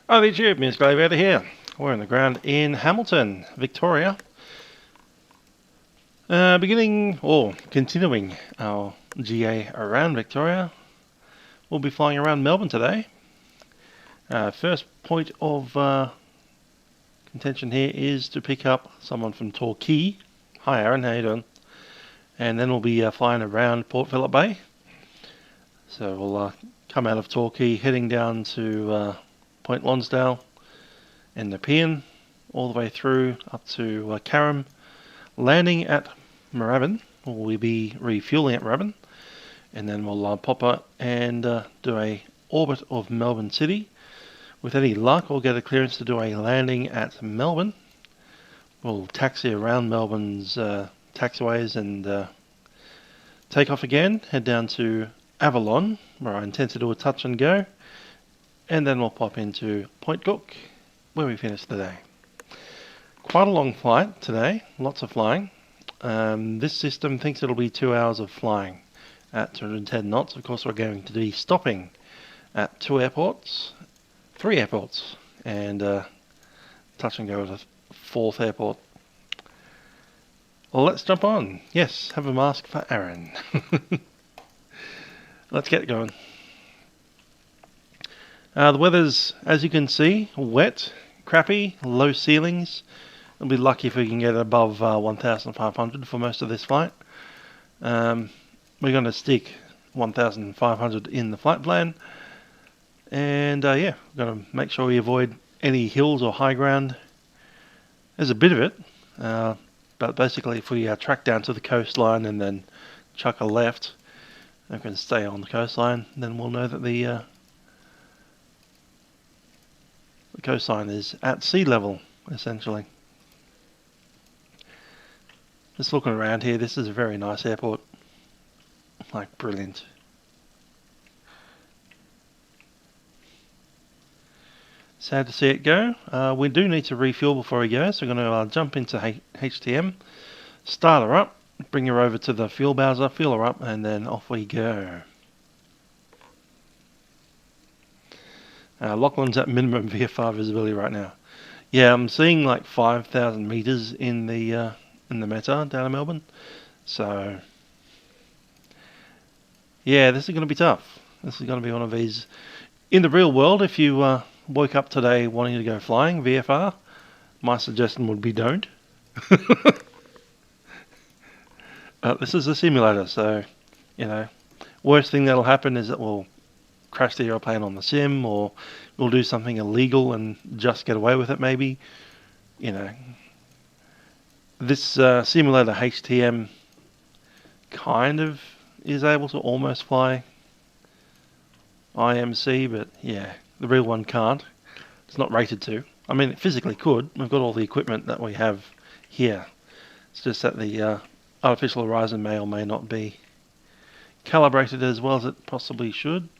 Hi there, YouTube. Miss Gladiator here. We're on the ground in Hamilton, Victoria. Continuing our GA around Victoria. We'll be flying around Melbourne today. First point of contention here is to pick up someone from Torquay. Hi Aaron, how you doing? And then we'll be flying around Port Phillip Bay. So we'll come out of Torquay, heading down to Point Lonsdale and Nepean, all the way through up to Carrum, landing at Moorabbin. We'll be refueling at Moorabbin, and then we'll pop up and do a orbit of Melbourne City. With any luck, we'll get a clearance to do a landing at Melbourne. We'll taxi around Melbourne's taxiways and take off again, head down to Avalon, where I intend to do a touch and go, and then we'll pop into Point Cook, where we finish the day. Quite a long flight today, lots of flying. This system thinks it'll be 2 hours of flying at 210 knots. Of course, we're going to be stopping at three airports, and touch and go at a fourth airport. Well, let's jump on. Yes, have a mask for Aaron. Let's get going. The weather's, as you can see, wet, crappy, low ceilings. We'll be lucky if we can get above 1,500 for most of this flight. We're going to stick 1,500 in the flight plan. And yeah, we're going to make sure we avoid any hills or high ground. There's a bit of it, but basically if we track down to the coastline and then chuck a left, and we can stay on the coastline, then we'll know that the coastline is at sea level, essentially. Just looking around here, this is a very nice airport. Like, brilliant. Sad to see it go. We do need to refuel before we go, so we're going to jump into HTM, start her up, bring her over to the fuel bowser, fuel her up, and then off we go. Lachlan's at minimum VFR visibility right now. Yeah, I'm seeing like 5,000 meters in the meta down in Melbourne. So yeah, this is going to be tough. This is going to be one of these. In the real world, if you woke up today wanting to go flying VFR, my suggestion would be don't. This is a simulator, so you know, worst thing that'll happen is it will crash the aeroplane on the sim, or we'll do something illegal and just get away with it maybe. You know, this simulator HTM kind of is able to almost fly IMC, but yeah, the real one can't. It's not rated to. I mean, it physically could. We've got all the equipment that we have here. It's just that the artificial horizon may or may not be calibrated as well as it possibly should.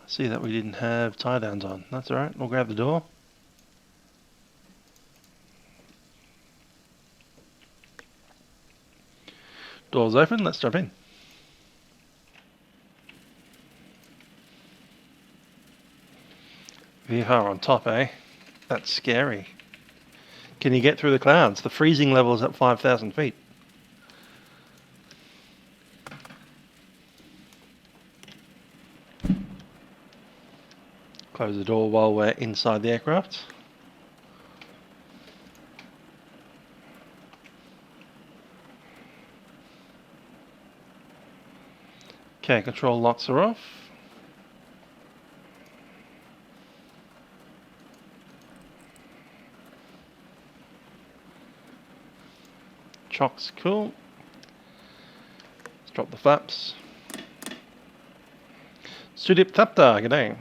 See that we didn't have tie downs on. That's alright, we'll grab the door. Door's open, let's jump in. VFR on top, eh? That's scary. Can you get through the clouds? The freezing level is at 5,000 feet. Close the door while we're inside the aircraft. Okay, control locks are off. Chock's cool. Let's drop the flaps. Sudip Tapta, g'day.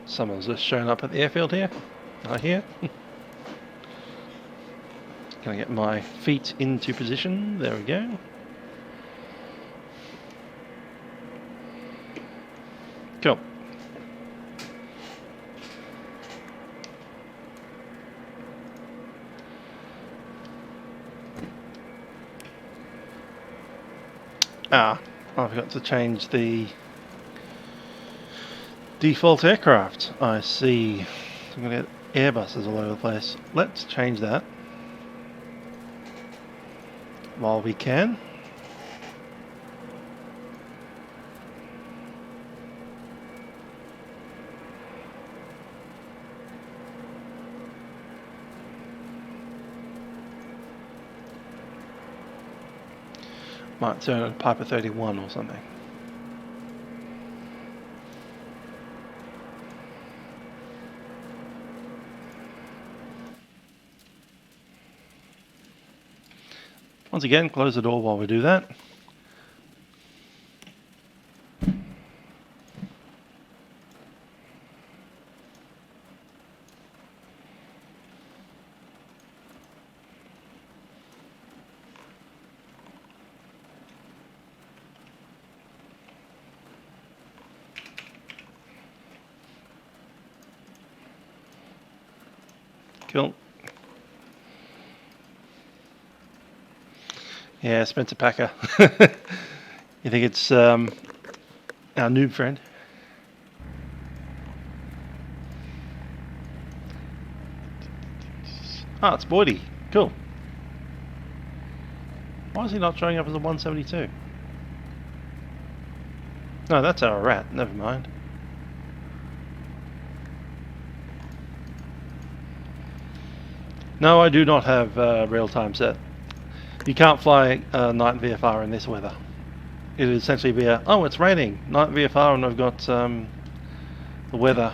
Someone's just shown up at the airfield here. I hear. Can I get my feet into position? There we go. Cool. Ah, I forgot to change the default aircraft. I see. I'm going to get Airbuses all over the place. Let's change that while we can. Might turn a Piper 31 or something. Once again, close the door while we do that. Cool. Yeah, Spencer Packer. You think it's our noob friend? Ah, it's Boydie. Cool. Why is he not showing up as a 172? No, that's our rat. Never mind. No, I do not have real-time set. You can't fly night VFR in this weather. It would essentially be a, oh, it's raining, night VFR, and I've got the weather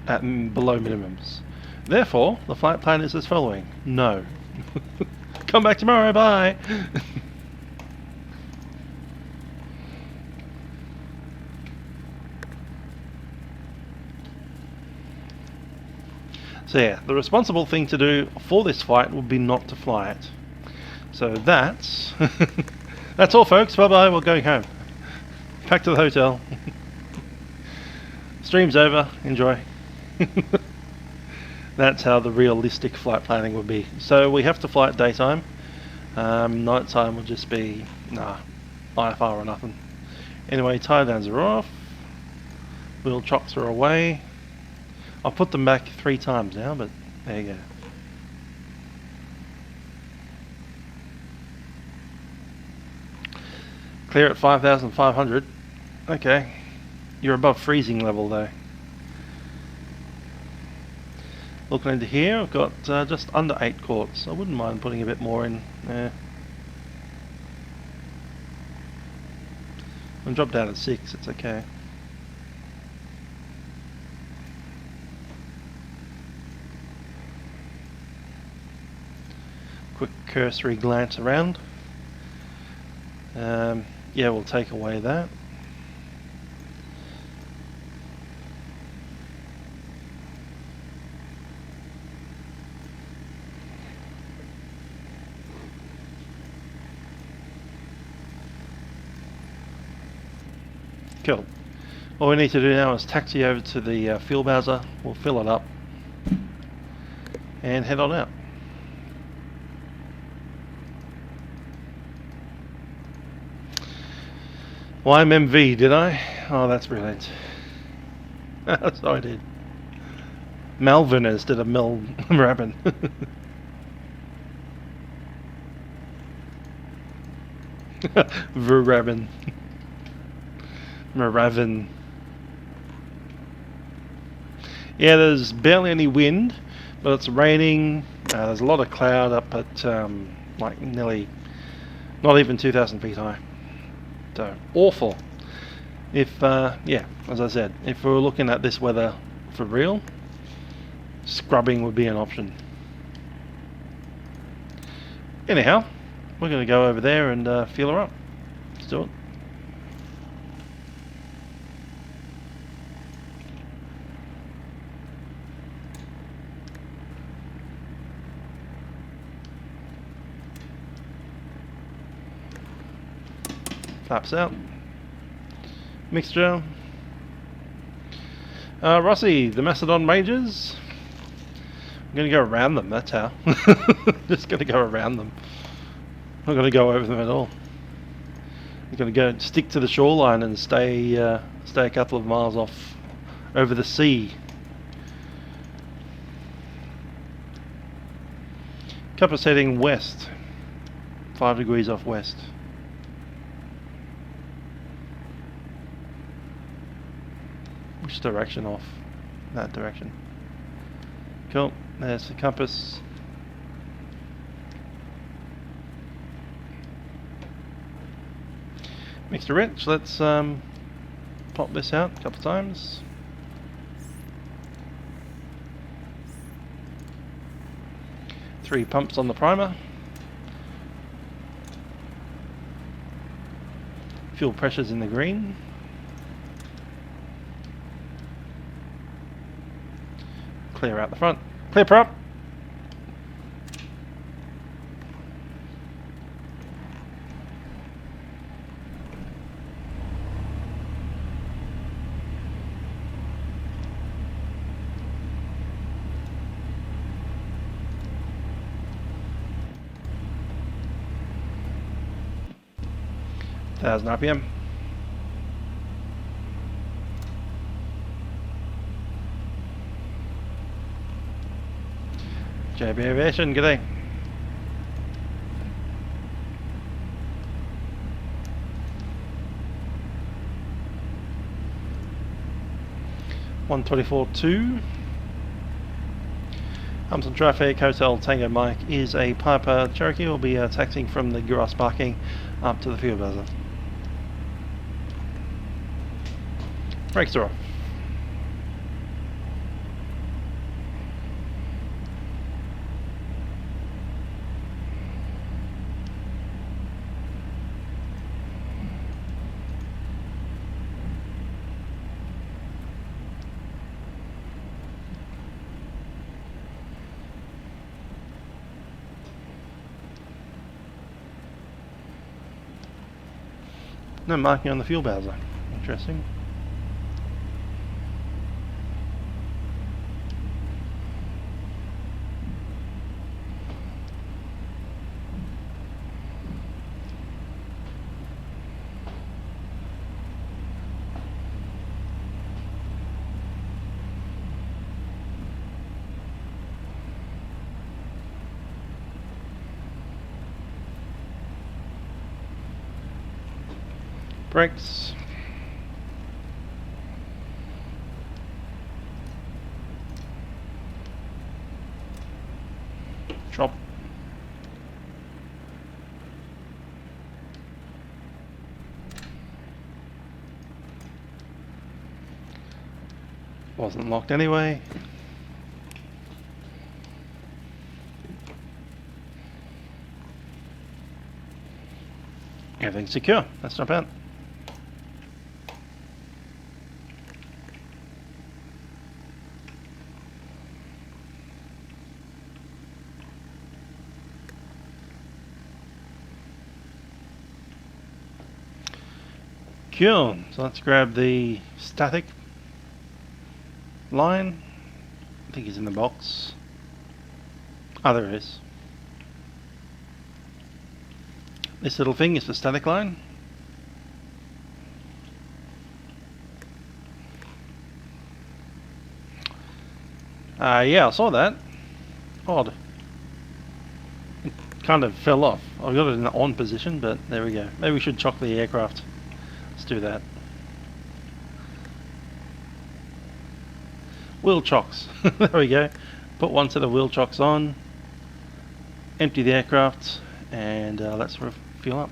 at below minimums. Therefore, the flight plan is as following. No. Come back tomorrow, bye! So yeah, the responsible thing to do for this flight would be not to fly it. So that's that's all, folks. Bye bye. We're going home. Back to the hotel. Stream's over. Enjoy. That's how the realistic flight planning would be. So we have to fly at daytime. Nighttime will just be IFR or nothing. Anyway, tie downs are off. Wheel chocks are away. I've put them back 3 times now, but there you go. Clear at 5,500. Okay. You're above freezing level though. Looking into here, I've got just under 8 quarts. I wouldn't mind putting a bit more in there. I'm dropped down at 6, it's okay. Quick cursory glance around. Yeah, we'll take away that. Cool. All we need to do now is taxi over to the fuel bowser. We'll fill it up and head on out. YMMV, did I? Oh, that's brilliant. So I did. Melbourne instead of Moorabbin. Moorabbin. Moorabbin. Yeah, there's barely any wind, but it's raining. There's a lot of cloud up at like nearly, not even 2,000 feet high. So awful. If yeah, as I said, if we were looking at this weather for real, scrubbing would be an option. Anyhow, we're going to go over there and feel her up. Let's do it. Flaps out. Mixture. Rossi, the Macedon Majors. I'm going to go around them, that's how. Just going to go around them. Not going to go over them at all. You're going to go stick to the shoreline and stay a couple of miles off over the sea. Compass heading west, 5 degrees off west. Which direction off? That direction. Cool, there's the compass. Mixed wrench, let's pop this out a couple of times. Three pumps on the primer. Fuel pressure's in the green. Clear out the front. Clear prop. RPM. JB Aviation, g'day. (124.2). Hampton Traffic Hotel Tango Mike is a Piper Cherokee. Will be taxiing from the grass parking up to the fuel buzzer. Brakes are off. No marking on the fuel bowser. Interesting. Brakes. Chop. Wasn't locked anyway. Everything's secure. That's not bad. Cool. So let's grab the static line. I think he's in the box. Oh, there it is. This little thing is the static line. Yeah, I saw that. Odd. It kind of fell off. I've got it in the on position, but there we go. Maybe we should chock the aircraft. Let's do that. Wheel chocks. There we go. Put one set of wheel chocks on. Empty the aircraft, and let's refuel up.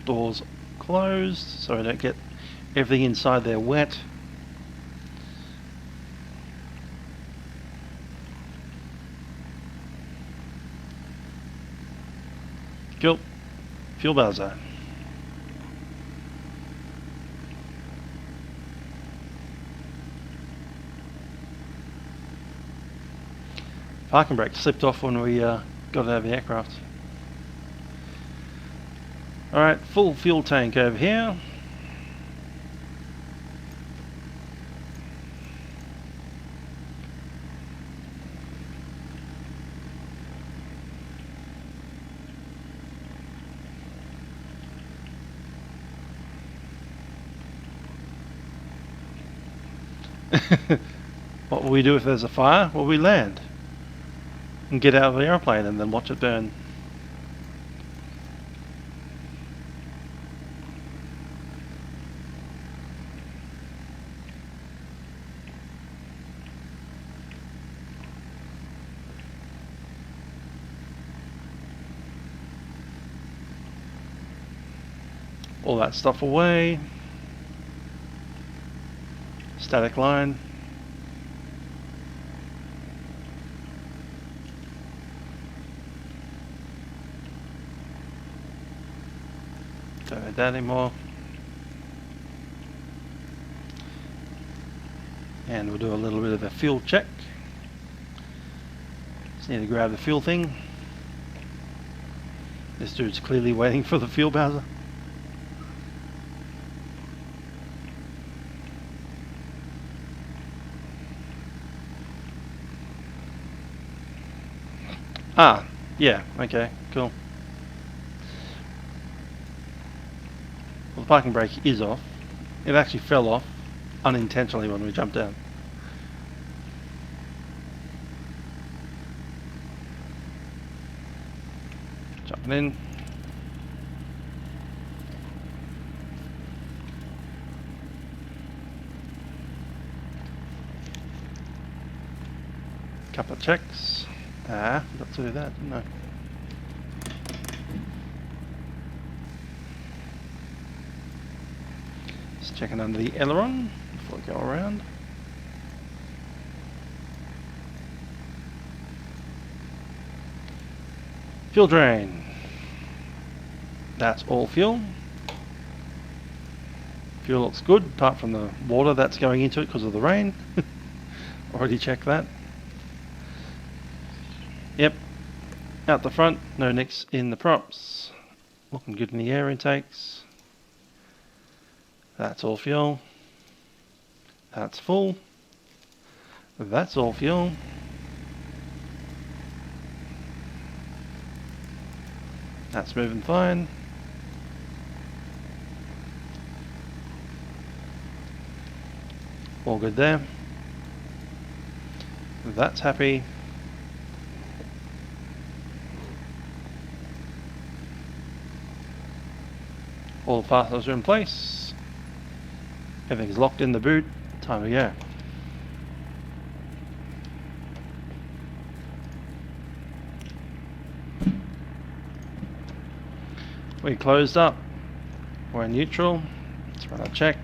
Doors closed, so I don't get everything inside there wet. Cool. Fuel buzzer. Parking brake slipped off when we got it out of the aircraft. Alright, full fuel tank over here. What will we do if there's a fire? Well, we land and get out of the airplane and then watch it burn. All that stuff away. Static line. Don't need that anymore. And we'll do a little bit of a fuel check. Just need to grab the fuel thing. This dude's clearly waiting for the fuel bowser. Ah, yeah, okay, cool. Well, the parking brake is off. It actually fell off unintentionally when we jumped down. Jumping in. Couple of checks. Ah, forgot to do that, didn't I? Just checking under the aileron before we go around. Fuel drain. That's all fuel. Fuel looks good, apart from the water that's going into it because of the rain. Already checked that. Yep, out the front, no nicks in the props. Looking good in the air intakes. That's all fuel. That's full. That's all fuel. That's moving fine. All good there. That's happy. All the fasteners are in place. Everything's locked in the boot. Time to go. We closed up. We're in neutral. Let's run a check.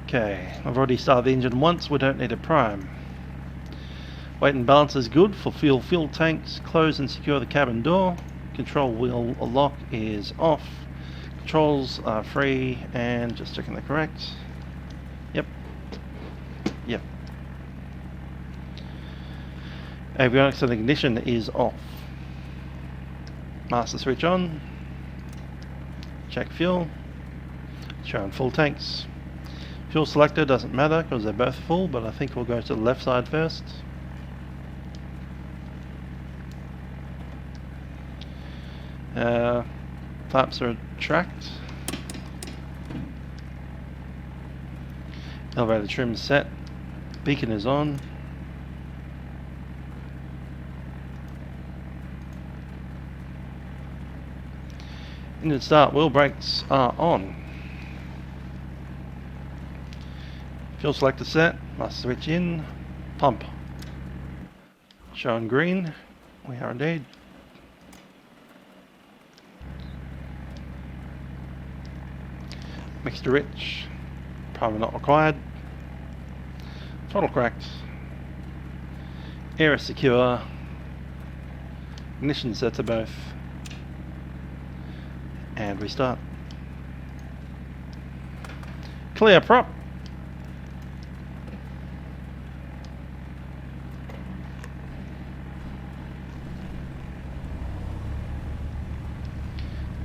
Okay, I've already started the engine once. We don't need a prime. Weight and balance is good for fuel tanks. Close and secure the cabin door. Control wheel lock is off. Controls are free, and just checking they're correct. Yep. Yep. Avionics and ignition is off. Master switch on. Check fuel. Showing full tanks. Fuel selector doesn't matter because they're both full, but I think we'll go to the left side first. Flaps are tracked. Elevator trim set. Beacon is on. Engine start, wheel brakes are on. Fuel selector set. Must switch in. Pump. Showing green. We are indeed. Mixture rich, primer not required. Throttle cracked. Air is secure. Ignition sets are both. And we start. Clear prop.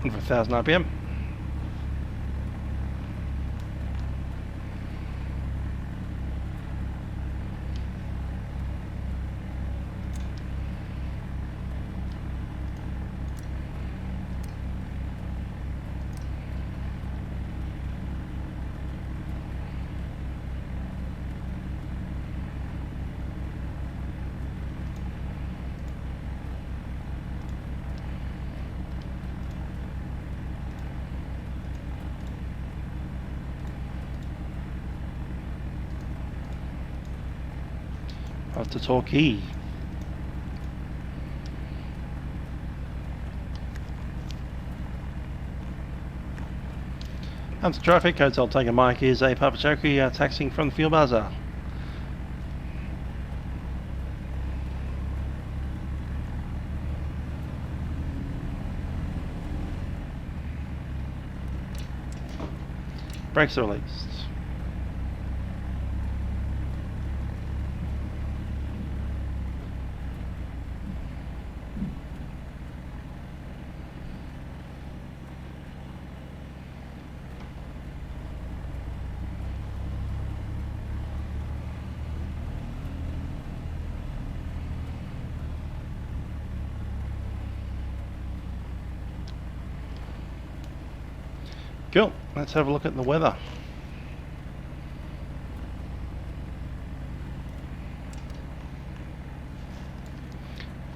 For 1000 RPM. off to Torquay. Hampton traffic, Hotel Tango Mike is a Papa Cherokee taxiing from the fuel buzzer. Brakes are released. Cool, let's have a look at the weather.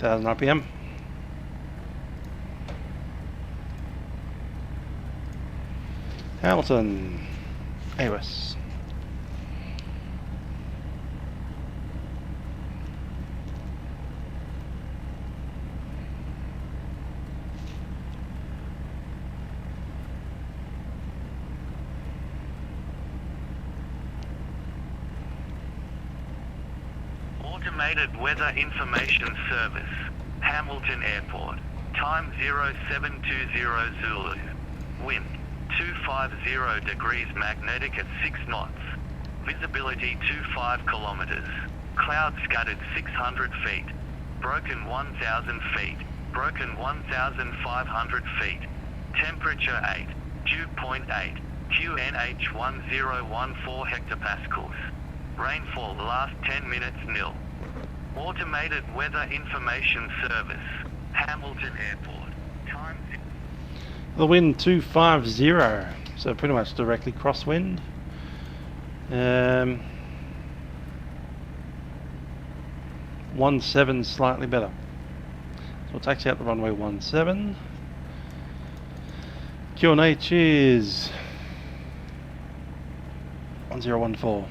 RPM. Hamilton, AOS. Automated Weather Information Service, Hamilton Airport. Time 0720 Zulu. Wind 250 degrees magnetic at 6 knots. Visibility 25 kilometers. Cloud scattered 600 feet. Broken 1,000 feet. Broken 1,500 feet. Temperature 8. Dew point 8. QNH 1014 hectopascals. Rainfall last 10 minutes nil. Automated Weather Information Service, Hamilton Airport. Time. The wind 250, so pretty much directly crosswind. 17 slightly better. So we'll taxi out the runway 17. QNH is 1014.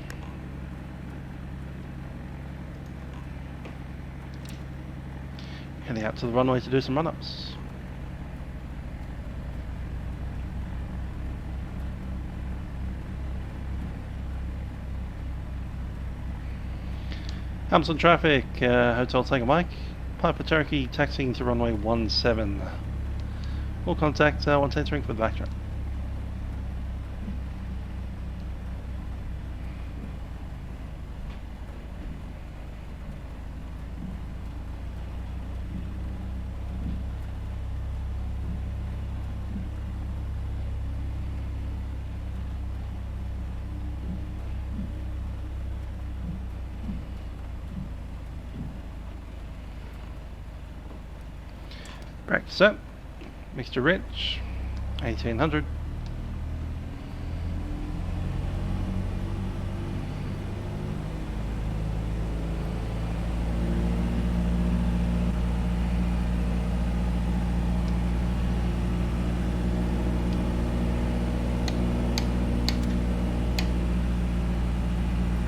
Heading out to the runway to do some run-ups. Hamilton traffic, Hotel Tango Mike, Piper Cherokee taxiing to runway 17. We'll contact once entering for the backtrack. Practice up, Mr. Rich, 1800.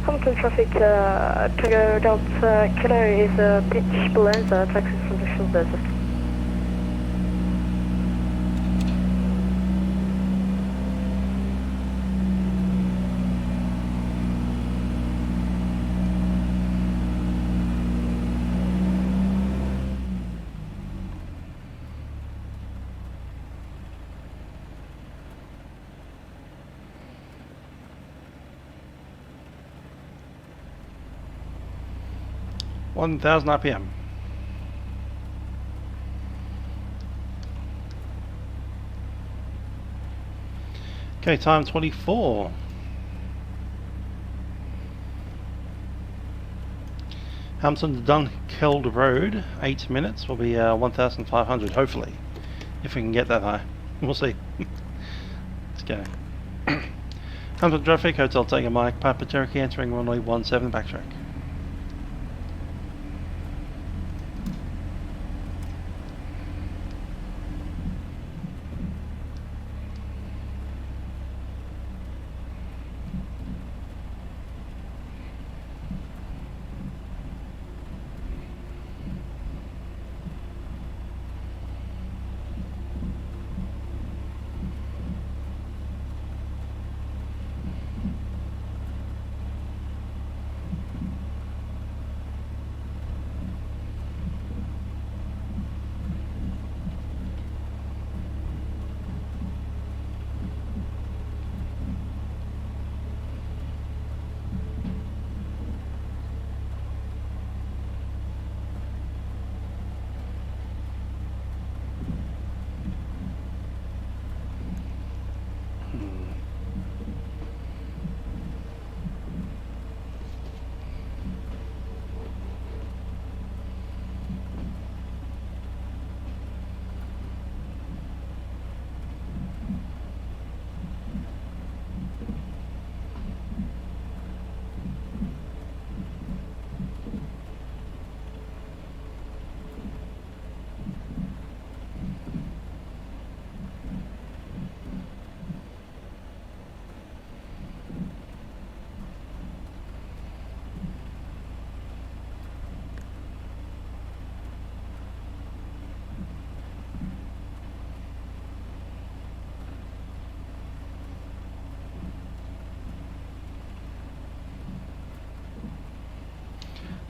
Hamilton traffic, Tango Delta Kilo is pitch Balenza, taxi from the fuel buzzer. $1,000 RPM. Okay, time 24. Hamilton to Dunkeld Road, 8 minutes, will be 1,500, hopefully. If we can get that high. We'll see. Let's go. Hamilton traffic, Hotel Tango Mike, Piper Cherokee entering runway 17 backtrack.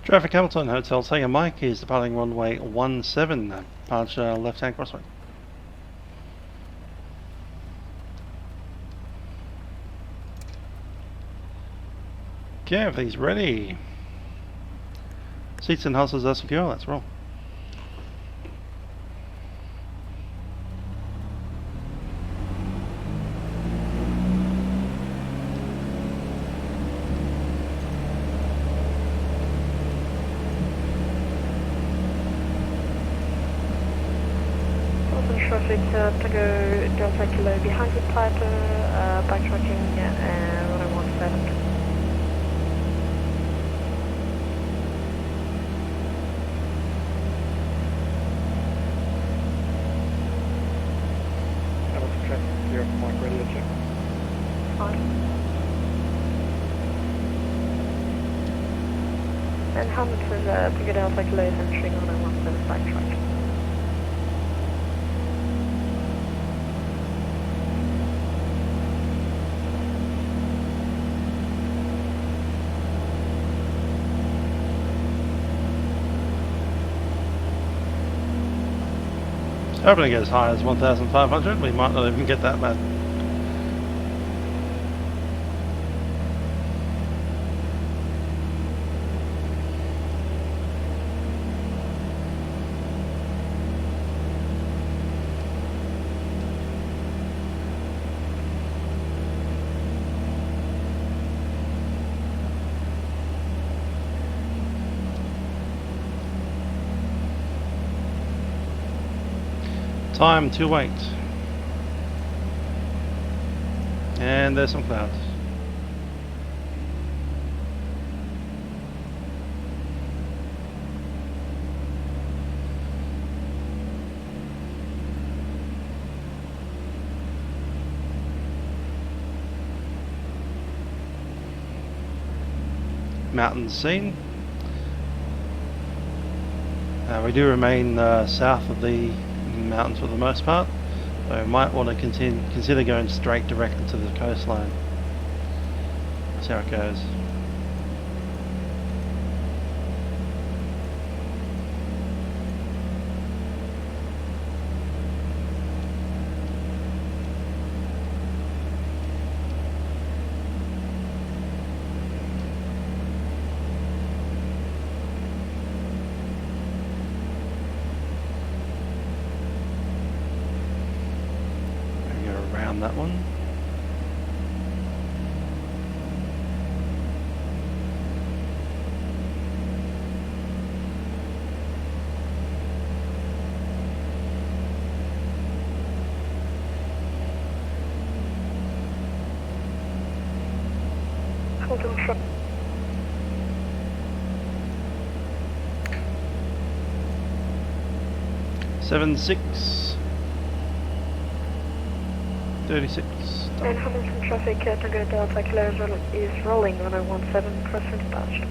Traffic Hamilton Hotel Tiger Mike is departing runway 17, departure left hand crosswind. Okay, everything's ready. Seats and houses are secure, let's roll. Traffic to go Delta Kilo behind the plateau, backtracking runway 17. And Hamilton to go Delta Kilo is entering runway 17 backtrack. Hoping to get as high as 1,500, we might not even get that bad. Time to wait. And there's some clouds. Mountains seen. We do remain south of the mountains for the most part, so we might want to consider going straight directly to the coastline. See how it goes. That one. Hold 76 36. And Hamilton traffic to go Delta Kilo is rolling on 017 crossing dispatch.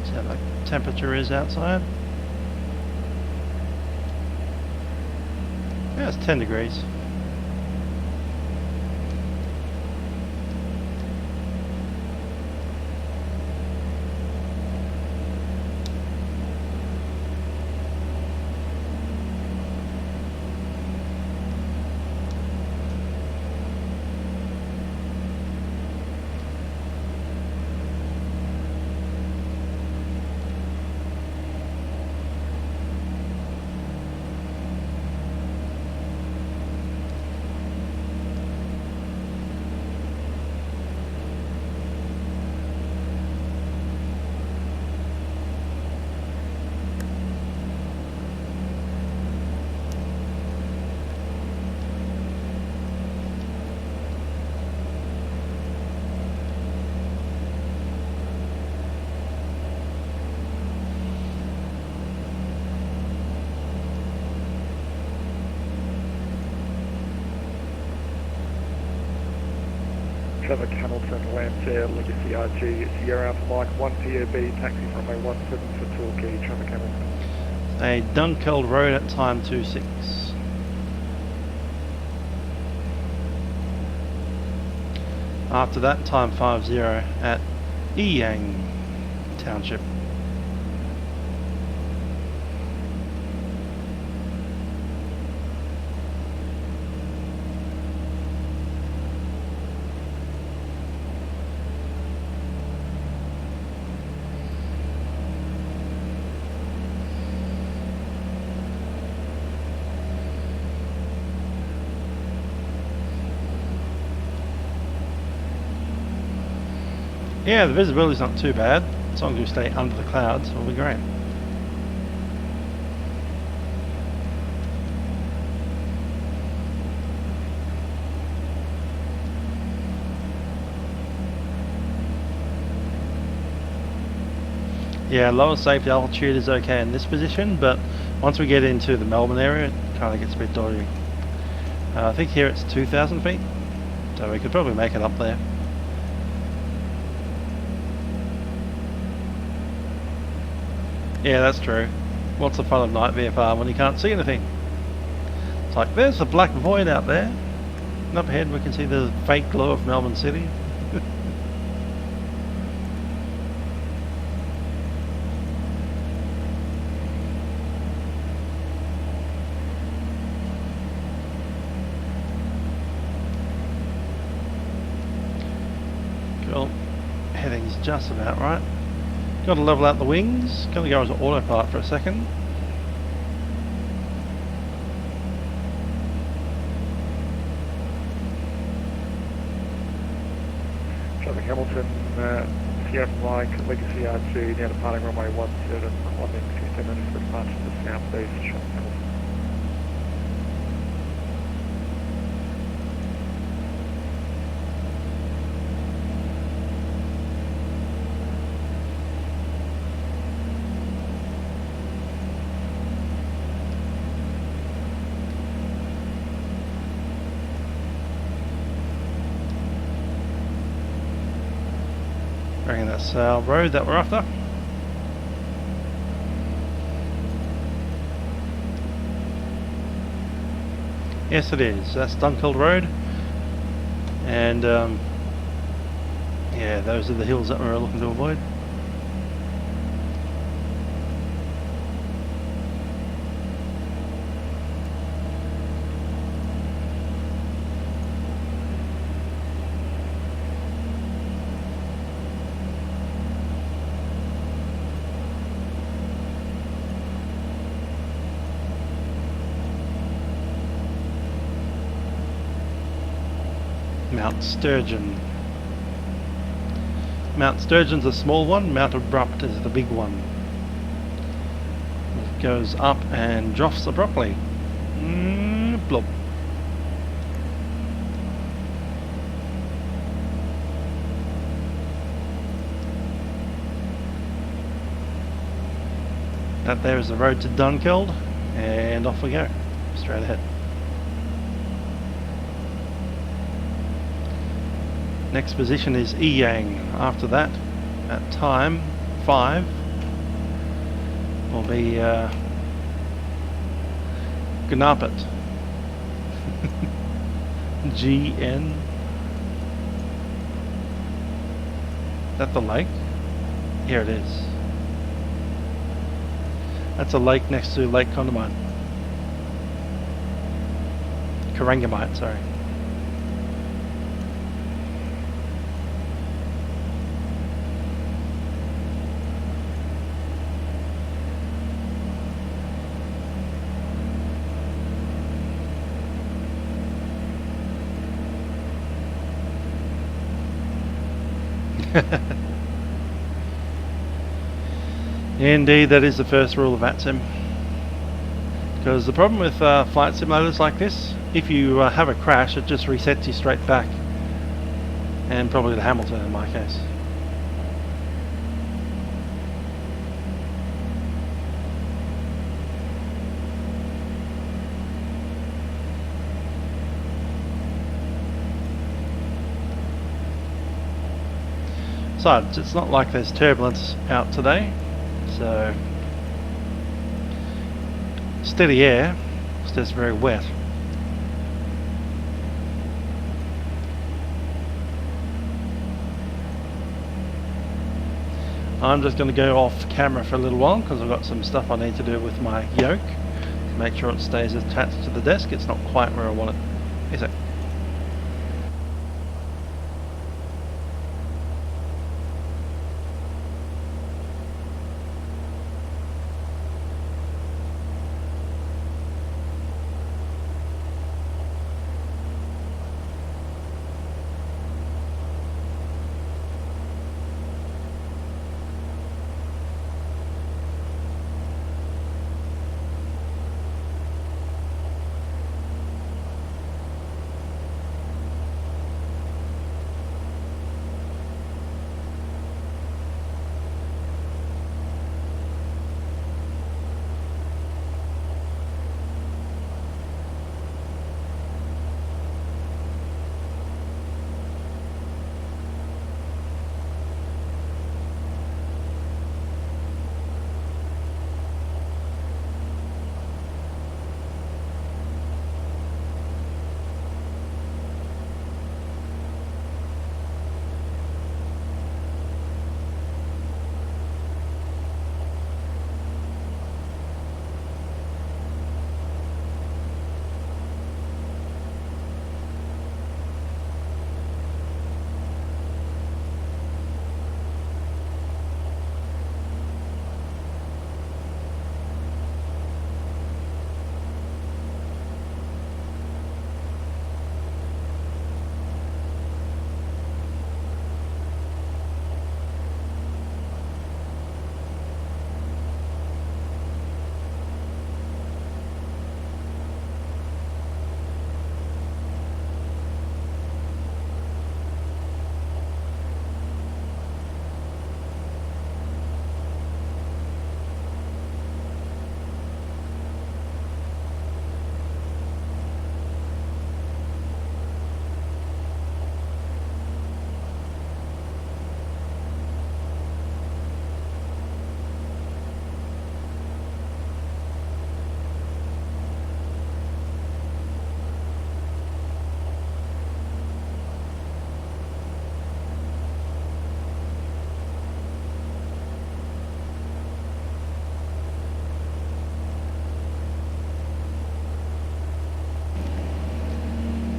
See how the temperature is outside. Yeah, it's 10 degrees. Traffic Hamilton, Lampshire, Legacy RG, Sierra Alpha Mike, 1 POB, taxi from runway 17 for Torquay, Traffic Hamilton. A Dunkeld Road at time 26. After that, time 50 at Eyang Township. Yeah, the visibility's not too bad, as long as you stay under the clouds, it'll be great. Yeah, lower safety altitude is okay in this position, but once we get into the Melbourne area, it kind of gets a bit dodgy. I think here it's 2,000 feet, so we could probably make it up there. Yeah, that's true. What's the fun of night VFR when you can't see anything? It's like, there's the black void out there. And up ahead we can see the fake glow of Melbourne City. Cool. Heading's just about right. Got to level out the wings. Going to go as autopilot for a second. Traffic Hamilton, Sierra Mike, Legacy RG, now departing runway 17, climbing 15 minutes for departure to southeast, Traffic Hamilton. I reckon that's our road that we're after. Yes, it is. That's Dunkeld Road, and yeah, those are the hills that we're looking to avoid. Mount Sturgeon. Mount Sturgeon's a small one, Mount Abrupt is the big one. It goes up and drops abruptly. Blop. That there is the road to Dunkeld, and off we go, straight ahead. Next position is Eyang. After that, at time 5, will be Gnapit. GN. Is that the lake? Here it is. That's a lake next to Lake Condamine. Corangamite, sorry. Indeed, that is the first rule of vatsim. Because the problem with flight simulators like this, if you have a crash, it just resets you straight back. And probably to Hamilton in my case. Besides, it's not like there's turbulence out today, so steady air, it's just very wet. I'm just going to go off camera for a little while because I've got some stuff I need to do with my yoke to make sure it stays attached to the desk. It's not quite where I want it, is it?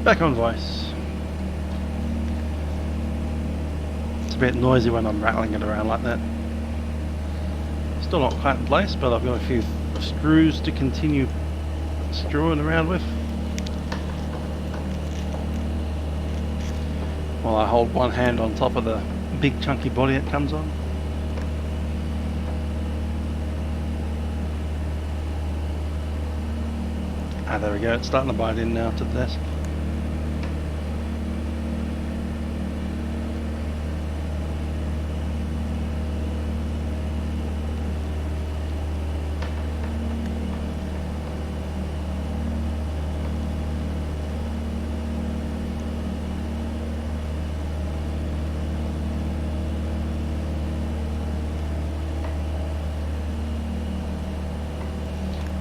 Back on voice. It's a bit noisy when I'm rattling it around like that. Still not quite in place, but I've got a few screws to continue screwing around with while I hold one hand on top of the big chunky body it comes on. Ah, there we go, it's starting to bite in now to the desk.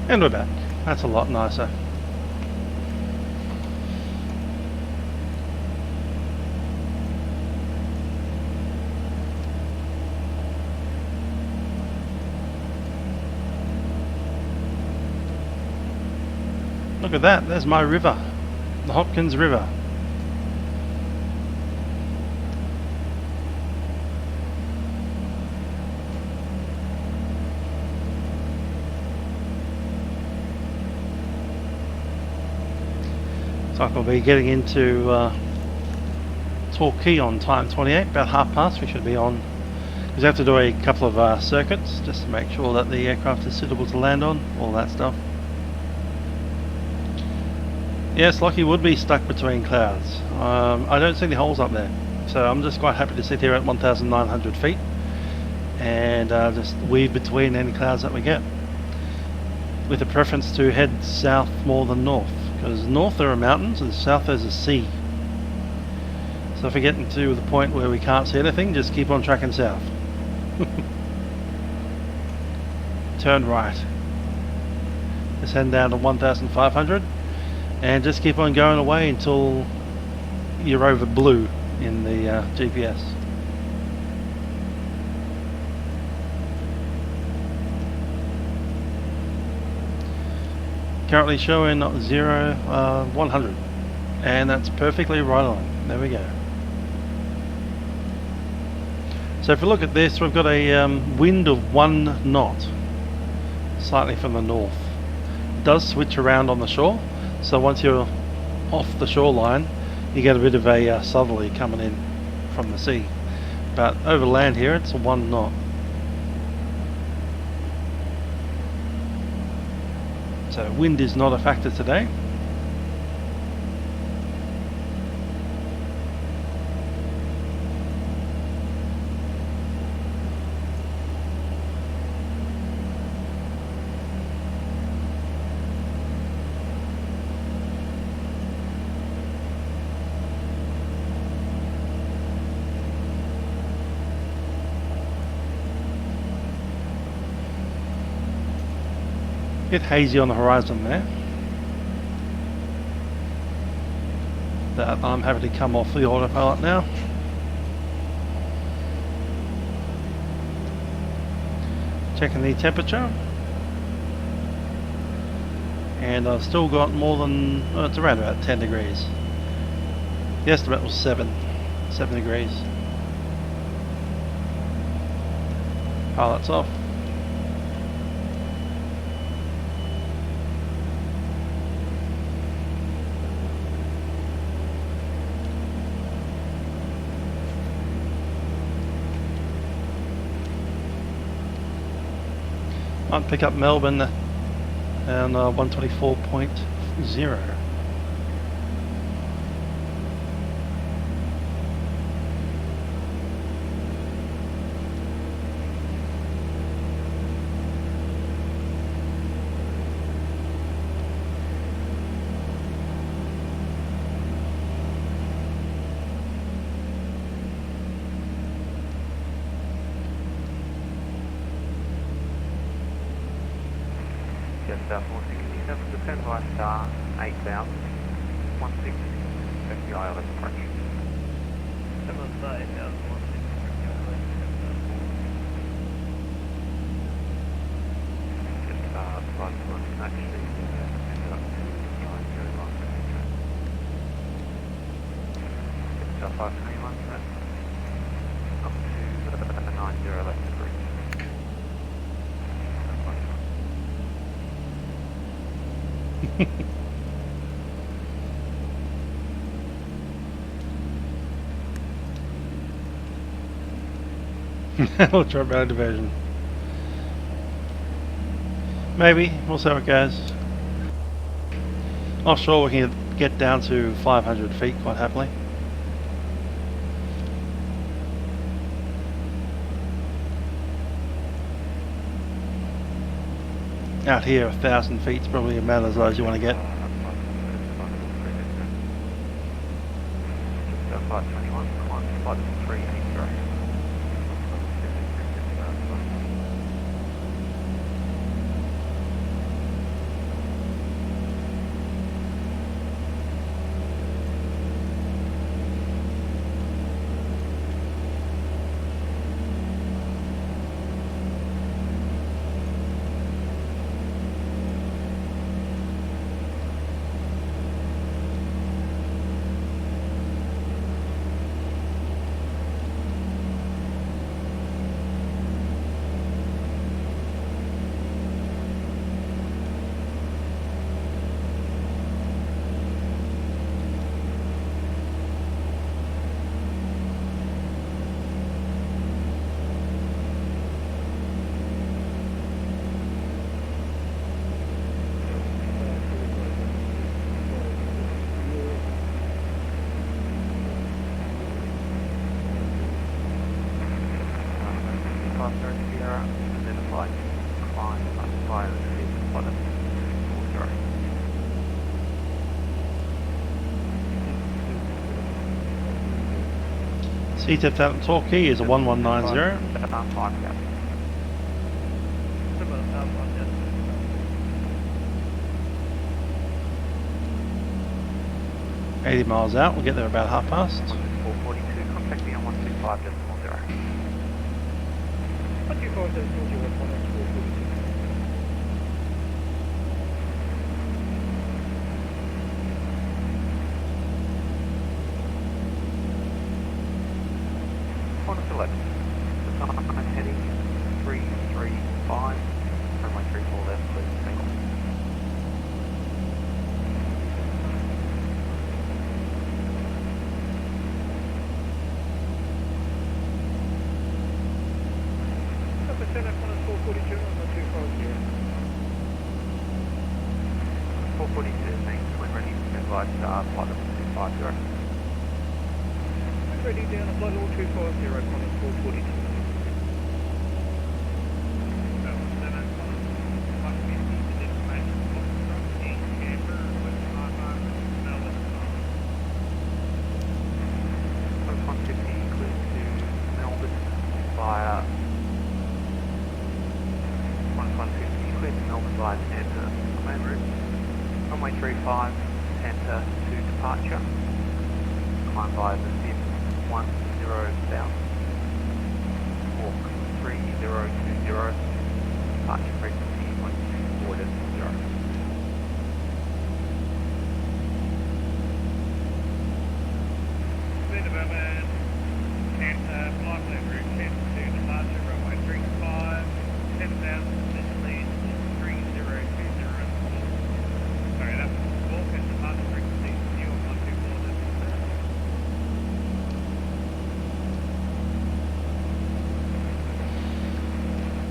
And we're back. That's a lot nicer. Look at that, there's my river, the Hopkins River. So I'll be getting into Torquay on time 28, about past. We should be on, because we have to do a couple of circuits just to make sure that the aircraft is suitable to land on, all that stuff. Yes, Lockheed would be stuck between clouds. I don't see the holes up there, so I'm just quite happy to sit here at 1,900 feet and just weave between any clouds that we get, with a preference to head south more than north, because north there are mountains and south there's a sea. So if we get into the point where we can't see anything, just keep on tracking south. Turn right. Just head down to 1,500 and just keep on going away until you're over blue in the GPS. Currently showing 100, and that's perfectly right on. There we go. So if we look at this, we've got a wind of 1 knot, slightly from the north. It does switch around on the shore, so once you're off the shoreline, you get a bit of a southerly coming in from the sea. But over land here, it's a 1 knot. So wind is not a factor today. Bit hazy on the horizon there. That I'm having to come off the autopilot now. Checking the temperature. And I've still got more than, well, it's around about 10 degrees. The estimate was 7 degrees. Pilot's off. Might pick up Melbourne and 124.0. South 467, descend by star 8000, 16, FLAi ILS approach. 7 star 8000, 16, just flight to London actually ended up flying very long. Just 521, up to 90 left to reach. We'll try better diversion. Maybe, we'll see how it goes. Offshore we can get down to 500 feet quite happily. Out here 1,000 feet is probably about as low as you want to get. Flight 21, flight 3, CTF out in Torquay is a 1190. 5 gap. 80 miles out, we'll get there about past. 442, contact me on 125.0. 125.0. On select. The time heading 335, runway 34 left, please take off. Turn up on 442 on 250. 442, thanks. When ready, advise flight level 250. Ready down at flight level 250, on 442. Runway 35, enter to departure. Climb via the SIM 10 south. Walk 3020. Departure frequency 124.0. Development, enter, flight plan route 10 to departure, runway 35, 10,000, lead 3020. Sorry, that's walk and departure frequency, new on 124.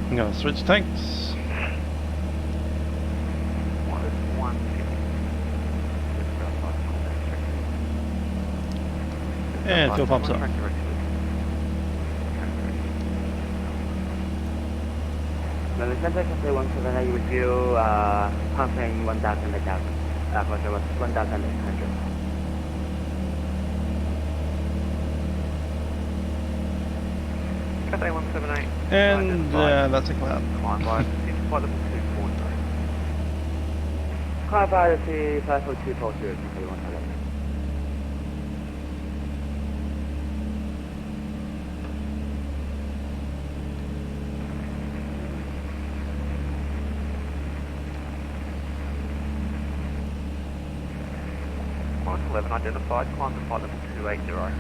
I'm going to switch tanks. And fuel pumps up. Melbourne Centre, Cafe 178 with you, pumping 1,800. 1,800. Cafe 178. And that's a cloud. Climb by flight level 240. Climb by the 54240, Cafe 178. Flight 11 identified, climb to flight level 280.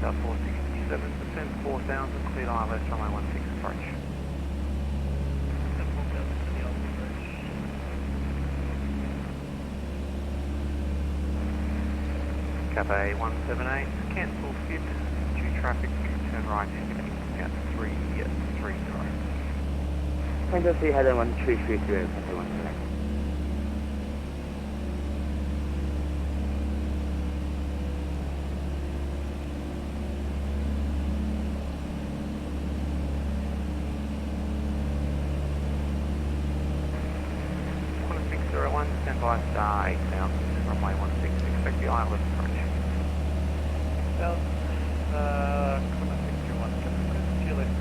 South 467%, 4,000, cleared ILS, runway 16 approach. Cafe 178, cancel fit, due traffic, turn right, heading out 330. Centre 3 heading 1330, Cafe 178. Stand by star 8000, runway 16, expect the ILS approach. Well, 621, GLS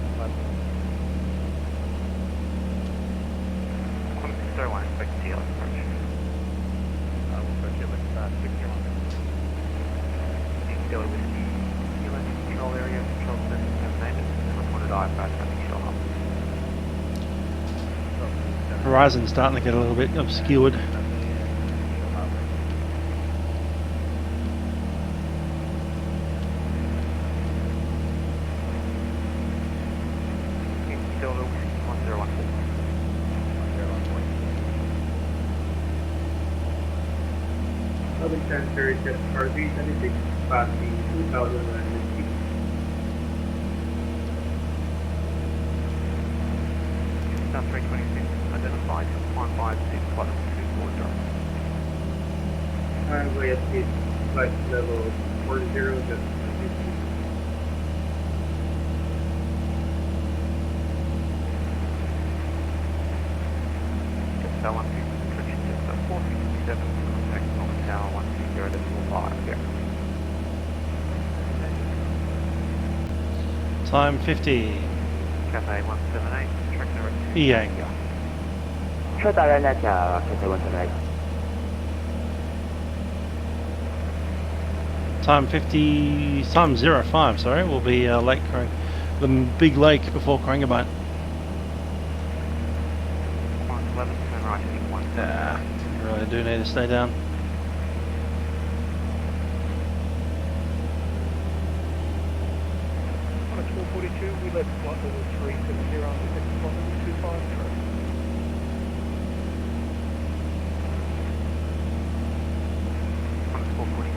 1601, expect the TLS approach. we'll GLS 621. Delta Whiskey, TLS control area, control system terminated, and reported IFR traffic shell up. Horizon's starting to get a little bit obscured. Delta Whiskey 1014. Public transfer is just RV76 passing 2050. South 326, identified, climb by 6, flight level 240. Runway at speed flight level 40, just 50. South 150, Richmond, 460. Time 50. Cafe 178, track direct. Yang. ช่วยตามได้น่าจะแค่วันสไลด์ Time 50. Time 05. Sorry, will be Lake Karang, the big lake before Karangabite. 111, turn right heading 1. Really do need to stay down. On a 1242, we left flight level 370 on the second flight level 250. On 442.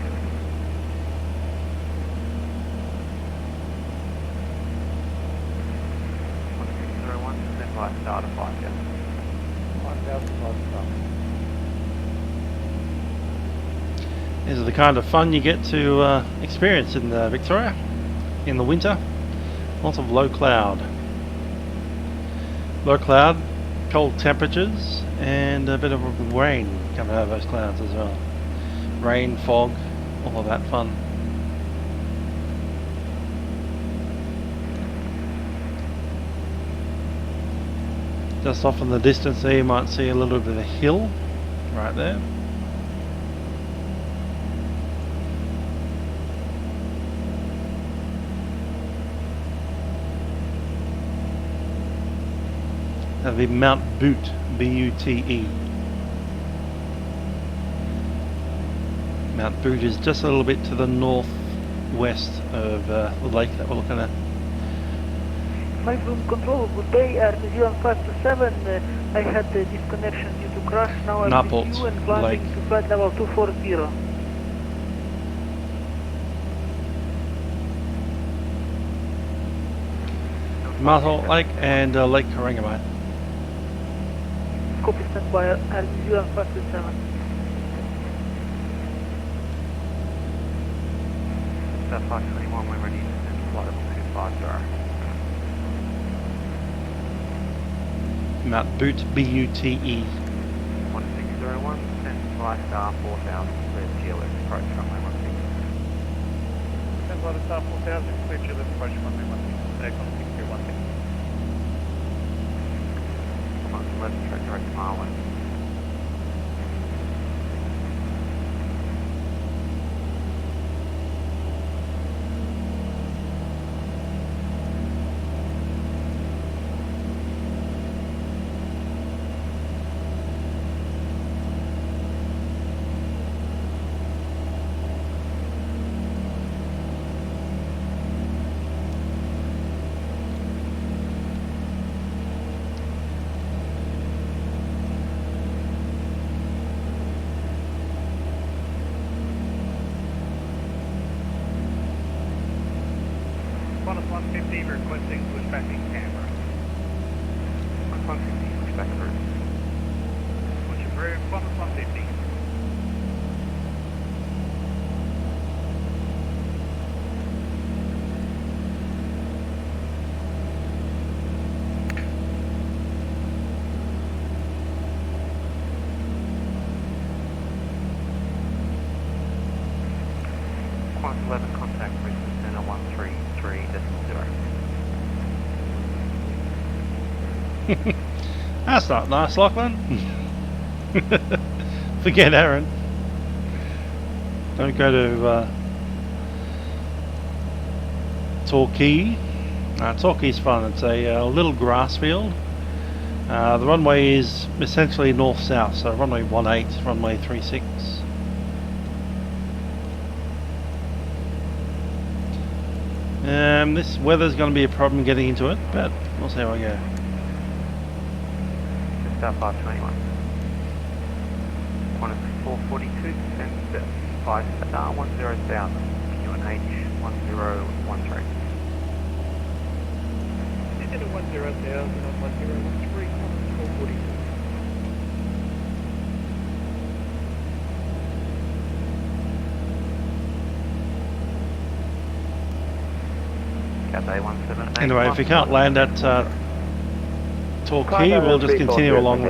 1601, stand by, start of 5, yeah. 5005 start. These are the kind of fun you get to experience in Victoria in the winter. Lots of low cloud. Low cloud, cold temperatures, and a bit of rain coming out of those clouds as well. Rain, fog, all of that fun. Just off in the distance there you might see a little bit of a hill right there. That'd be Mount Butte, B-U-T-E. Mount Butte is just a little bit to the northwest of the lake that we're looking at. Flight room control, good day, New Zealand 527. I had a disconnection due to crash. Now I'm Newport with you and climbing Lake. to flight level 240. Martha Lake and Lake Karangabite. Copy, stand by, New Zealand 527. South 521, we're ready to send flight level 250. Mount Butte, B-U-T-E. 1601, send flight star 4000, clear GLS approach runway 16. Stand by the star 4000, clear GLS approach runway 16, take on 621. On 11, track direct to mile 1. Qantas 150 requesting pushback in Canberra. 150, pushback through. Push approved, Qantas 150. Qantas 11, contact Richmond Centre 133.0. That's not nice, Lachlan. Forget Aaron. Don't go to Torquay. Torquay's fun. It's a little grass field. The runway is essentially north-south, so runway 18, runway 36. This weather's going to be a problem getting into it, but we'll see how we go. Star 521. Qantas 442, send 5 star 10,000, QNH 1013. Into 10,000 on 1013, Qantas 442. Cathay 178. Anyway, if we can't land at Torquay, we'll just continue along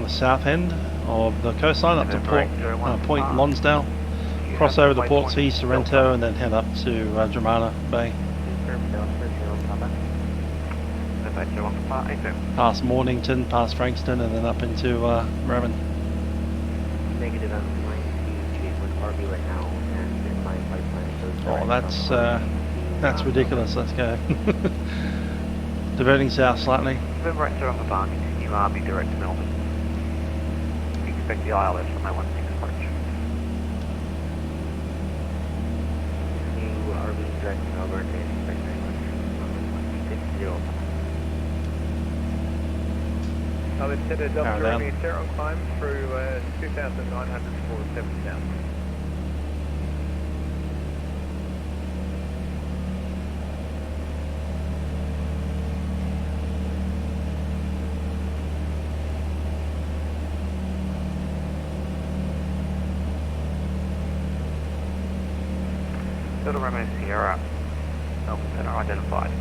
the south end of the coastline up to Point Lonsdale, cross over to Portsea, Sorrento, and then head up to Dramana Bay. 1 Papa, A2. Past Mornington, past Frankston, and then up into Moorabbin. Negative, I'm flying to with RB right now, and my flight plan shows Oh, direct that's ridiculous. Let's go. Diverting south slightly. November 8 Zero Papa, continue RB direct to Melbourne. Expect the ILS from my 16 approach. Continue RB direct to Melbourne, and expect very much. 60. I'll instead of Power down. Delta Sierra on climb through 2,900 for 7,000. Delta Romeo Sierra, Melbourne Center identified.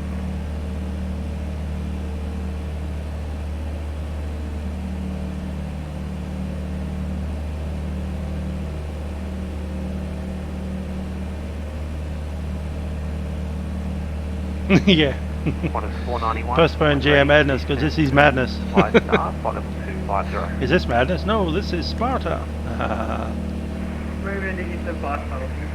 Yeah. One is 491. Postpone GM madness, because this is madness. 5 star, flight level 250. Is this madness? No, this is Sparta. Maybe they get the bus out of you.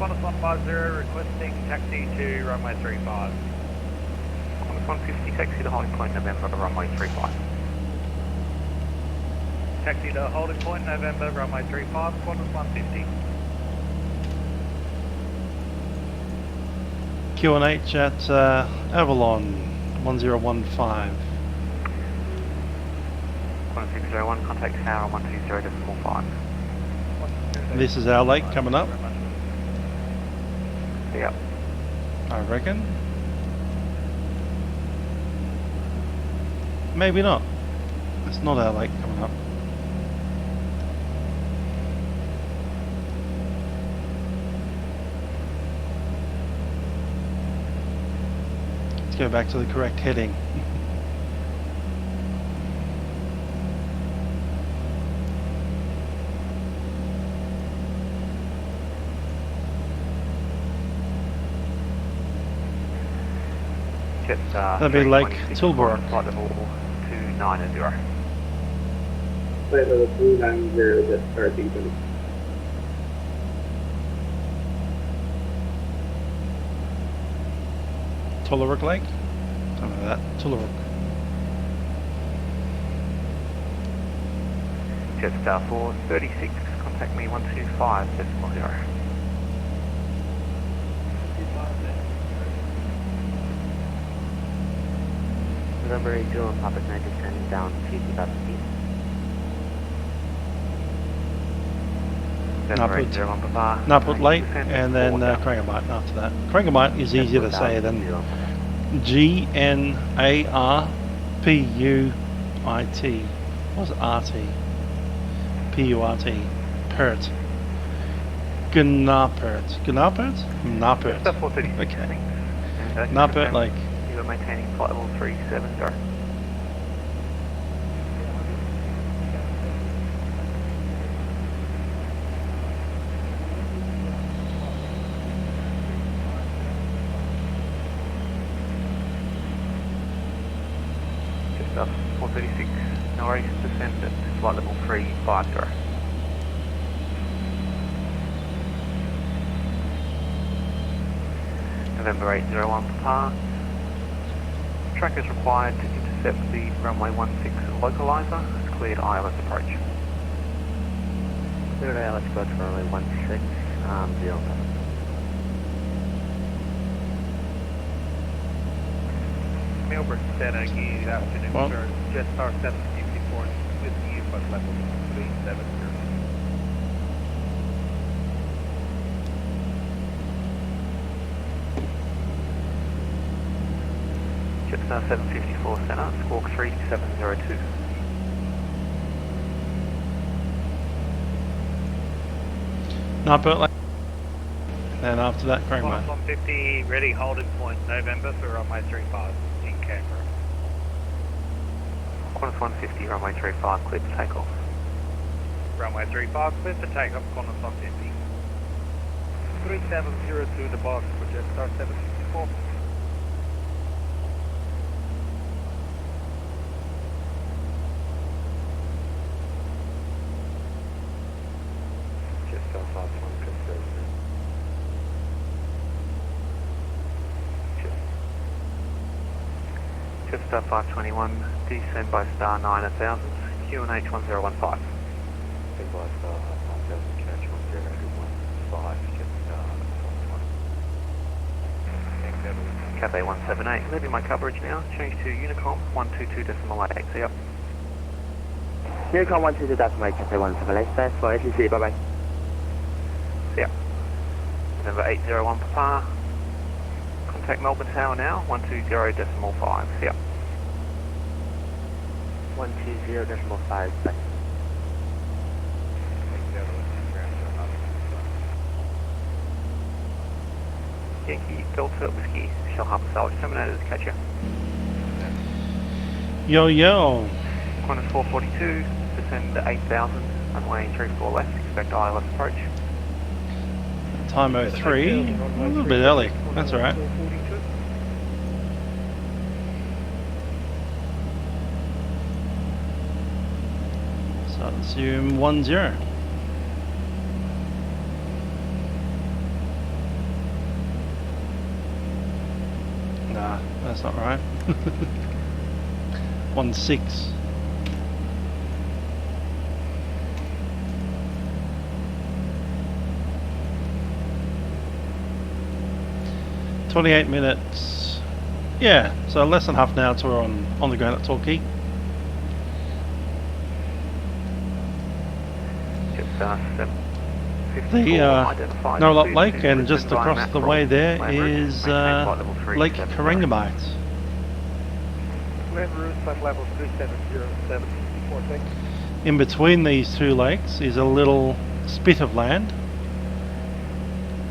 Qantas 150 requesting taxi to runway 35. Qantas 150, taxi to holding point November, runway 35. Taxi to holding point November, runway 35, Qantas 150. QNH at Avalon 1015. Qantas 601, contact tower 120.5. This is our lake coming up, Yep. I reckon. Maybe not. It's not our lake coming up. Let's go back to the correct heading. That'd be Lake Tilburg. Flight level 290. Flight level 290, just starting to. Tullaruk Lake? Something like that. Tullaruk. Jetstar 436, contact me 125.0. November 8 Zero and Papa 9 descending down to 2,000 feet. Naput late, and then Crangamite after that. Crangamite is easier to say than G-N-A-R-P-U-I-T. What's RT? P-U-R-T. Pert. Gnapert. Gnapert? Napert. Okay. Napert Lake. You are maintaining flight level 370. Just up 436, no worries, descend at flight level 350. November 801 Papa. Track is required to intercept the runway 16 localizer. It's cleared ILS approach. Cleared ILS approach for runway 16, 07. Melbourne Center, good afternoon, Well, sir. Jetstar 754 with you, flight level 370. Jetstar 754 Center, squawk 3702. Night Bert Lake. Then after that, Crane Qantas Mine. 150, ready holding point November for runway 35 in Canberra. Qantas 150, runway 35, clear for takeoff. Runway 35, clear for takeoff, Qantas 150. 3702 the box for Jetstar 764. Jetstar 51 confirmed. Jetstar 521, descend by star 9000, QNH 1015. Descend by star 9000, QNH 1015, Jetstar 520. Cathay 178, leaving my coverage now, change to Unicom 122.8, see ya. Unicom 122.8, Cathay 178, space for SEC, bye bye. See ya. November 801 Papa. Contact Melbourne Tower now, 120.5, see ya. 120.5, bye. Yankee Delta Whiskey, Shell Harbour Salvage Terminators, catch ya. Yo yo. Qantas 442, descend to 8000, runway 34 left, expect ILS approach. Time 03. A little bit early. That's alright. So assume 10. Nah, that's not right. 16. "28 minutes." Yeah, so less than half an hour till we're on the ground at Torquay. Jetstar 754, The identified Norlop to Lake, and Brisbane just via across map the from way there land route, is maintain flight level Lake 370. Corangamite. Land route, flight level 3707, 14. In between these two lakes is a little spit of land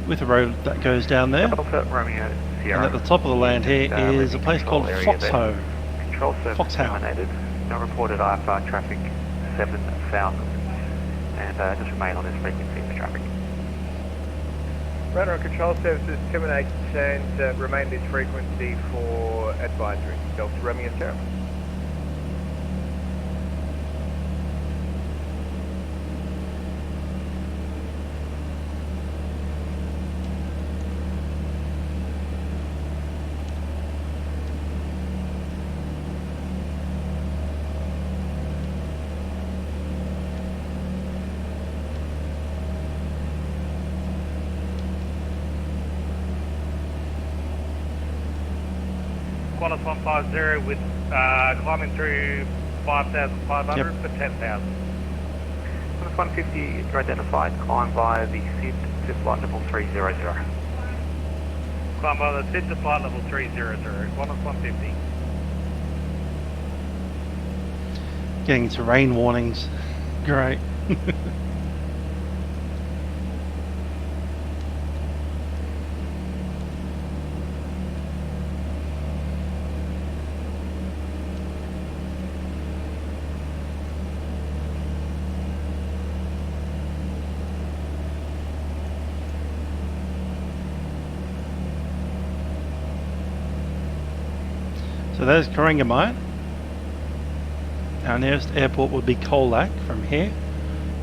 with a road that goes down there. Delta Romeo And Sierra. at the top of the land here is a place Control called area Foxhoe. there. Control service Foxhowe. terminated. No reported IFR traffic 7000. And just remain on this frequency for traffic. Radar control services terminate and remain this frequency for advisory. Delta Romeo Sierra. Qantas 150 with climbing through 5,500 for 10,000. Qantas 150, you're identified. Climb via the SID to flight level 300. Climb by the SID to flight level 300. Qantas 150. Getting into rain warnings. Great. So there's Corangamite. Our nearest airport would be Colac from here,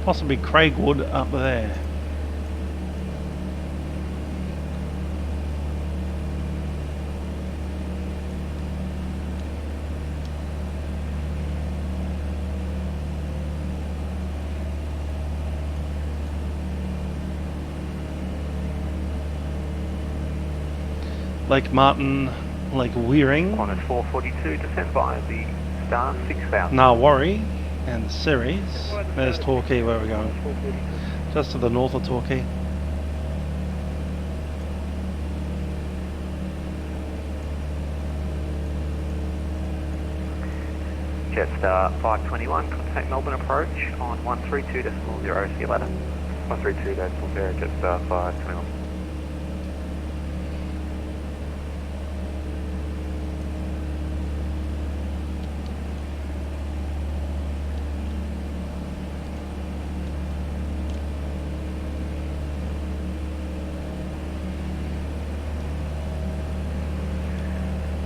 possibly Craigwood up there. Lake Martin, Lake Weering, Qantas 442, descend via the star 6000. Narwarri and Ceres. There's Torquay where we're going. Just to the north of Torquay. Jetstar 521, contact Melbourne approach on 132.0, see you later. 132 Decimal Zero, jet star 521.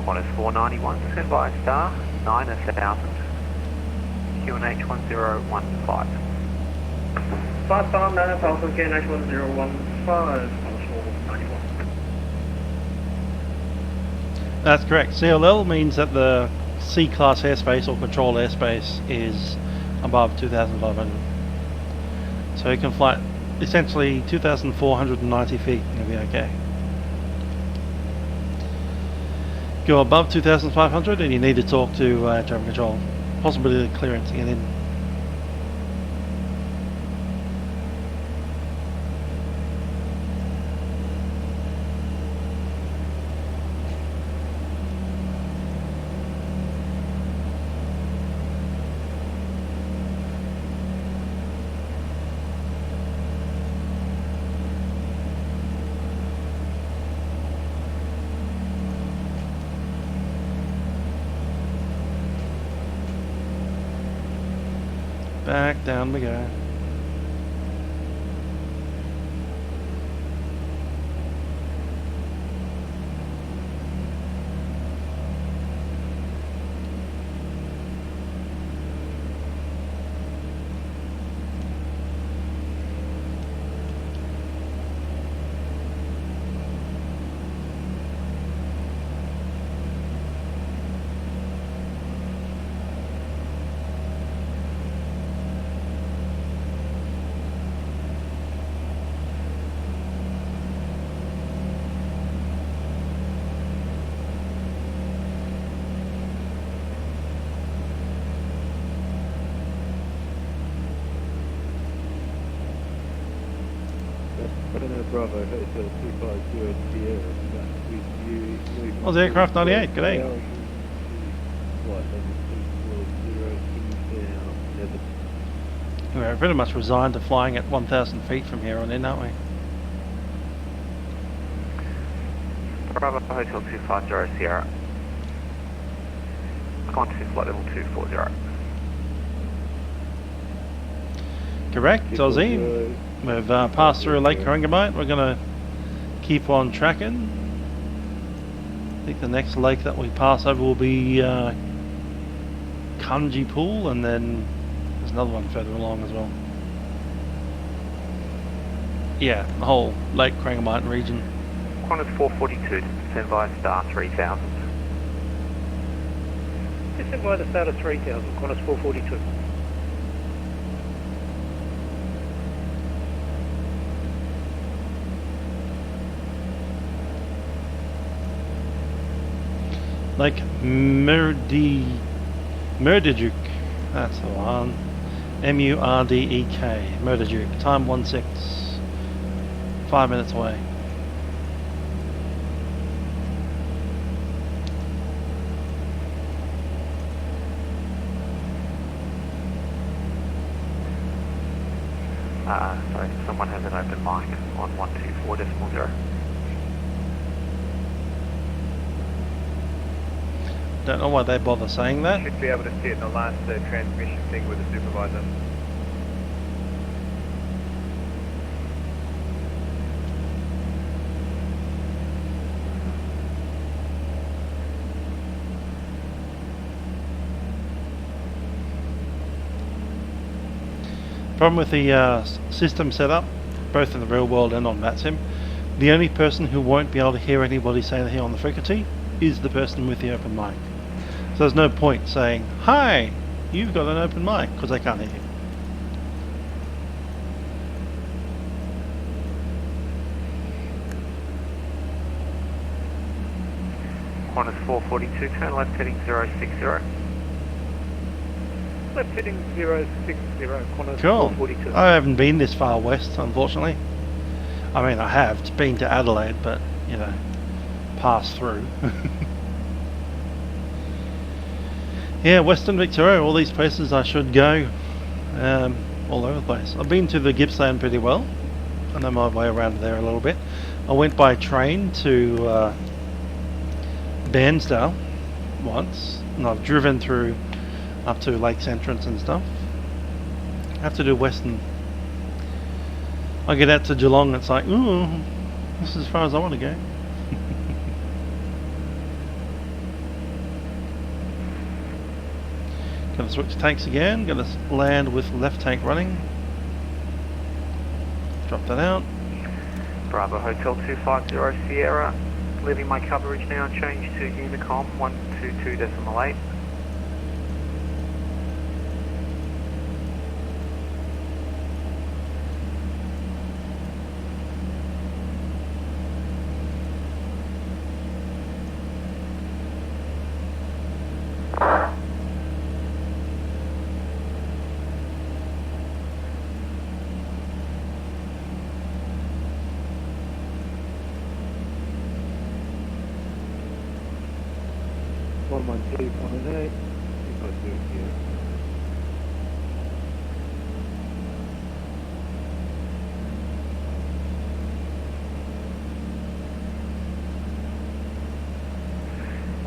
Qantas 491, stand by star 9000, QNH 1015. 5 star 9000, KNH 1015, Qantas 491. That's correct. CLL means that the C-class airspace or controlled airspace is above 2,500. So you can fly essentially 2,490 feet and you'll be okay. Go above 2,500 and you need to talk to traffic control. Possibility of clearance to get in. Back down we go. Bravo, Hotel 250 Sierra. Oh, the aircraft 98, good day. We're pretty much resigned to flying at 1,000 feet from here on in, aren't we? Bravo Hotel 250 Sierra. Qantas flight level 240. Correct, Aussie. We've passed through Lake Warragamba. We're going to keep on tracking. I think the next lake that we pass over will be Kunji Pool, and then there's another one further along as well. Yeah, the whole Lake Warragamba region. Qantas 442, stand by star 3000. Stand by the start of 3000, Qantas 442. Lake Murdijuk, that's the one. M-U-R-D-E-K, Murdijuk, time 16, 5 minutes away. Sorry, someone has an open mic on 124.0. Don't know why they bother saying that. Should be able to see it in the last transmission thing with the supervisor. Problem with the system setup, both in the real world and on vatsim, the only person who won't be able to hear anybody say anything on the frequency is the person with the open mic. So there's no point saying, "Hi, you've got an open mic," because they can't hear you. Qantas 442, turn left heading 060. Left heading 060, Qantas Cool. 442. I haven't been this far west, unfortunately. I mean, I have been to Adelaide, but, you know, passed through. Yeah, Western Victoria, all these places I should go. all over the place. I've been to the Gippsland pretty well. I know my way around there a little bit. I went by train to Bankstown once, and I've driven through up to Lakes Entrance and stuff. I have to do Western. I get out to Geelong, it's like, ooh, this is as far as I want to go. Gonna switch tanks again, gonna land with left tank running. Drop that out. Bravo Hotel 250 Sierra, leaving my coverage now, change to Unicom 122.8.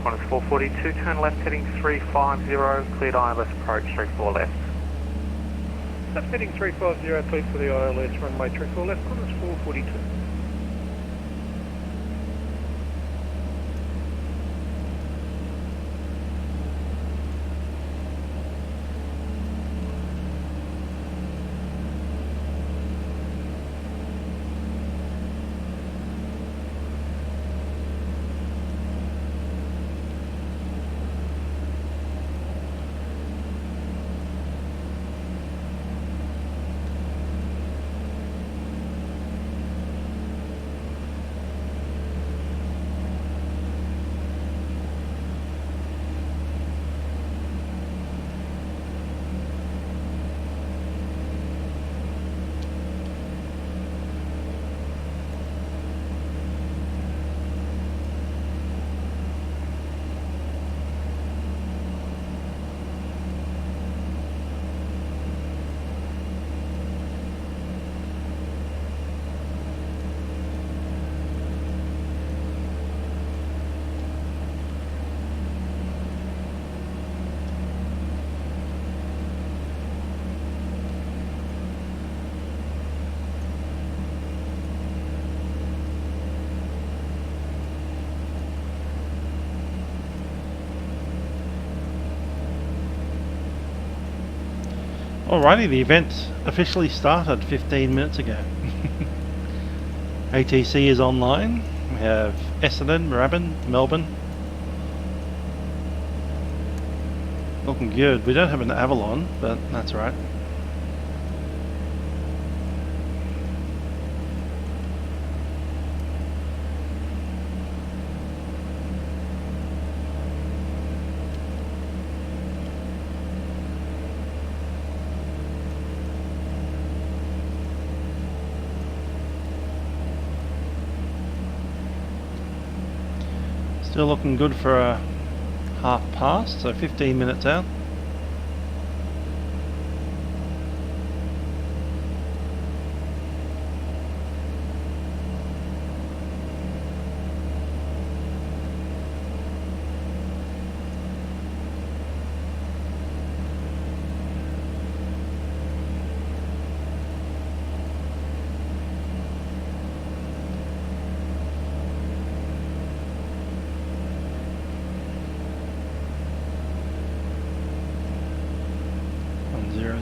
Qantas 442, turn left heading 350, cleared ILS approach 34 left. Left heading 350, cleared for the ILS, runway 34 left, Qantas 442. Alrighty, the event officially started 15 minutes ago. ATC is online. We have Essendon, Moorabbin, Melbourne. Looking good. We don't have an Avalon, but that's right. Still looking good for a half past, so 15 minutes out.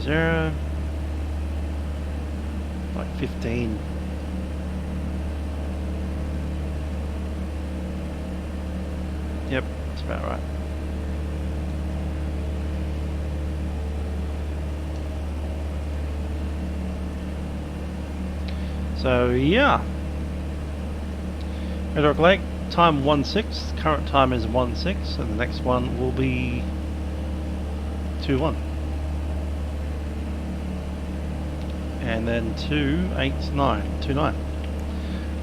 Zero, like 15. Yep, that's about right. So yeah, Red Rock Lake, time 1:06, current time is 1:06, and the next one will be 2:1. And then 2:89.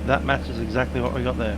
That matches exactly what we got there.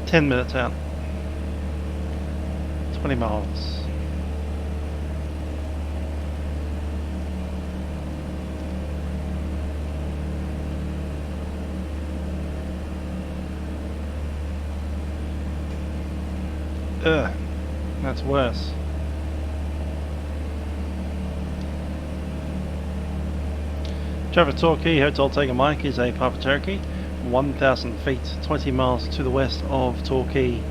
10 minutes out. 20 miles. Ugh, that's worse. Traffic Torquay, Hotel Taker Mike is a Papa Cherokee, 1,000 feet, 20 miles to the west of Torquay.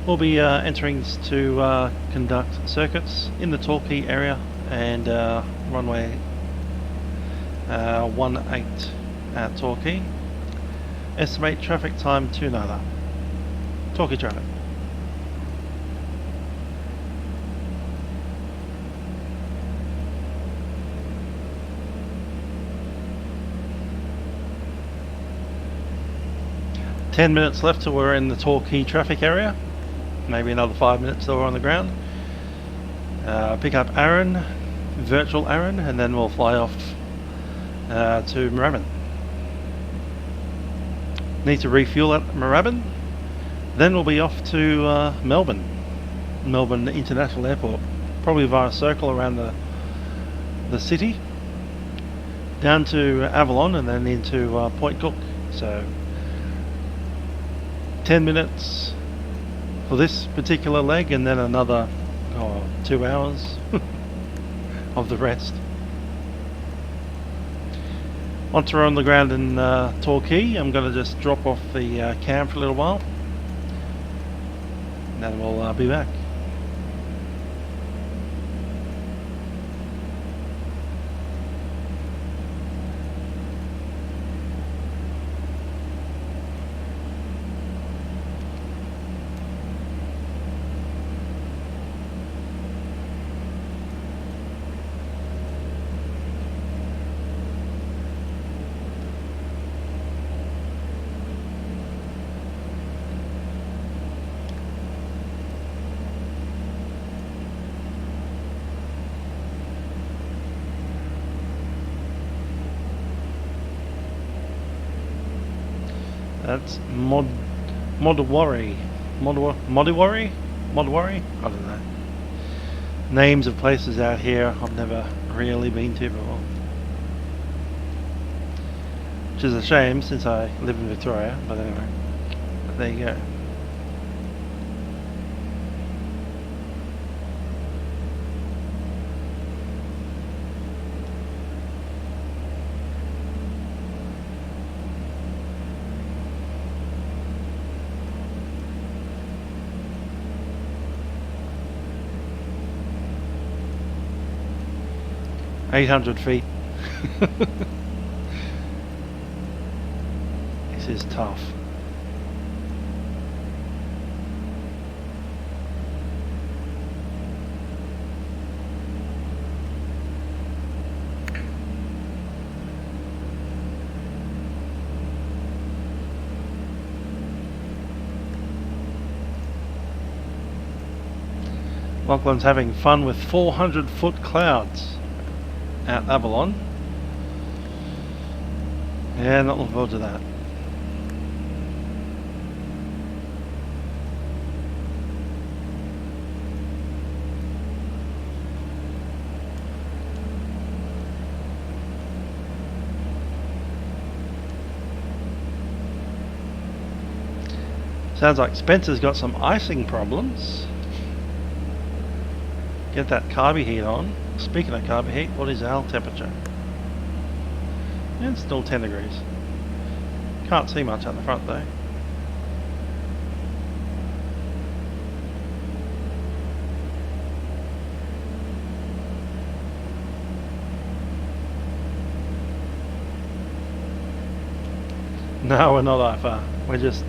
We'll be entering to conduct circuits in the Torquay area and runway 18 at Torquay. Estimate traffic time to nada. Torquay traffic. Ten minutes left till we're in the Torquay traffic area. Maybe another 5 minutes till we're on the ground. Pick up Aaron, virtual Aaron, and then we'll fly off to Moorabbin. Need to refuel at Moorabbin. Then we'll be off to Melbourne International Airport. Probably via circle around the city. Down to Avalon and then into Point Cook. So 10 minutes for this particular leg and then another 2 hours of the rest. Once we're on the ground in Torquay, I'm going to just drop off the cam for a little while and then we'll be back. That's Modiwari. Modiwari? I don't know. Names of places out here I've never really been to before. Which is a shame since I live in Victoria, but anyway. There you go. $800 feet. This is tough. Lachlan's having fun with 400-foot clouds at Avalon. Yeah, not looking forward to that. Sounds like Spencer's got some icing problems. Get that carby heat on. Speaking of carby heat, what is our temperature? Yeah, it's still 10 degrees. Can't see much at the front though. No, we're not that far. We're just,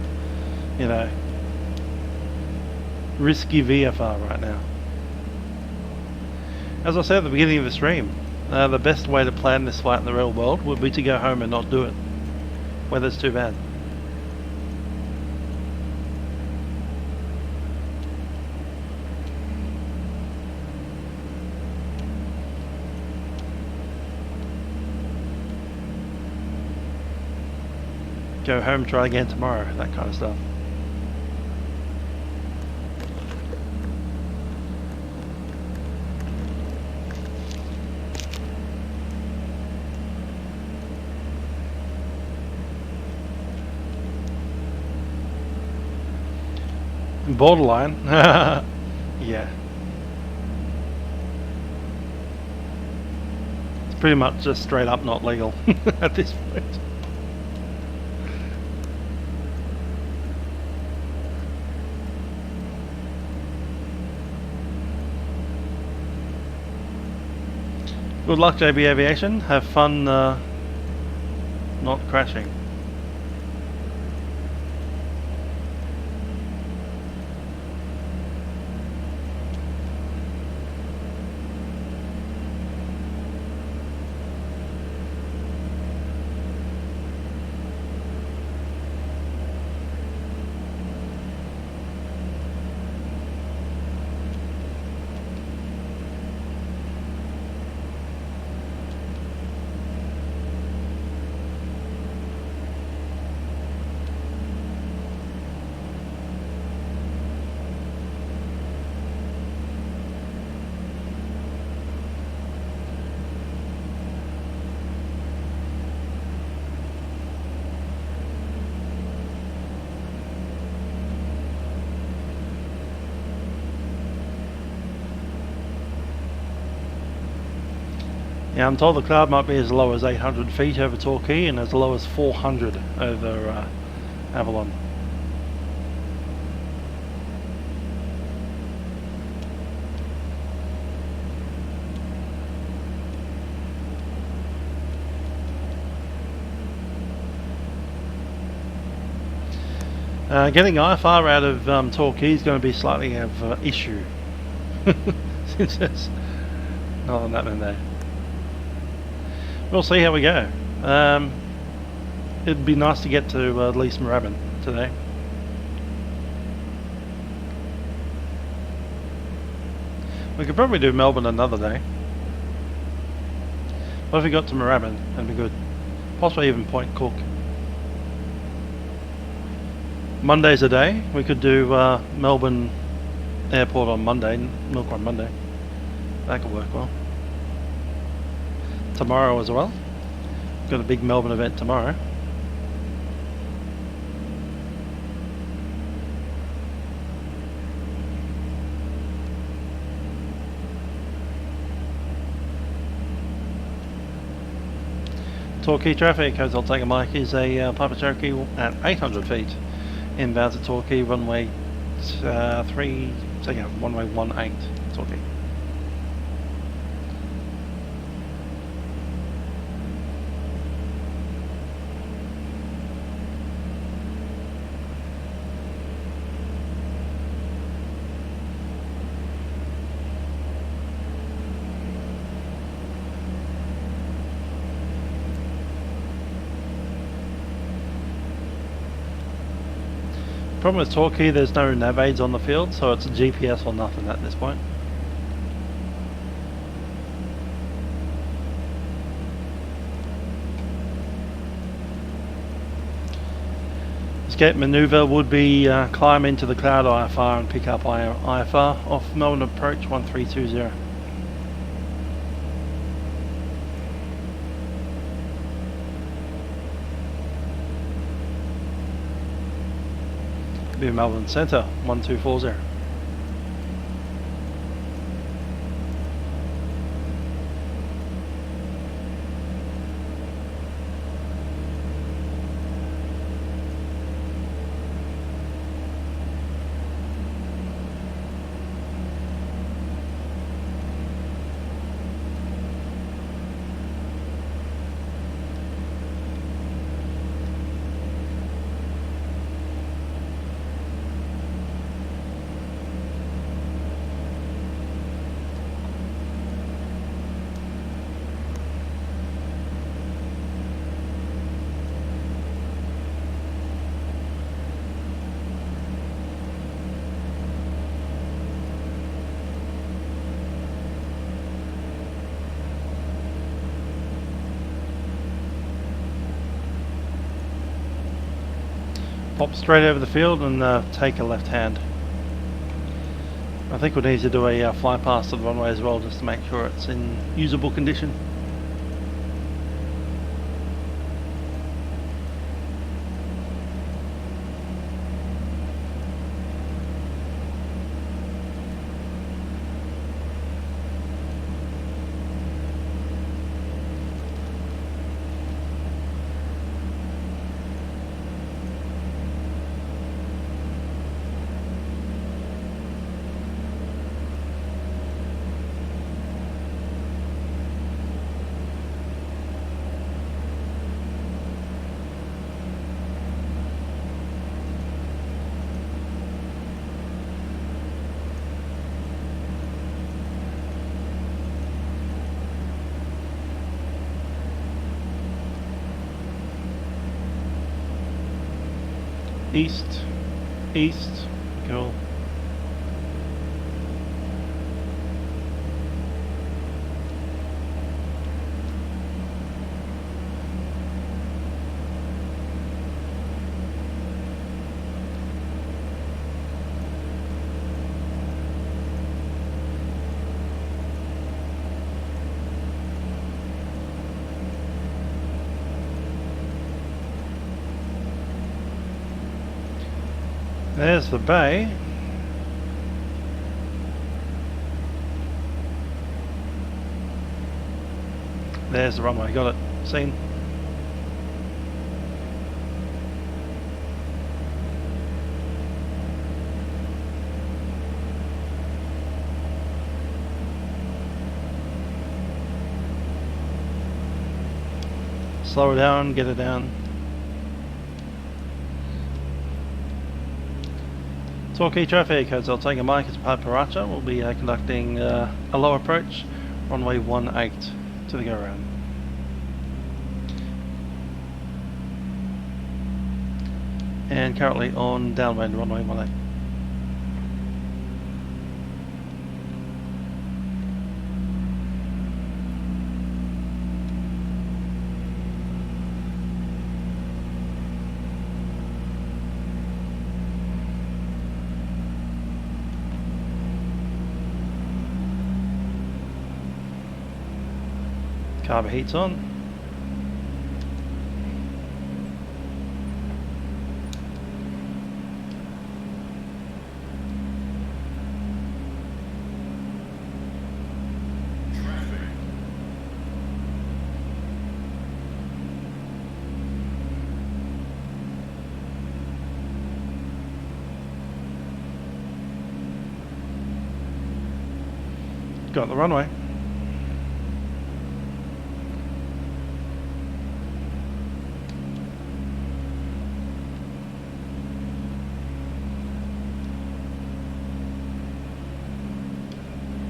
you know, risky VFR right now. As I said at the beginning of the stream, the best way to plan this flight in the real world would be to go home and not do it. Weather's too bad. Go home, try again tomorrow, that kind of stuff. Borderline. Yeah. It's pretty much just straight up not legal at this point. Good luck, JB Aviation. Have fun not crashing. Yeah, I'm told the cloud might be as low as 800 feet over Torquay and as low as 400 over Avalon. Getting IFR out of Torquay is going to be slightly of an issue since there's not that many there. We'll see how we go. It'd be nice to get to Orbx Moorabbin today. We could probably do Melbourne another day. What if we got to Moorabbin? That'd be good. Possibly even Point Cook. Monday's a day. We could do Melbourne Airport on Monday, Milk on Monday. That could work well. Tomorrow as well. Got a big Melbourne event tomorrow. Torquay traffic, Hotel Tango Mike is a Piper Cherokee at 800 feet. Inbound to Torquay, runway 18, Torquay. Problem with Torquay, there's no nav aids on the field, so it's a GPS or nothing at this point. Escape maneuver would be climb into the cloud IFR and pick up IFR off Melbourne approach 1320. Be Melbourne Centre 1240. Pop straight over the field and take a left hand. I think we need to do a fly past to the runway as well, just to make sure it's in usable condition. East. East. Cool. There's the bay. There's the runway, got it. Seen. Slow it down, get it down. Torquay traffic, Hotel Tango Mike, it's Piper Archer. We'll be conducting a low approach, runway 18 to the go around. And currently on downwind, runway 18. Carver heat's on. Got the runway.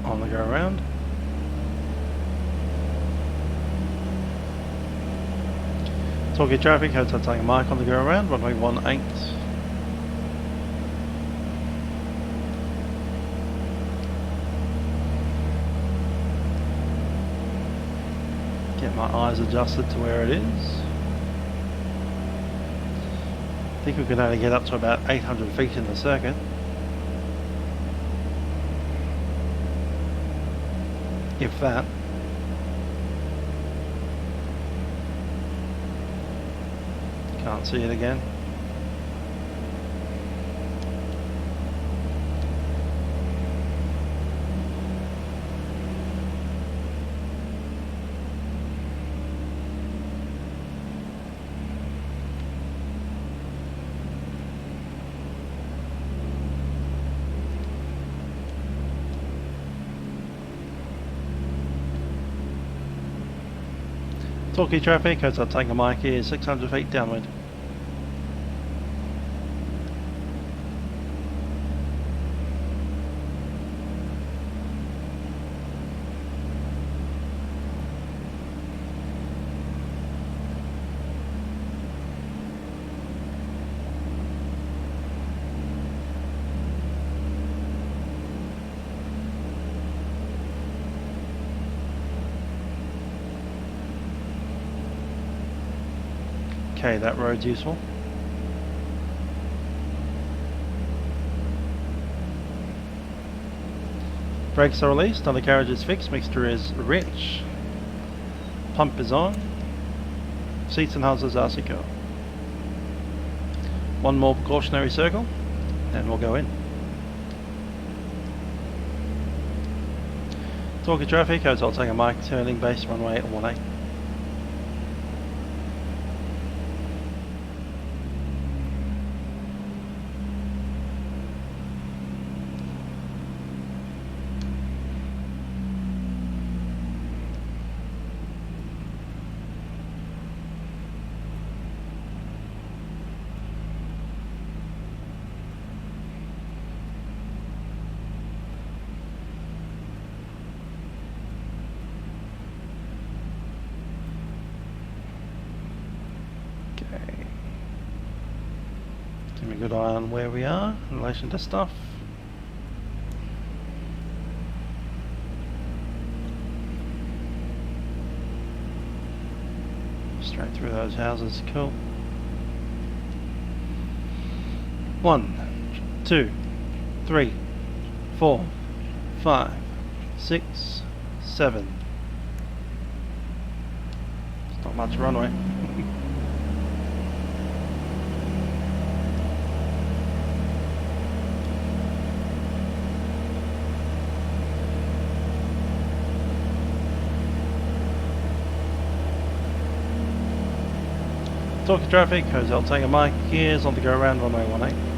On the go around. Torquay traffic, Hotel Tango Mike on the go around, runway 18. Get my eyes adjusted to where it is. I think we can only get up to about 800 feet in the circuit. If that. Can't see it again. Torquay traffic, Hotel Tango Mike is 600 feet downwind. Okay, that road's useful. Brakes are released, undercarriage is fixed, mixture is rich. Pump is on. Seats and houses are secure. One more precautionary circle, and we'll go in. Torquay traffic, Hotel Tango Mike, turning base runway 18. good eye on where we are in relation to stuff. Straight through those houses, cool. 1, 2, 3, 4, 5, 6, 7. It's not much runway. Torquay traffic, Hotel Tango Mike, gears on the go around runway 18.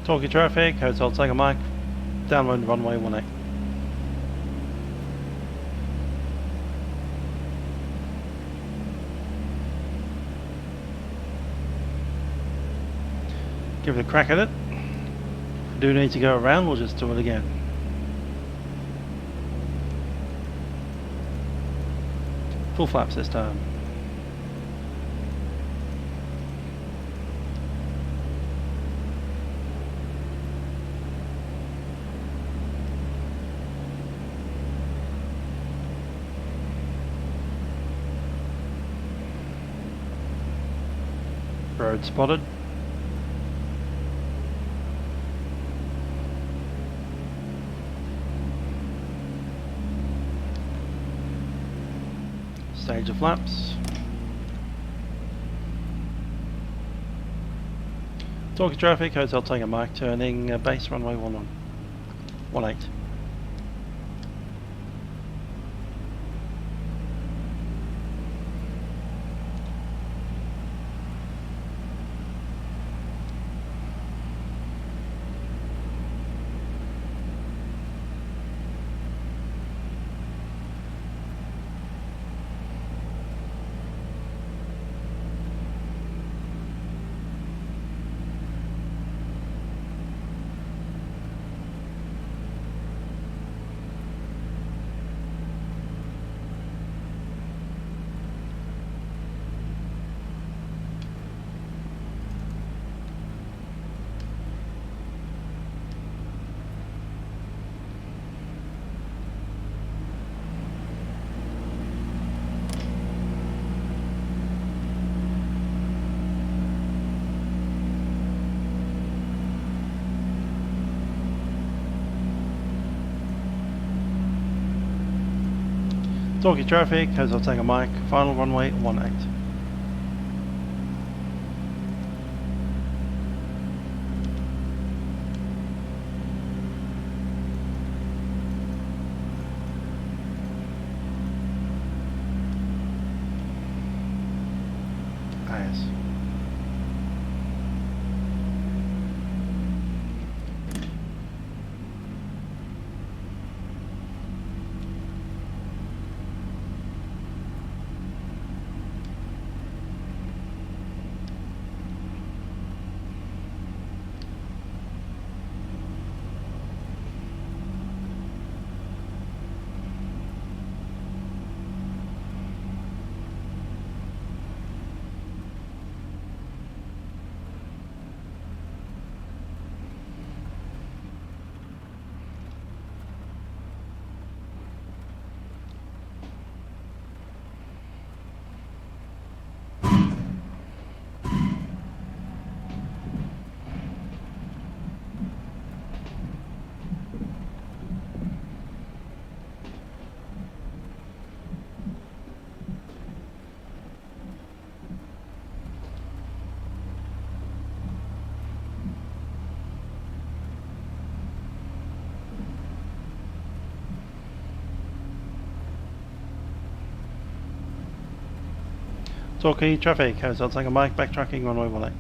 Torquay traffic, Hotel Tango Mike, downwind runway 18. Give it a crack at it. If we do need to go around, we'll just do it again. Full flaps this time. Road spotted. Stage of flaps. Torquay traffic, Hotel Tango Mike, turning base runway 18. Torquay traffic, Hotel Tango Mike, final runway 18. Torquay traffic, hotel taking a mic, backtracking, runway 18.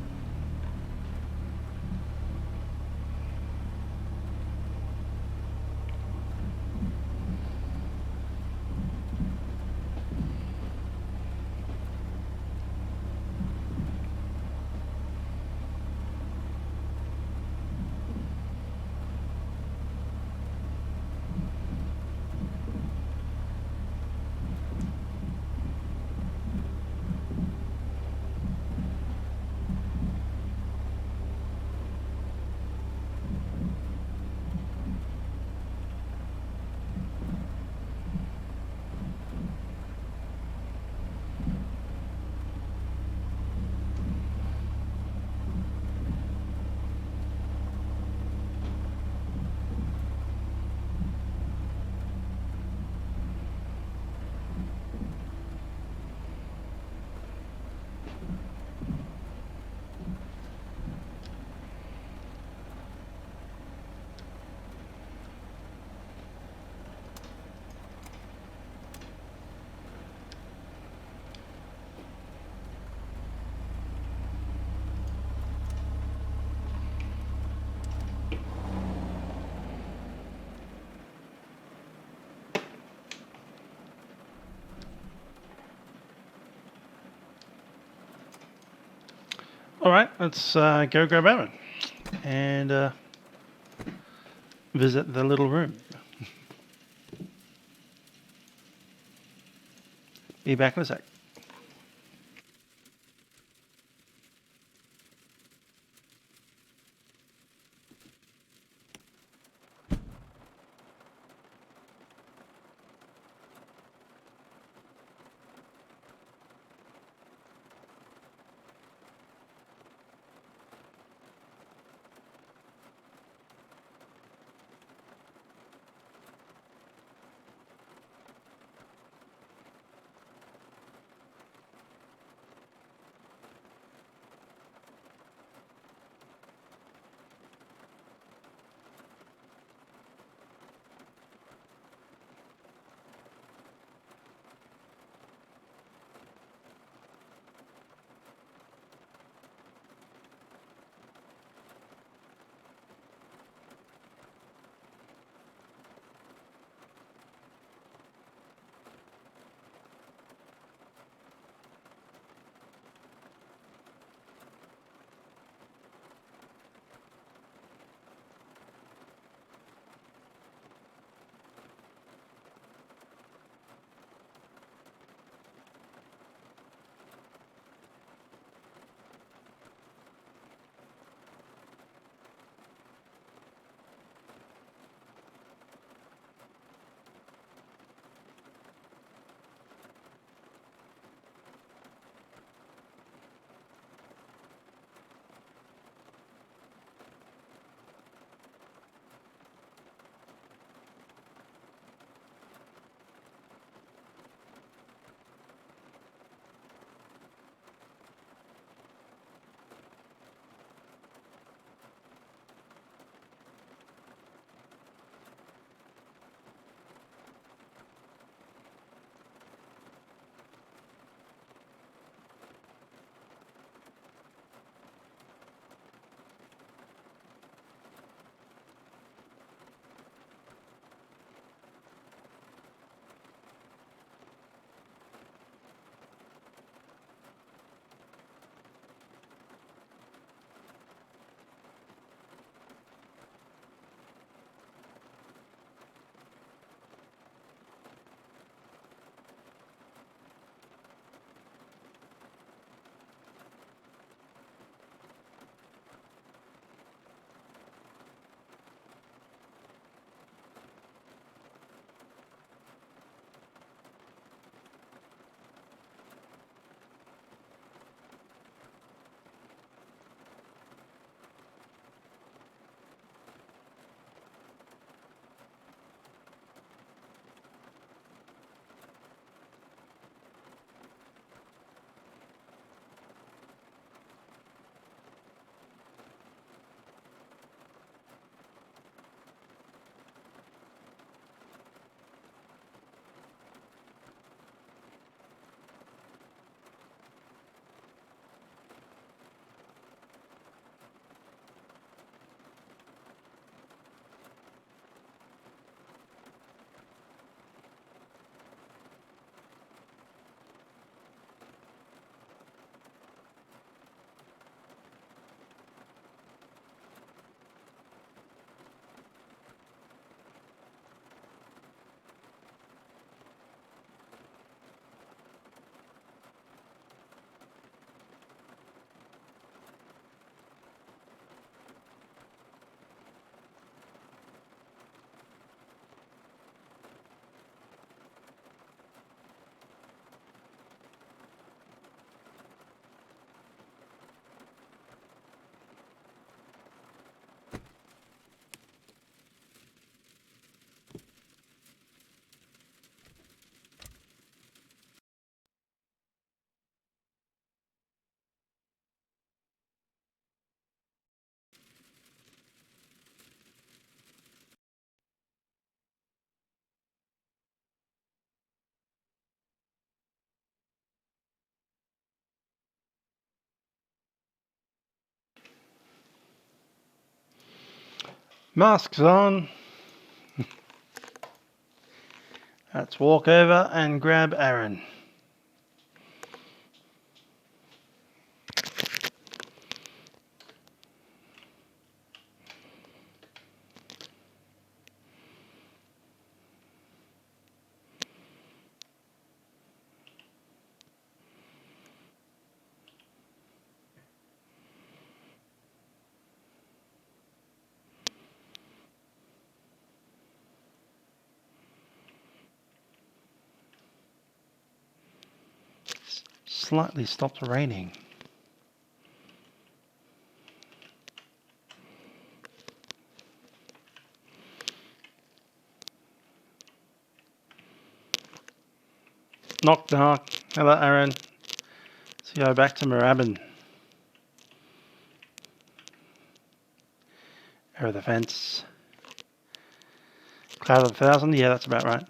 Alright, let's go grab Aaron and visit the little room. Be back in a sec. Masks on. Let's walk over and grab Aaron. Slightly stopped raining. Knock knock. Hello Aaron. Let's go back to Moorabbin. Over the fence. Cloud of 1,000, yeah, that's about right.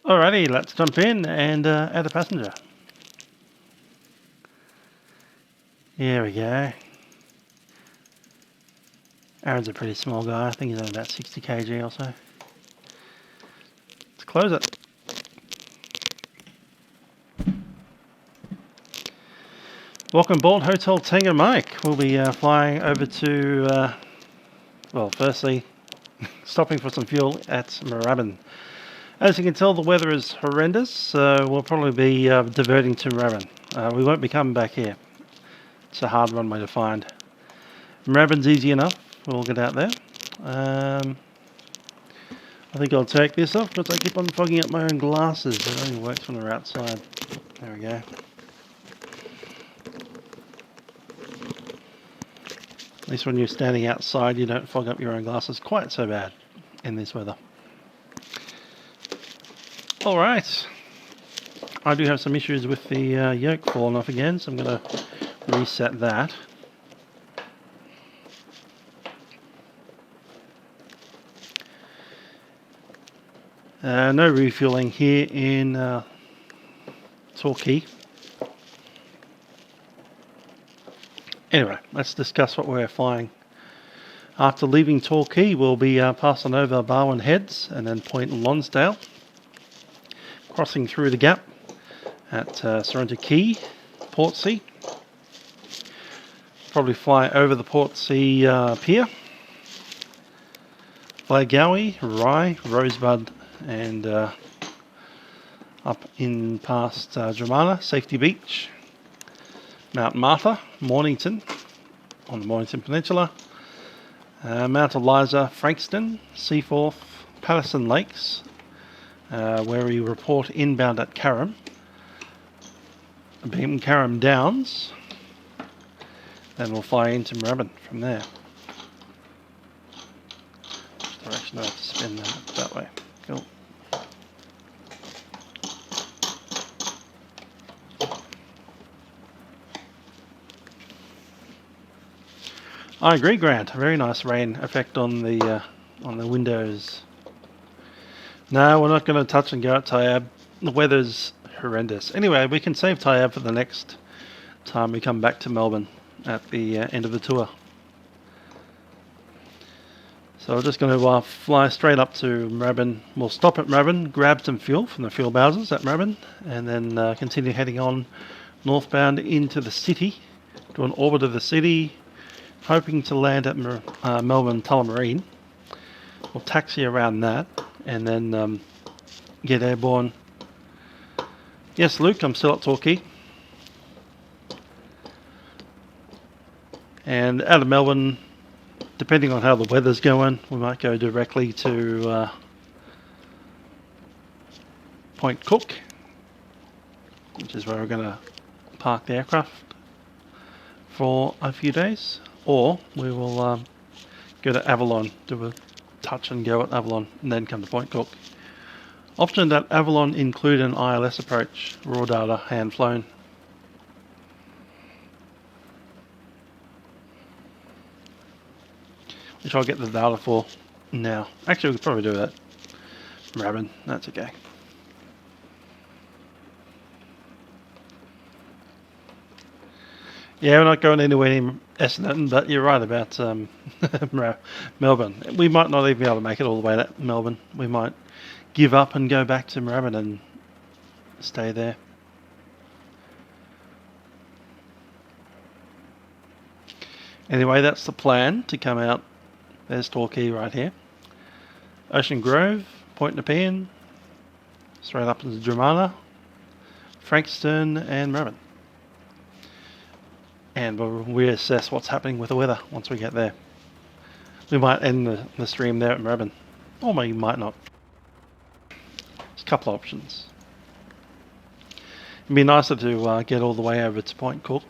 Alrighty, let's jump in and add a passenger. Here we go. Aaron's a pretty small guy. I think he's only about 60 kg or so. Let's close it. Welcome aboard Hotel Tango Mike. We'll be flying over to, well, firstly, stopping for some fuel at Moorabbin. As you can tell, the weather is horrendous, so we'll probably be diverting to Moorabbin. We won't be coming back here. It's a hard runway to find. Moorabbin's easy enough. We'll get out there. I think I'll take this off because I keep on fogging up my own glasses. It only works when we're outside. There we go. At least when you're standing outside, you don't fog up your own glasses quite so bad in this weather. Alright, I do have some issues with the yoke falling off again, so I'm going to reset that. No refueling here in Torquay. Anyway, let's discuss what we're flying. After leaving Torquay, we'll be passing over Barwon Heads and then Point Lonsdale. Crossing through the gap at Sorrento Quay, Portsea. Probably fly over the Portsea Pier. Flaggowie, Rye, Rosebud, and up in past Dramana, Safety Beach. Mount Martha, Mornington, on the Mornington Peninsula. Mount Eliza, Frankston, Seaforth, Patterson Lakes. Where we report inbound at Carrum, being Carrum Downs, then we'll fly into Moorabbin from there. Which direction do I have to spin that way? Cool. I agree, Grant. A very nice rain effect on the windows. No, we're not going to touch and go at Tyab. The weather's horrendous. Anyway, we can save Tyab for the next time we come back to Melbourne at the end of the tour. So we're just going to fly straight up to Moorabbin. We'll stop at Moorabbin, grab some fuel from the fuel bowsers at Moorabbin, and then continue heading on northbound into the city, do an orbit of the city, hoping to land at Melbourne Tullamarine. We'll taxi around that and then get airborne. Yes, Luke, I'm still at Torquay. And out of Melbourne, depending on how the weather's going, we might go directly to Point Cook, which is where we're going to park the aircraft for a few days. Or we will go to Avalon, do a touch and go at Avalon and then come to Point Cook. Option that Avalon include an ILS approach, raw data, hand flown. Which I'll get the data for now. Actually, we could probably do that. Moorabbin, that's okay. Yeah, we're not going anywhere in Essendon, but you're right about Melbourne. We might not even be able to make it all the way to Melbourne. We might give up and go back to Moorabbin and stay there. Anyway, that's the plan to come out. There's Torquay right here. Ocean Grove, Point Nepean, straight up into Dramana, Frankston and Moorabbin. And we'll reassess what's happening with the weather once we get there. We might end the stream there at Moorabbin, or we might not. There's a couple of options. It'd be nicer to get all the way over to Point Cook.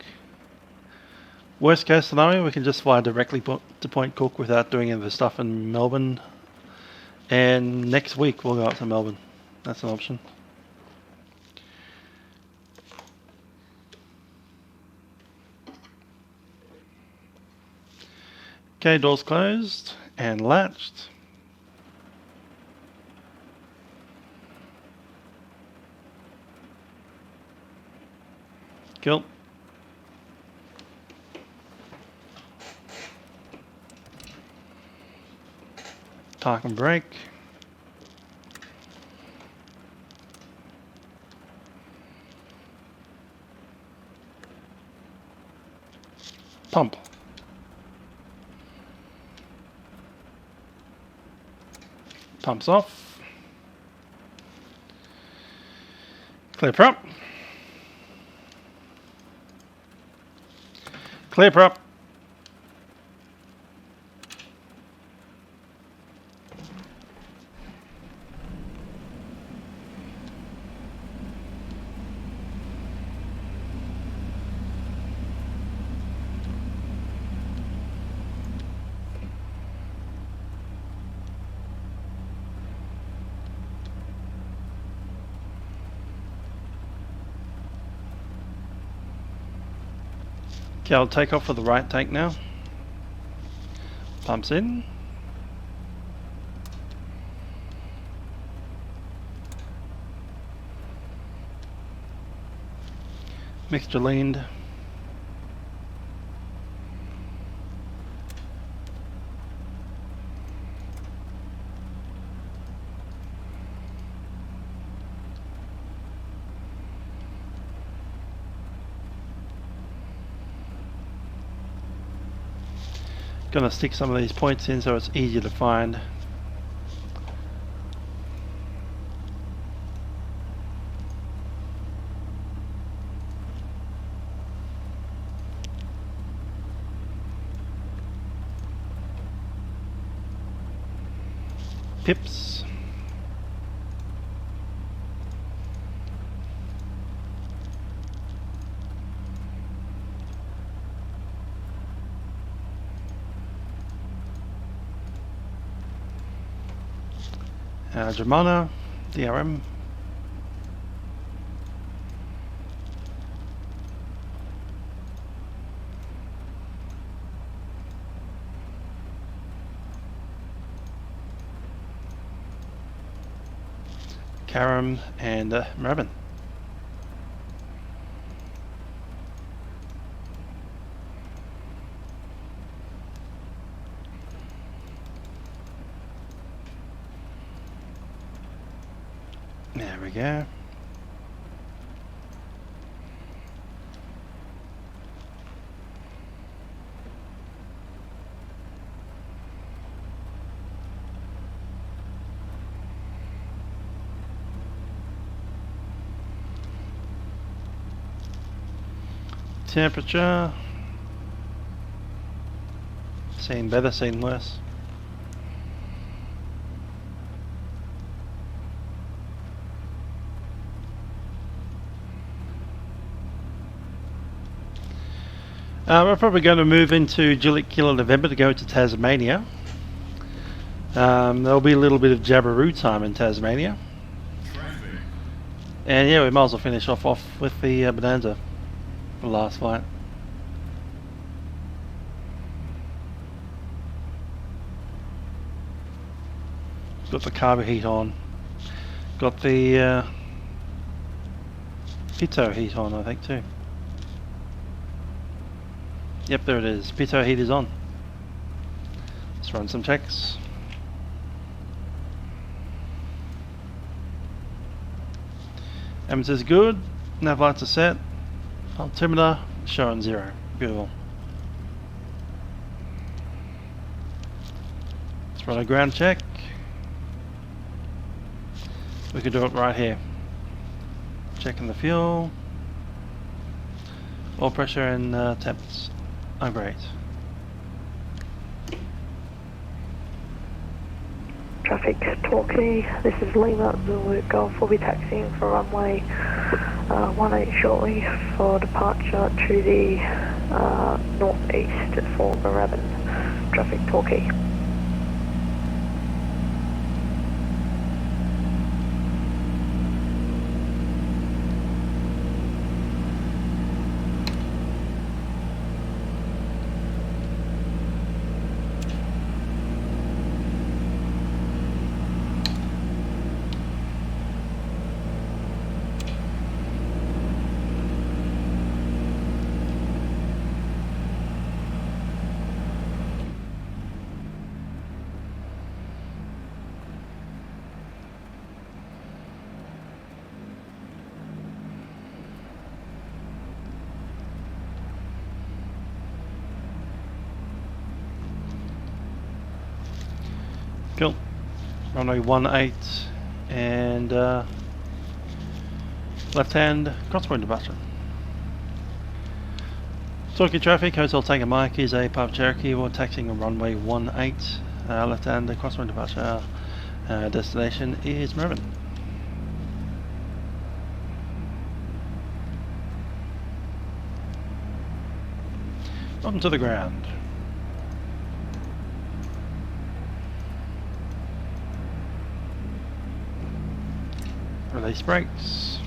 Worst case scenario, we can just fly directly to Point Cook without doing any of the stuff in Melbourne. And next week we'll go up to Melbourne. That's an option. Okay, doors closed and latched. Cool. Park and brake. Pump. Pumps off. Clear prop. Clear prop. Okay, I'll take off for the right tank now. Pumps in. Mixture leaned. Gonna stick some of these points in so it's easier to find. Pips. Germana, DRM. Karam and Moorabbin. There we go. Temperature. Seen better, seen worse. We're probably going to move into Juliet Kilo November to go to Tasmania. There'll be a little bit of jabberoo time in Tasmania. And yeah, we might as well finish off with the Bonanza, the last flight. Got the carbo heat on. Got the pitot heat on, I think, too. Yep, there it is. Pitot heat is on. Let's run some checks. Altimeter is good. Nav lights are set. Altimeter showing 0. Beautiful. Let's run a ground check. We could do it right here. Checking the fuel. Oil pressure and temps. Oh, great. Traffic Torquay, this is Lima Zulu Golf. We'll be taxiing for runway 18 shortly for departure to the northeast for Moorabbin. Traffic Torquay. Cool. Runway 18 and left hand crosswind departure. Torquay traffic, Hotel Tango Mike is a part of Cherokee. We're taxiing on runway 18, left hand crosswind departure. Destination is Moorabbin. Welcome to the ground. Release brakes.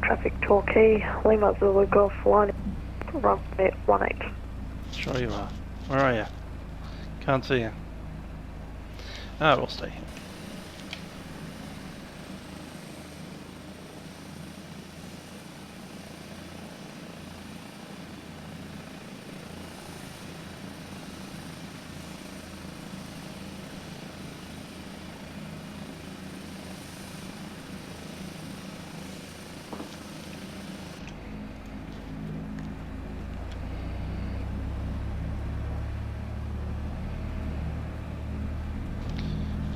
Traffic Torquay, Lima Zulu Golf 1, runway 18. Sure you are. Where are you? Can't see you. Ah, we'll stay here.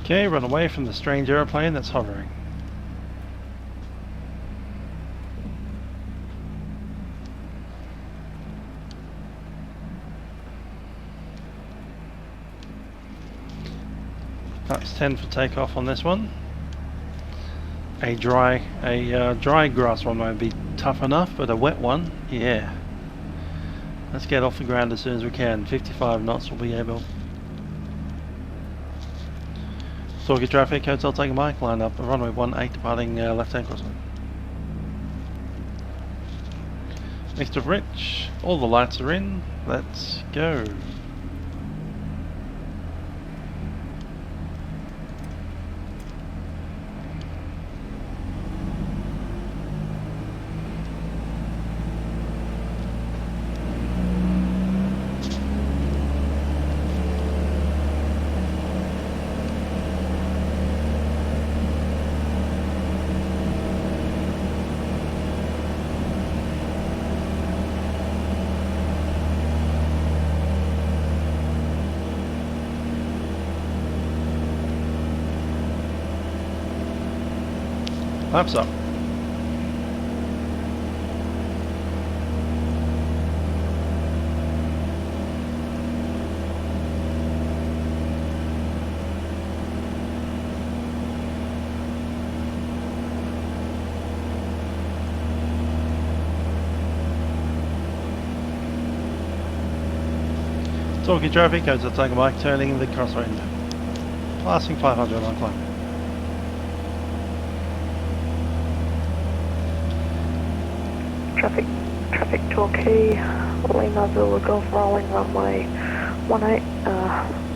Okay, run away from the strange aeroplane that's hovering. That's 10 for takeoff on this one. A dry grass one won't be tough enough, but a wet one, yeah. Let's get off the ground as soon as we can. 55 knots will be able. Torquay traffic, Hotel Tango Mike, line up runway 18 departing left hand crossing. Next of Rich, all the lights are in, let's go. Flaps up. Torquay traffic, goes to take a bike, turning the crosswind. Passing 500 on climb. Traffic Torquay, Lima Zulu Golf rolling runway 18,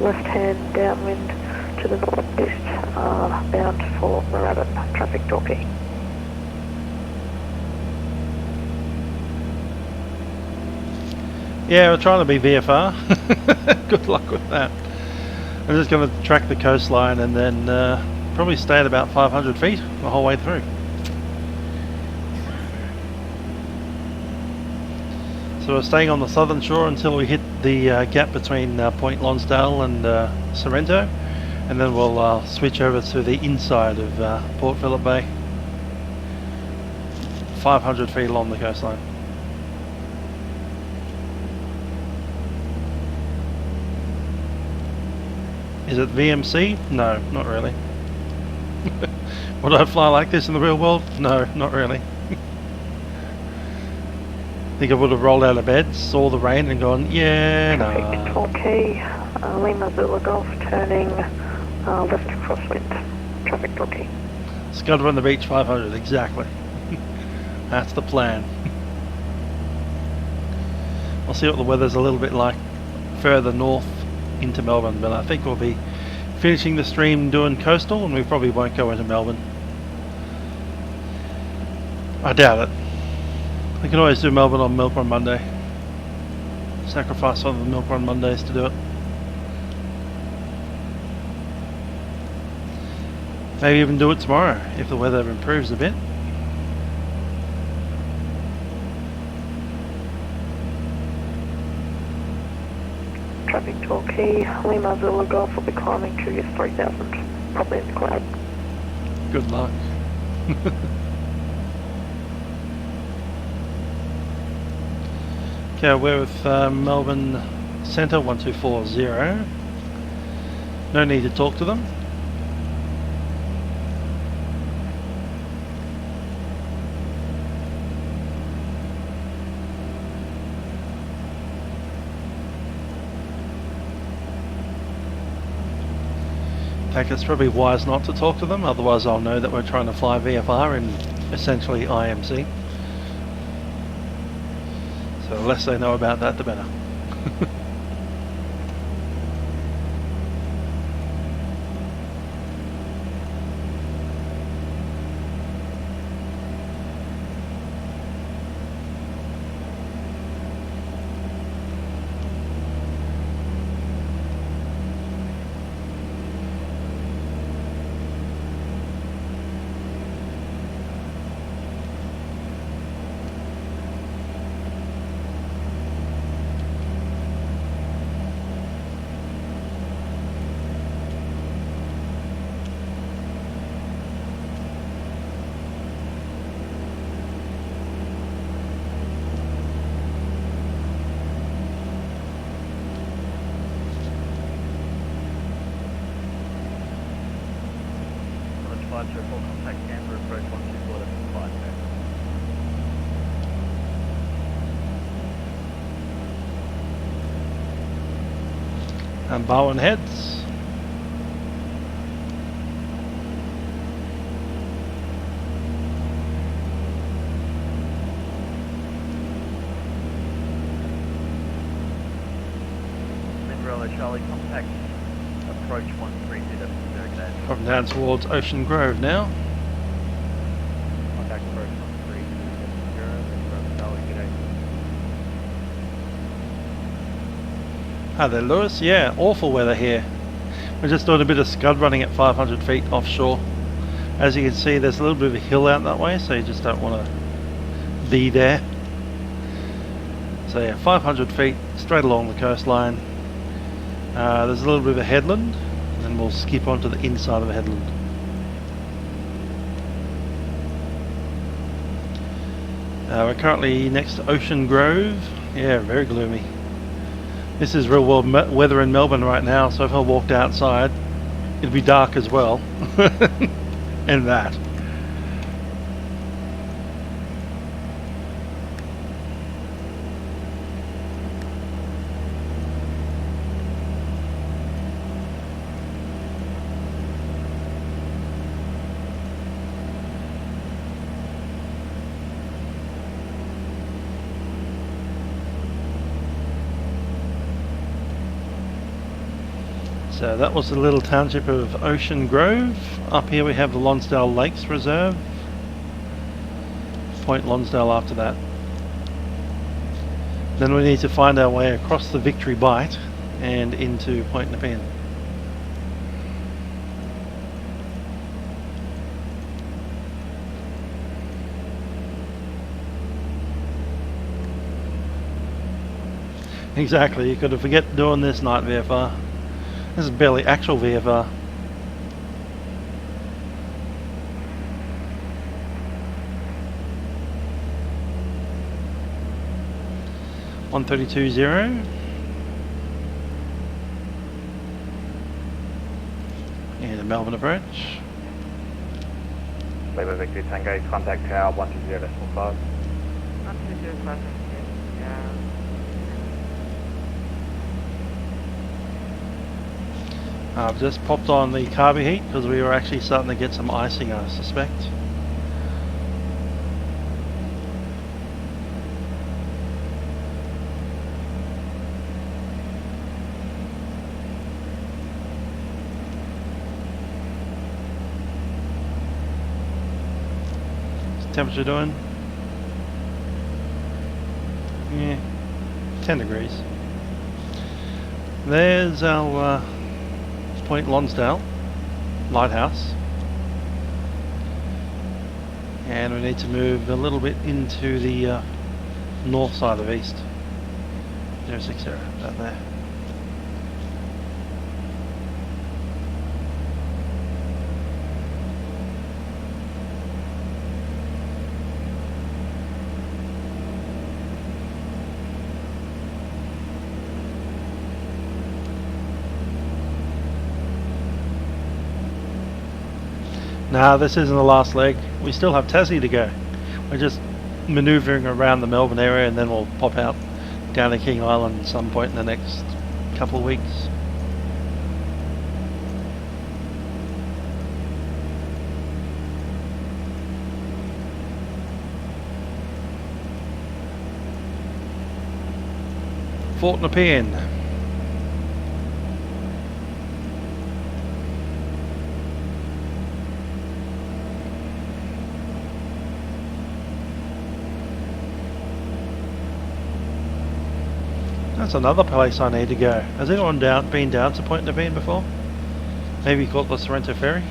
left hand downwind to the northeast, bound for Moorabbin. Traffic Torquay. Yeah, we're trying to be VFR. Good luck with that. I'm just going to track the coastline and then probably stay at about 500 feet the whole way through. So we're staying on the southern shore until we hit the gap between Point Lonsdale and Sorrento, and then we'll switch over to the inside of Port Phillip Bay. 500 feet along the coastline. Is it VMC? No, not really. Would I fly like this in the real world? No, not really. Think I would have rolled out of bed, saw the rain and gone, yeah, Traffic Torquay, Lima Zulu Golf turning left crosswind. Traffic Torquay. Scudder on the beach 500, exactly. That's the plan. I'll see what the weather's a little bit like further north into Melbourne, but I think we'll be finishing the stream doing coastal and we probably won't go into Melbourne. I doubt it. We can always do Melbourne on Milk Run Monday. Sacrifice one of the Milk Run Mondays to do it. Maybe even do it tomorrow if the weather improves a bit. Traffic Torquay, Lima Zulu Golf will be climbing to 3000, probably in the cloud. Good luck. Okay, we're with Melbourne Centre 1240. No need to talk to them. In fact, it's probably wise not to talk to them, otherwise I'll know that we're trying to fly VFR in essentially IMC. So the less they know about that, the better. And Bowen heads. Minrella Charlie contact approach 130 to Dropping down towards Ocean Grove now. Contact approach 130 to Charlie, g'day. Hi there, Lewis. Yeah, awful weather here. We're just doing a bit of scud running at 500 feet offshore. As you can see, there's a little bit of a hill out that way, so you just don't want to be there. So yeah, 500 feet straight along the coastline. There's a little bit of a headland, and then we'll skip onto the inside of the headland. We're currently next to Ocean Grove. Yeah, very gloomy. This is real world weather in Melbourne right now, so if I walked outside, it'd be dark as well. And that. So that was the little township of Ocean Grove. Up here we have the Lonsdale Lakes Reserve. Point Lonsdale after that. Then we need to find our way across the Victory Bight and into Point Nepean. Exactly, you could have forget doing this night VFR. This is barely actual VFR. (132.0) and a Melbourne approach. Lima Victory Tango, contact tower 120.5. 120.5, yeah. I've just popped on the carby heat because we were actually starting to get some icing, I suspect. What's the temperature doing? Yeah, 10 degrees. There's our Point Lonsdale lighthouse, and we need to move a little bit into the north side of east. 060 out there. Nah, this isn't the last leg. We still have Tassie to go. We're just manoeuvring around the Melbourne area, and then we'll pop out down to King Island at some point in the next couple of weeks. Fort Nepean. That's another place I need to go. Has anyone been down to Point Nepean before? Maybe called the Sorrento Ferry?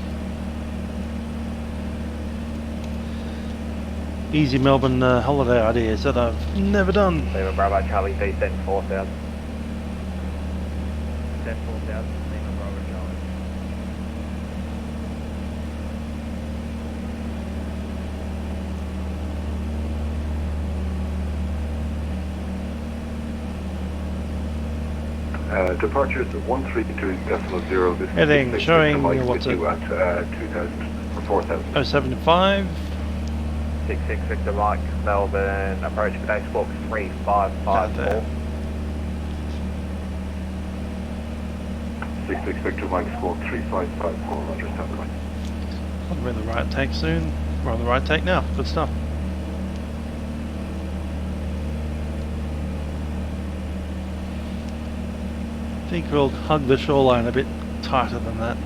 Easy Melbourne holiday ideas that I've never done. Lima Bravo Charlie, descend 4,000. Descend 4,000, Lima Bravo Charlie. Departures 132.0. This Heading is showing what's it? you at 2,000 or 4,000. 075. 66 Victor Mike, Melbourne, approach Base Walk 3554. 66 Victor Mike, squawk 3554, Roger, stand by. We're in the right take soon. We're on the right take now. Good stuff. I think we'll hug the shoreline a bit tighter than that.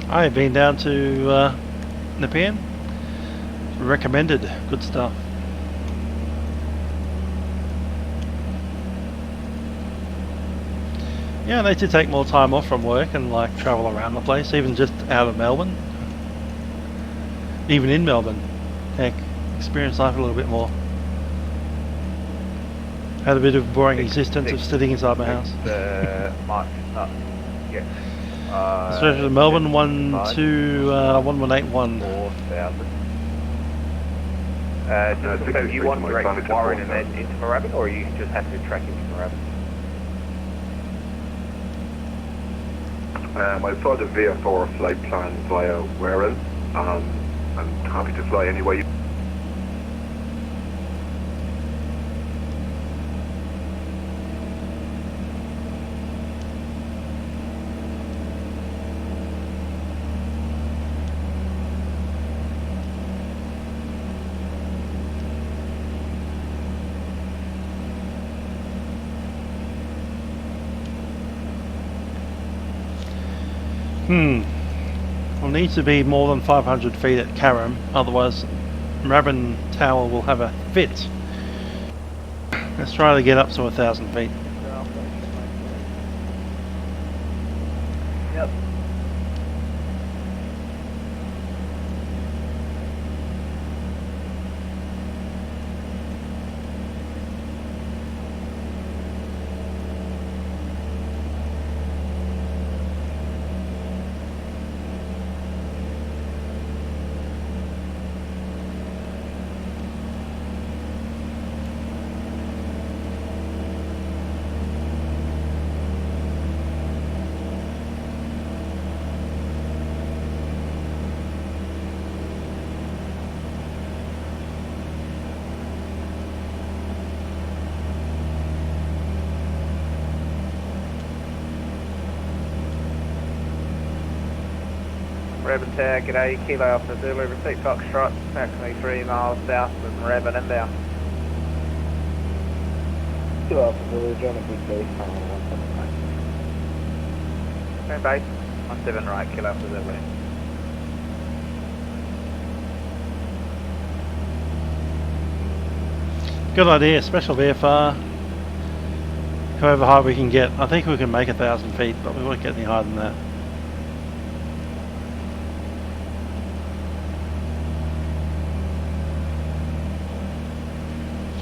I've been down to Nepean. Recommended. Good stuff. Yeah, I need to take more time off from work and like travel around the place, even just out of Melbourne. Even in Melbourne. Heck, experience life a little bit more. Had a bit of boring existence of sitting inside my house. Mike, check. Stretch to Melbourne 1181. 4,000. So you want direct to Warren and then into Moorabbin, or you just have to track into Moorabbin? I saw the VFR flight plan via Warren. I'm happy to fly anyway. Will need to be more than 500 feet at Karam, otherwise Moorabbin Tower will have a fit. Let's try to get up to 1,000 feet. Yep. Moorabbin Tower, g'day, Kilo Alpha Zulu, repeat Foxtrot, approximately 3 miles south of Moorabbin inbound. Kilo Alpha Zulu, join a big base, Turn base, 17 right, Kilo Alpha Zulu. Good idea, special VFR. However high we can get. I think we can make 1,000 feet, but we won't get any higher than that.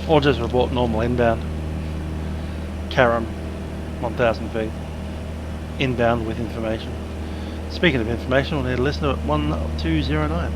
Or just report normal inbound. Karam, 1,000 feet. Inbound with information. Speaking of information, we'll need to listen to it 1209.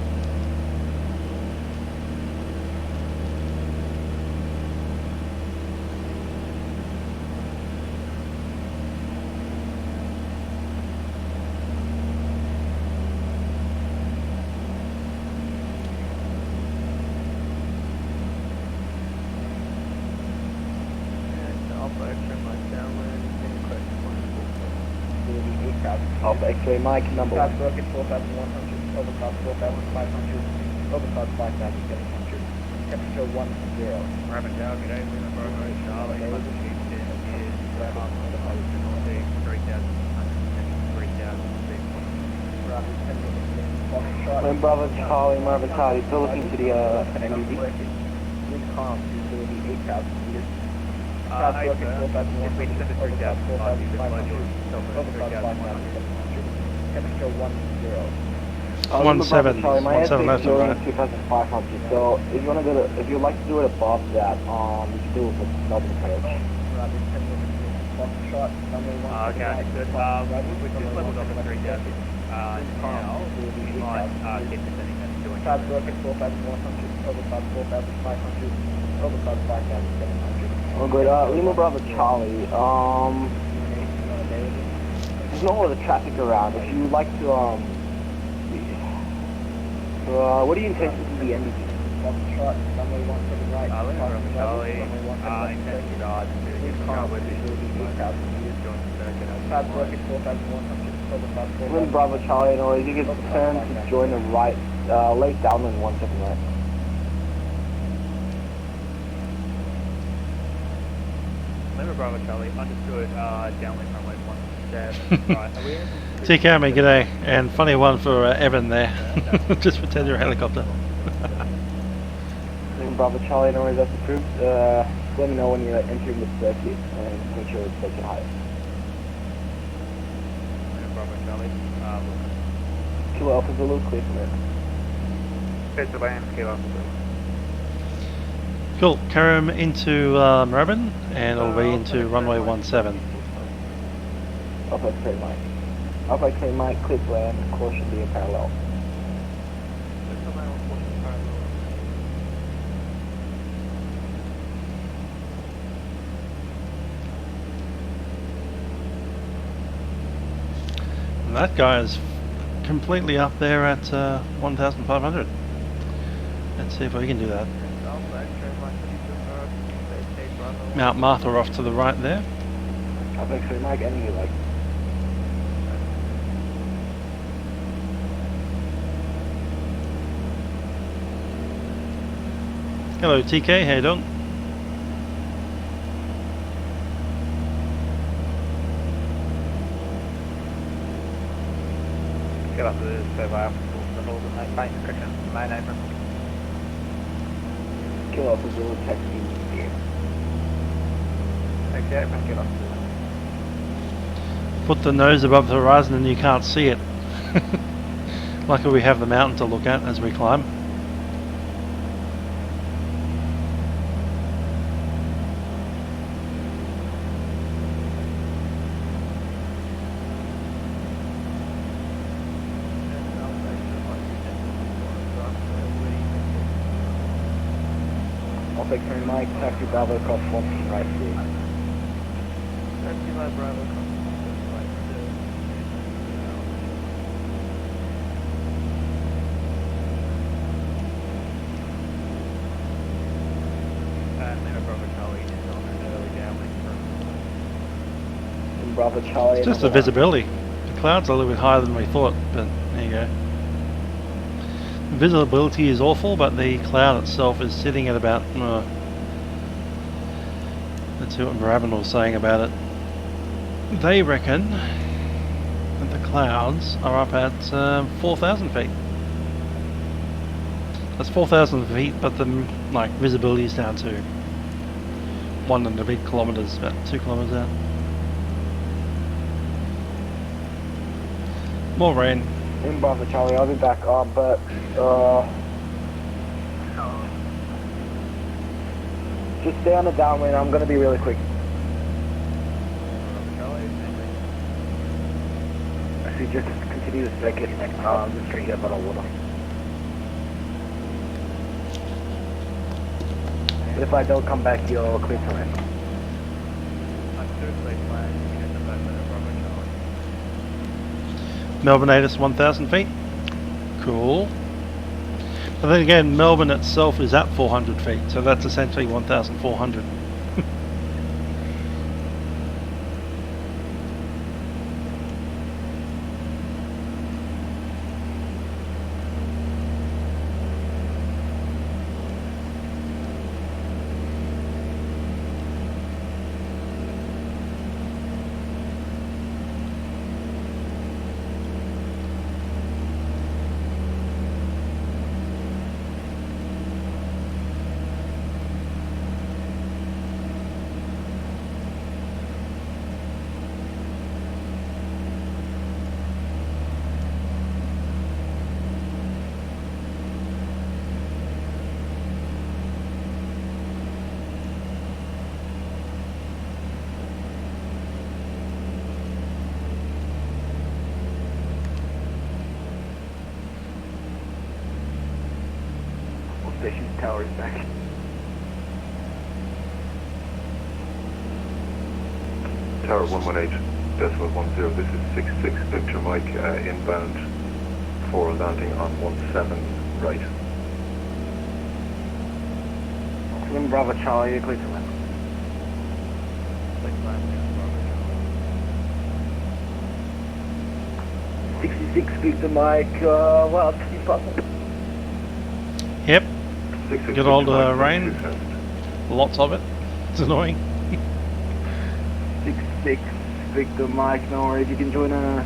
Alpha X-ray Mike, number 1. Broken 4,100, overcast 4,500, overcast 5,700, temperature 10. Moorabbin Tower, g'day, Lima Bravo, Charlie, altitude is on the post to northeast, 3,000, 3,000 feet. Lima Bravo Charlie, Moorabbin Tower, you're still looking to the NUV? Wind calm, visibility 8,000 meters. Hey, sir, if we send it 3,500, temperature 10. 17 left and right. 2,500. So if you want to go to, if you'd like to do it above that, you can do it with Melbourne approach. okay, understood. We've just leveled off at 3,000. Now, we might keep descending and doing Cloud broken 4,100, overcloud 4,500, overcloud 5,700. Oh good, Lima Bravo Charlie, there's no other traffic around. If you would like to, what do you intend to do the NDP? Lima Bravo Charlie, intend to ride to Cloud broken 4,100, overcloud 4,500. Lima Bravo Charlie, no, if you could turn to join the right, late downwind 17 right. Lima Bravo Charlie, understood, downwind runway 17, right, are we able to... TK mate, g'day, and funny one for Evan there. Just pretend you're a helicopter. Lima Bravo Charlie, no worries, that's approved. Let me know when you're entering the circuit and make sure it's taken high. Lima Bravo Charlie, Kilo Alpha Zulu, clear from there. Clear to land, Kilo Alpha Zulu. Cool, Karam into Moorabbin, and it'll be into runway 17. Alpha X-ray Mike. Alpha X-ray Mike, clear to land, caution be a parallel. And that guy is completely up there at 1,500. Let's see if we can do that. Mount Martha off to the right there. Alpha X-ray Mike, ending your leg. Hello TK, how you doing? Get up to the survey up the northern main correction, main apron. Kill Alpha Zulu, taxi here. Taxi apron, get up to Put the nose above the horizon and you can't see it. Luckily we have the mountain to look at as we climb. Alpha X-ray Mike, taxi Bravo across 14 right through. Taxi Bravo across 14 right through. And then a Bravo Charlie is on an early downwind And Bravo Charlie. It's just the visibility. The clouds are a little bit higher than we thought, but there you go. The visibility is awful, but the cloud itself is sitting at about... let's see what Moorabbin was saying about it. They reckon that the clouds are up at 4,000 feet. That's 4,000 feet, but the visibility is down to 1 and a bit kilometers, about 2 kilometers out. More rain. In Bravo Charlie, I'll be back on, but just stay on the downwind, I'm gonna be really quick. Actually, just continue to spec it, I'm just gonna get a bottle of water. But if I don't come back, you're clear to land. Melbourne ATIS 1,000 feet. Cool. But then again, Melbourne itself is at 400 feet, so that's essentially 1,400. Station tower is back. Tower 118.10, this is 66 Victor Mike, inbound for landing on 17 right. Slim Bravo Charlie, you're clear to land. 66 Victor Mike, well, it's possible. Yep. 66 Good old Victor Mike, rain. Lots of it. It's annoying. 66 Victor Mike, no worries, you can join a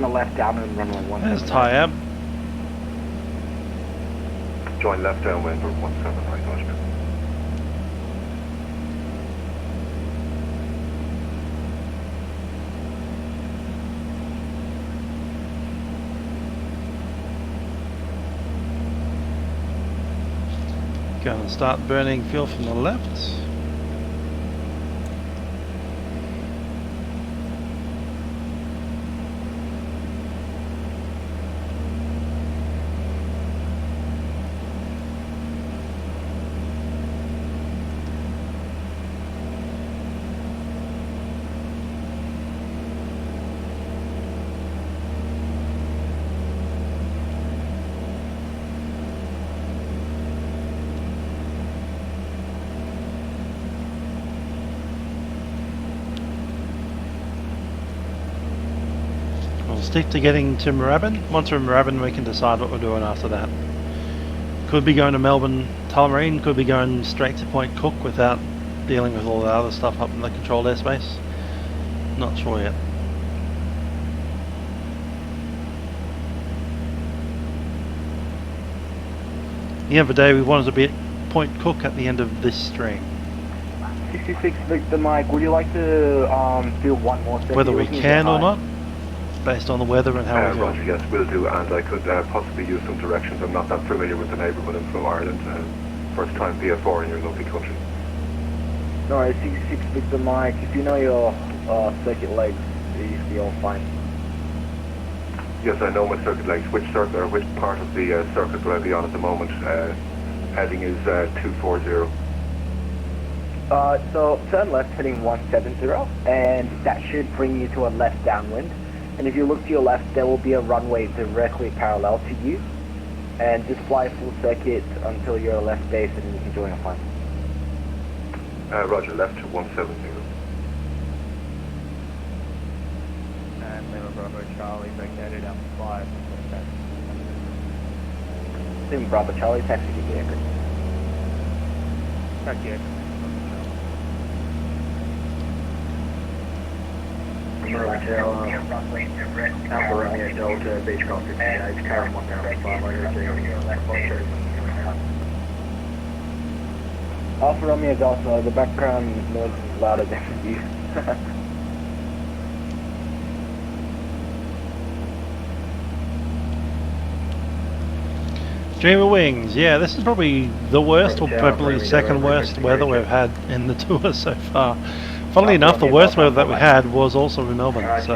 left down and run on 17. There's Tyab. Join left downwind for 17 right, Oscar. Going to start burning fuel from the left. stick to getting to Moorabbin. Once we're in Moorabbin, we can decide what we're doing after that. Could be going to Melbourne Tullamarine, could be going straight to Point Cook without dealing with all the other stuff up in the controlled airspace. Not sure yet. The other day we wanted to be at Point Cook at the end of this stream. 66 Victor Mike, would you like to do one more thing? Whether we can or not, based on the weather and how we go. Roger, yes, will do, and I could possibly use some directions. I'm not that familiar with the neighbourhood. I'm from Ireland, first time PF4 in your lovely country. No, 66 Victor Mike, if you know your circuit legs, you'll be all fine. Yes, I know my circuit legs. Which circuit or which part of the circuit will I be on at the moment? Heading is 240. So turn left heading 170, and that should bring you to a left downwind. And if you look to your left, there will be a runway directly parallel to you. And just fly full circuit until you're at left base, and you can join a flight. Roger, left to 170. And Lima Bravo Charlie, vacated out 5. Lima Bravo Charlie, taxi to the aircraft. Back here. Alpha Romeo Delta, Beechcraft 58, Karen 1005, Alpha Romeo Delta, the background noise is louder than you. Dreamer Wings, yeah, this is probably the worst or probably second worst weather we've had in the tour so far. Funnily enough, the worst weather that we had was also in Melbourne, so...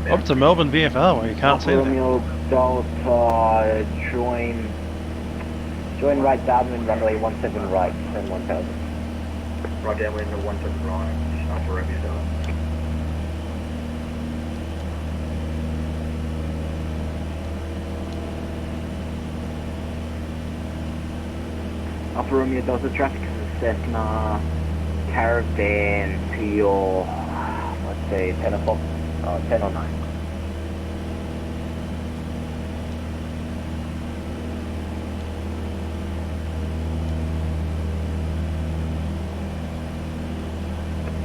Up to Melbourne VFR where you can't see anything. Delta, join right downwind, runway 17 right, and 1000. Right downwind, 17 right, Alpha Romeo Delta. Alpha Romeo Delta, traffic is a Cessnock Caravan to your, let's say, 10 o'clock, 10 or 9.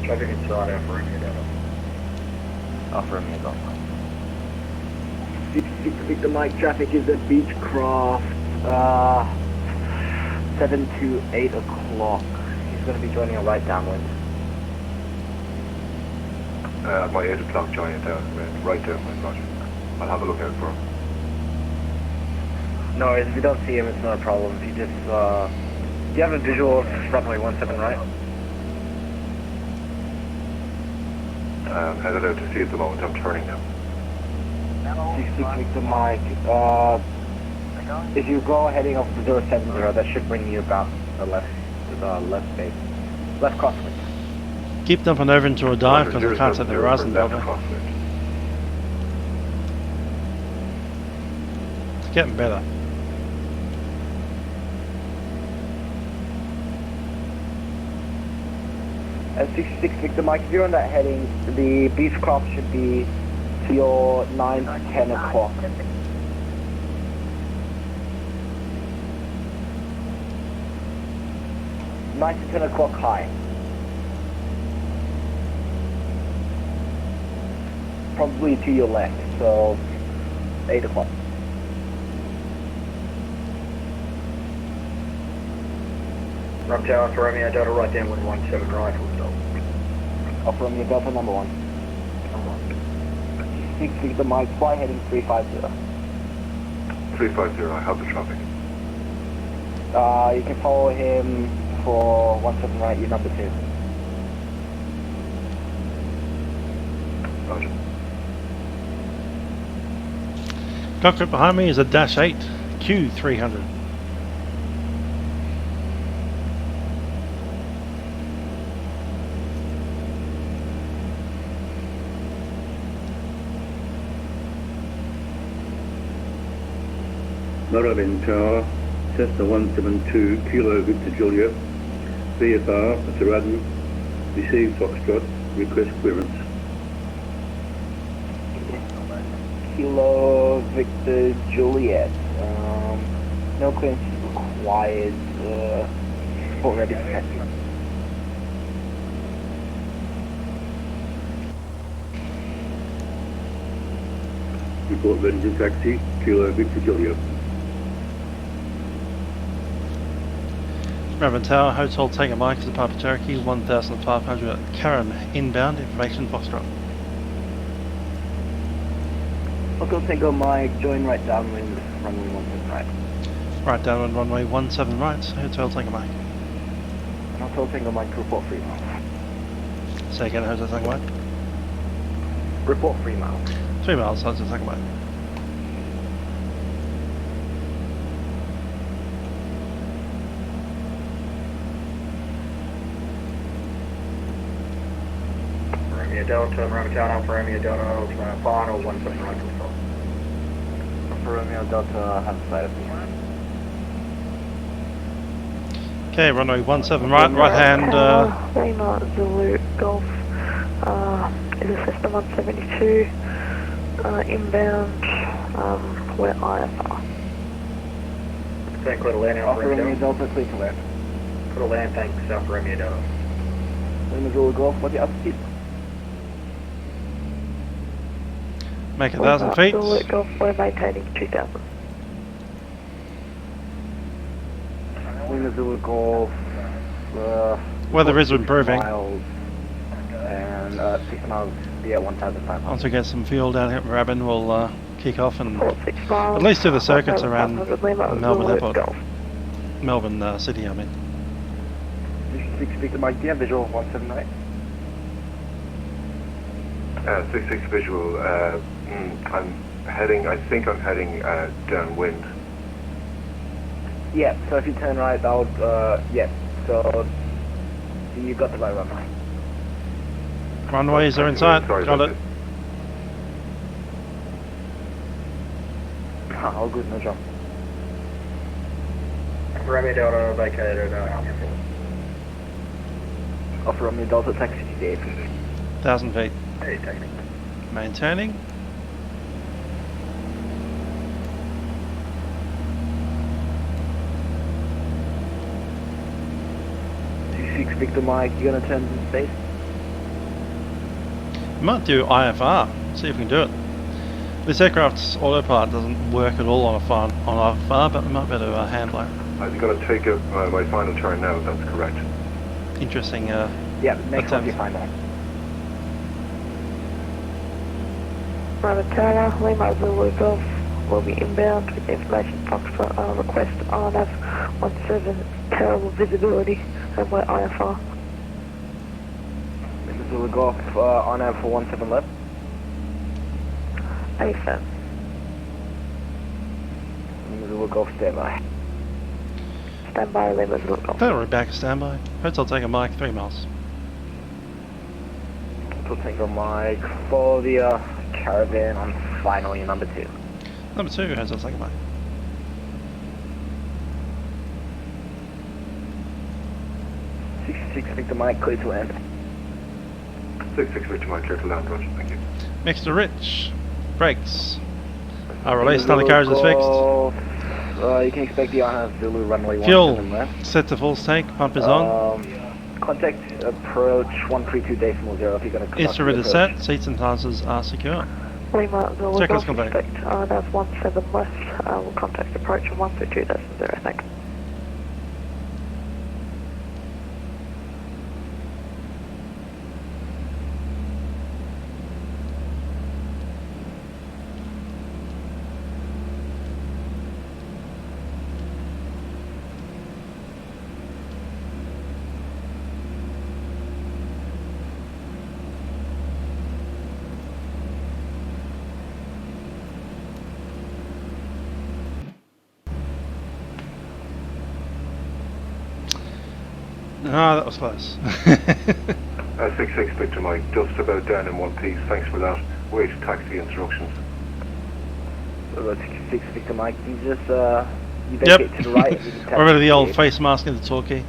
Traffic inside Alpha Romeo Delta. Alpha Romeo Delta. 66 Victor Mike, traffic is at Beechcraft, 7 to 8 o'clock. He's going to be joining a right downwind. My 8 o'clock joining down, right downwind, Roger. I'll have a look out for him. No, if you don't see him, it's not a problem. If you just, do you have a visual of runway 17 right? I'm headed out to sea at the moment. I'm turning now. 66 Victor Mike, if you go heading off the 070, that should bring you about the left base. Left crosswind. Keep dumping over into a dive because we can't set the horizon over. It's getting better. At 66 Victor Mike, if you're on that heading, the Beechcraft should be to your 9 to 10 o'clock. 9 to 10 o'clock high. Probably to your left, so 8 o'clock. Rum Tower, Alpha Romeo Delta, right downwind 17 right, full stop. Alpha Romeo Delta, number 1. Number 1. 6 Victor Mike, fly heading 350. 350, I have the traffic. You can follow him for 17 right, you're number 2. Roger. Cockpit behind me is a Dash 8 Q300. Moorabbin Tower, Cessna 172, Kilo Victor Julia, VFR, Mr. Radden, received Foxtrot, request clearance. Kilo Victor Juliet. No clearance required. Report ready for taxi. Report ready to taxi, Kilo Victor Juliet. Moorabbin Tower, Hotel Tango Mike is a part of Cherokee, 1500 Karam inbound, information Foxtrot. Hotel Tango Mike, join right downwind, runway 17 right. Right downwind, runway 17 right, Hotel Tango Mike. Hotel Tango Mike, report 3 miles. Say again, Hotel Tango Mike. Report 3 miles. 3 miles, Hotel Tango Mike. Romeo Delta, Romeo Town, Alpha Romeo Delta, final 17 right to stop. Alpha Romeo Delta, have a sight of me. Okay, runway 17 right, right hand. Lima Zulu Golf is a Cessna 172 inbound. We're IFR. Thank clear to land, Alpha Alpha Romeo Romeo Delta. Delta, clear to land. Clear to land, thanks, Alpha Romeo Delta. Lima Zulu Golf, what's the altitude? Make 1,000 feet. Zulu Golf, we're maintaining 2,000. Lima Zulu Golf, Weather is improving. miles, and 6 miles, be at 1,500. Once we get some fuel down here at Moorabbin, we'll kick off and Report 6 miles. at least do the circuits around 1,500 Lima Melbourne Zulu Airport. Golf. Melbourne City, I mean. 66 Victor Mike, do you have visual 17 right? 66 visual, I'm heading, I think I'm heading downwind. Yeah, so if you turn right, that would, yeah, so you got the right runway. Runways are in sight. Sorry Got about it. All good, no job. Alpha Romeo Delta vacated Alpha 4. Alpha Romeo Delta, taxi to the 850. 1,000 feet. Hey, taxi. Maintaining. Victor Mike, you gonna turn to space? Might do IFR. See if we can do it. This aircraft's autopilot doesn't work at all on IFR, but we might be able to handle it. I'm going to take my final turn now, that's correct. Interesting. Yeah, next one you find out. Bravo Tower, Lima Zulu Golf will be inbound with information Foxtrot request RNAV 17 terrible visibility and we're IFR. Mr. Zulu Golf, on out for 17 left. AFM. Mr. Zulu Golf, stand by. Stand by, Lima Zulu Golf. Battery back standby. Hotel Tango Mike, 3 miles. Hotel Tango Mike, for the caravan on final, your number 2. Number 2, Hotel Tango Mike. Victor Mike, clear to land. 66 Victor Mike, clear to land, Roger, thank you. Mixed Rich. Brakes. Release, another carriage is fixed. You can expect the honor Zulu runway Fuel 17 left. set to full tank, pump is on. Contact approach 132.0 if you're going to come Instrument is set, seats and dancers are secure. Lima Zulu Check Golf, us complete. expect RNAV 17 left. We'll contact approach 132.0, thanks. Ah, that was close. 66 Victor Mike, just about down in one piece, thanks for that. Wait, taxi instructions. 66 Victor Mike, you just you vacate to the right. We're rid of the old face mask in the Torquay.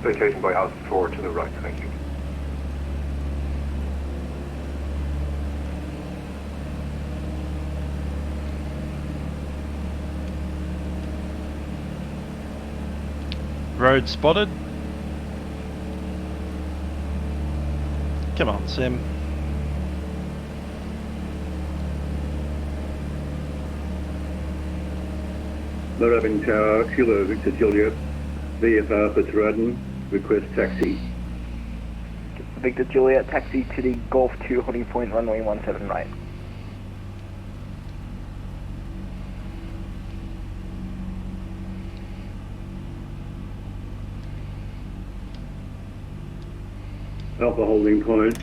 Vacating by Alpha 4 to the right, thank you. road spotted. Come on, Sim. Moorabbin Tower, Kilo Victor Juliet, VFR for Tradden, request taxi. Victor Juliet, taxi to the Golf 2 holding point, runway 17 right. Alpha holding point,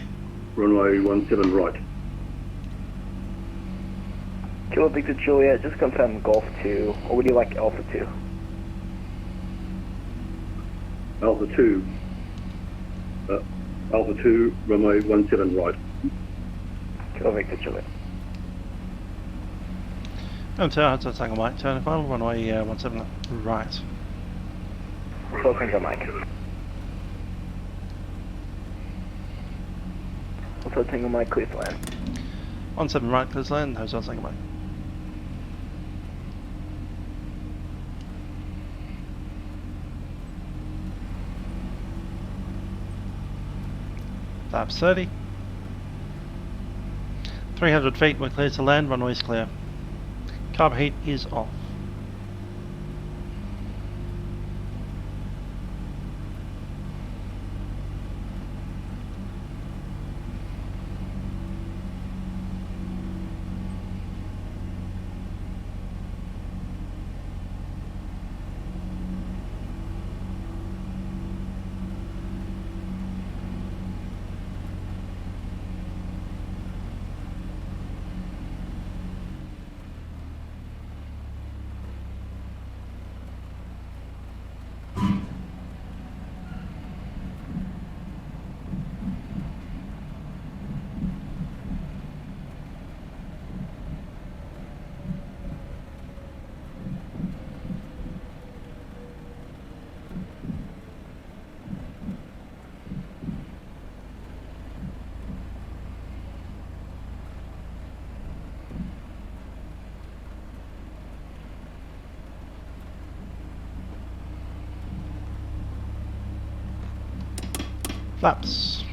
runway 17 right. Kilo Victor Juliet, just confirm Golf 2, or would you like Alpha 2? Alpha 2. Alpha 2, runway 17 right. Kilo Victor Juliet. Tower, it's a Tango Mike, turn final, runway 17 right. Kilo Tango Mike. Also Tango Mike, clear to land. 17 right, clear to land, Hotel Tango Mike. Flaps 30. 300 feet, we're clear to land, runway's clear. Carb heat is off. Flaps.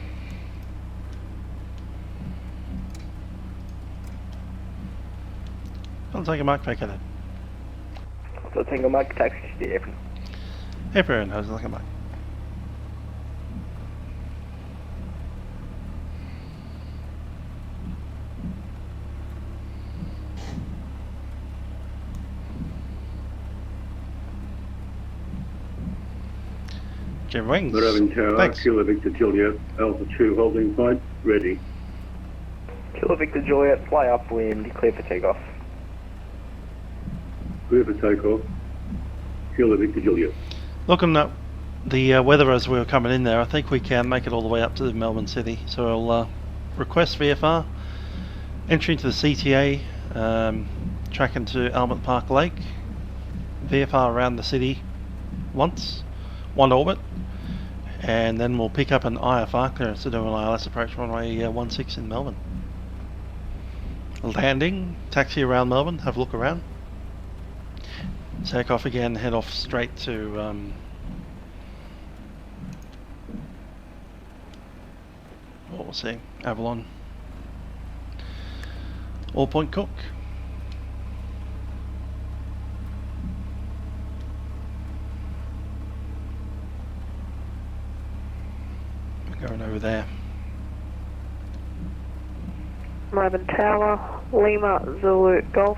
I'll take a mark back at it. Also Tango Mike, taxi to the apron. Apron, how's it looking, Mike? Jim Wings. Moorabbin Tower, Thanks. Kilo Victor Juliet, Alpha 2 holding point, ready. Kilo Victor Juliet, fly upwind, clear for takeoff. Clear for takeoff. Kilo Victor Juliet. Looking at the weather as we were coming in there, I think we can make it all the way up to Melbourne City. So I'll request VFR, entry into the CTA, track into Albert Park Lake, VFR around the city once, one orbit, and then we'll pick up an IFR clearance to do an ILS approach runway 16 in Melbourne. Landing, taxi around Melbourne, have a look around. Take off again, head off straight to what we'll see, Avalon or Point Cook. We're going over there. Moorabbin Tower, Lima, Zulu, Golf.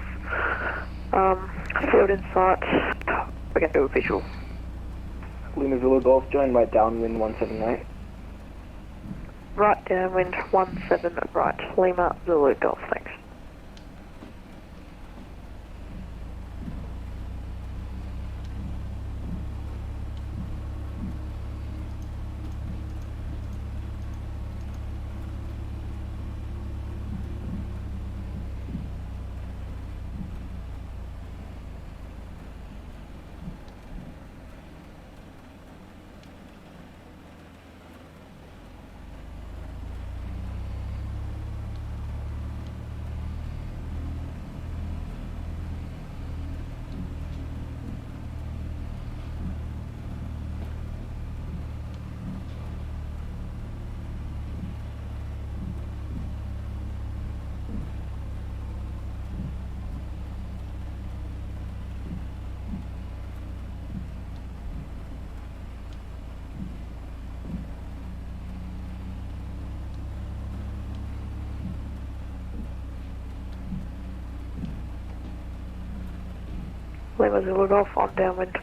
Field in sight. We're going to do official. Lima Zulu Golf, join right downwind 178. Right downwind 17 right. Lima, Zulu, Golf, thanks. Lima Zulu Golf on downwind.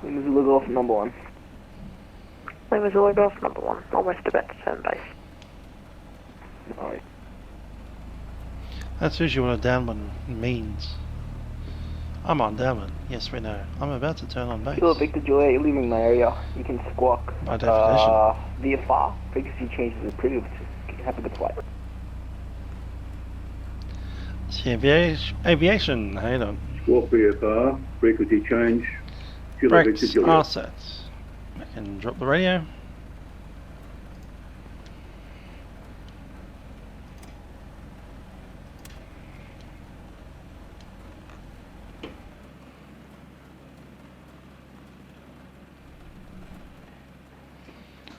Lima Zulu Golf number 1. Lima Zulu Golf number 1, almost about to turn base. Alright. That's usually what a downwind means. I'm on downwind. Yes, we know. I'm about to turn on base. Kilo Victor Juliet, you're leaving my area. You can squawk By definition. via FAR. Frequency changes are pretty happy to fly. It's aviation. How you doing? Squawk VFR, frequency change. Kilo Victor Brakes Juliet. are set. I can drop the radio.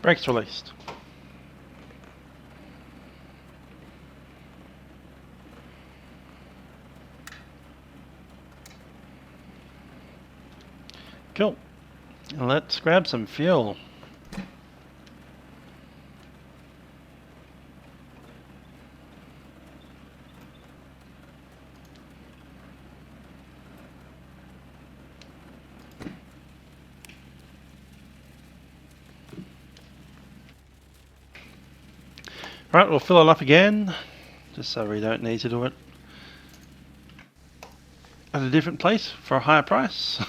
Brakes released. Cool. Let's grab some fuel. Right, we'll fill it up again, just so we don't need to do it at a different place for a higher price.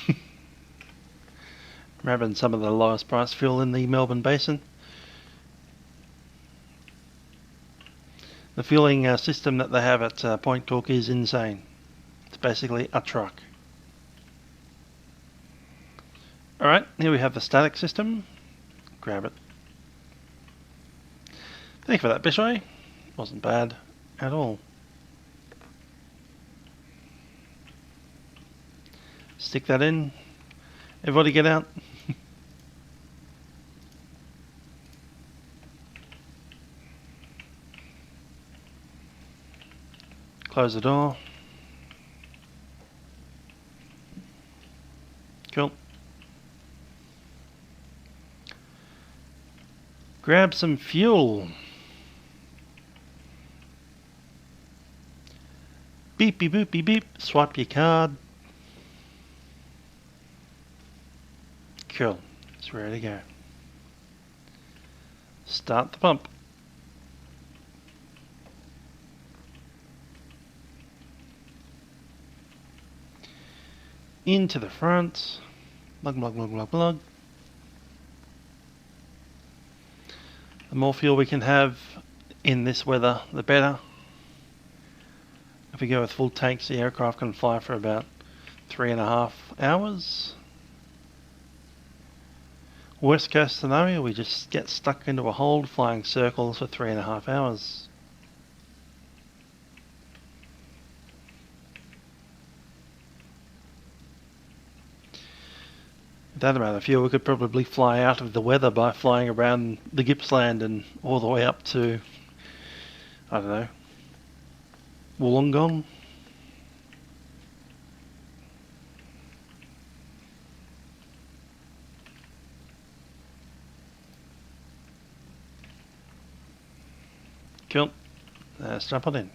Grabbing some of the lowest price fuel in the Melbourne Basin. The fueling system that they have at Point Torquay is insane. It's basically a truck. Alright, here we have the static system. Grab it. Thank you for that, Bishoy. Wasn't bad at all. Stick that in. Everybody get out. Close the door. Cool. Grab some fuel. Beep beep boop beep beep. Swipe your card. Cool. It's ready to go. Start the pump. Into the front. Lug, lug, lug, lug, lug. The more fuel we can have in this weather, the better. If we go with full tanks, the aircraft can fly for about 3.5 hours. Worst case scenario, we just get stuck into a hold flying circles for 3.5 hours. With that amount of fuel, we could probably fly out of the weather by flying around the Gippsland and all the way up to, I don't know, Wollongong. Cool. Let's jump on in.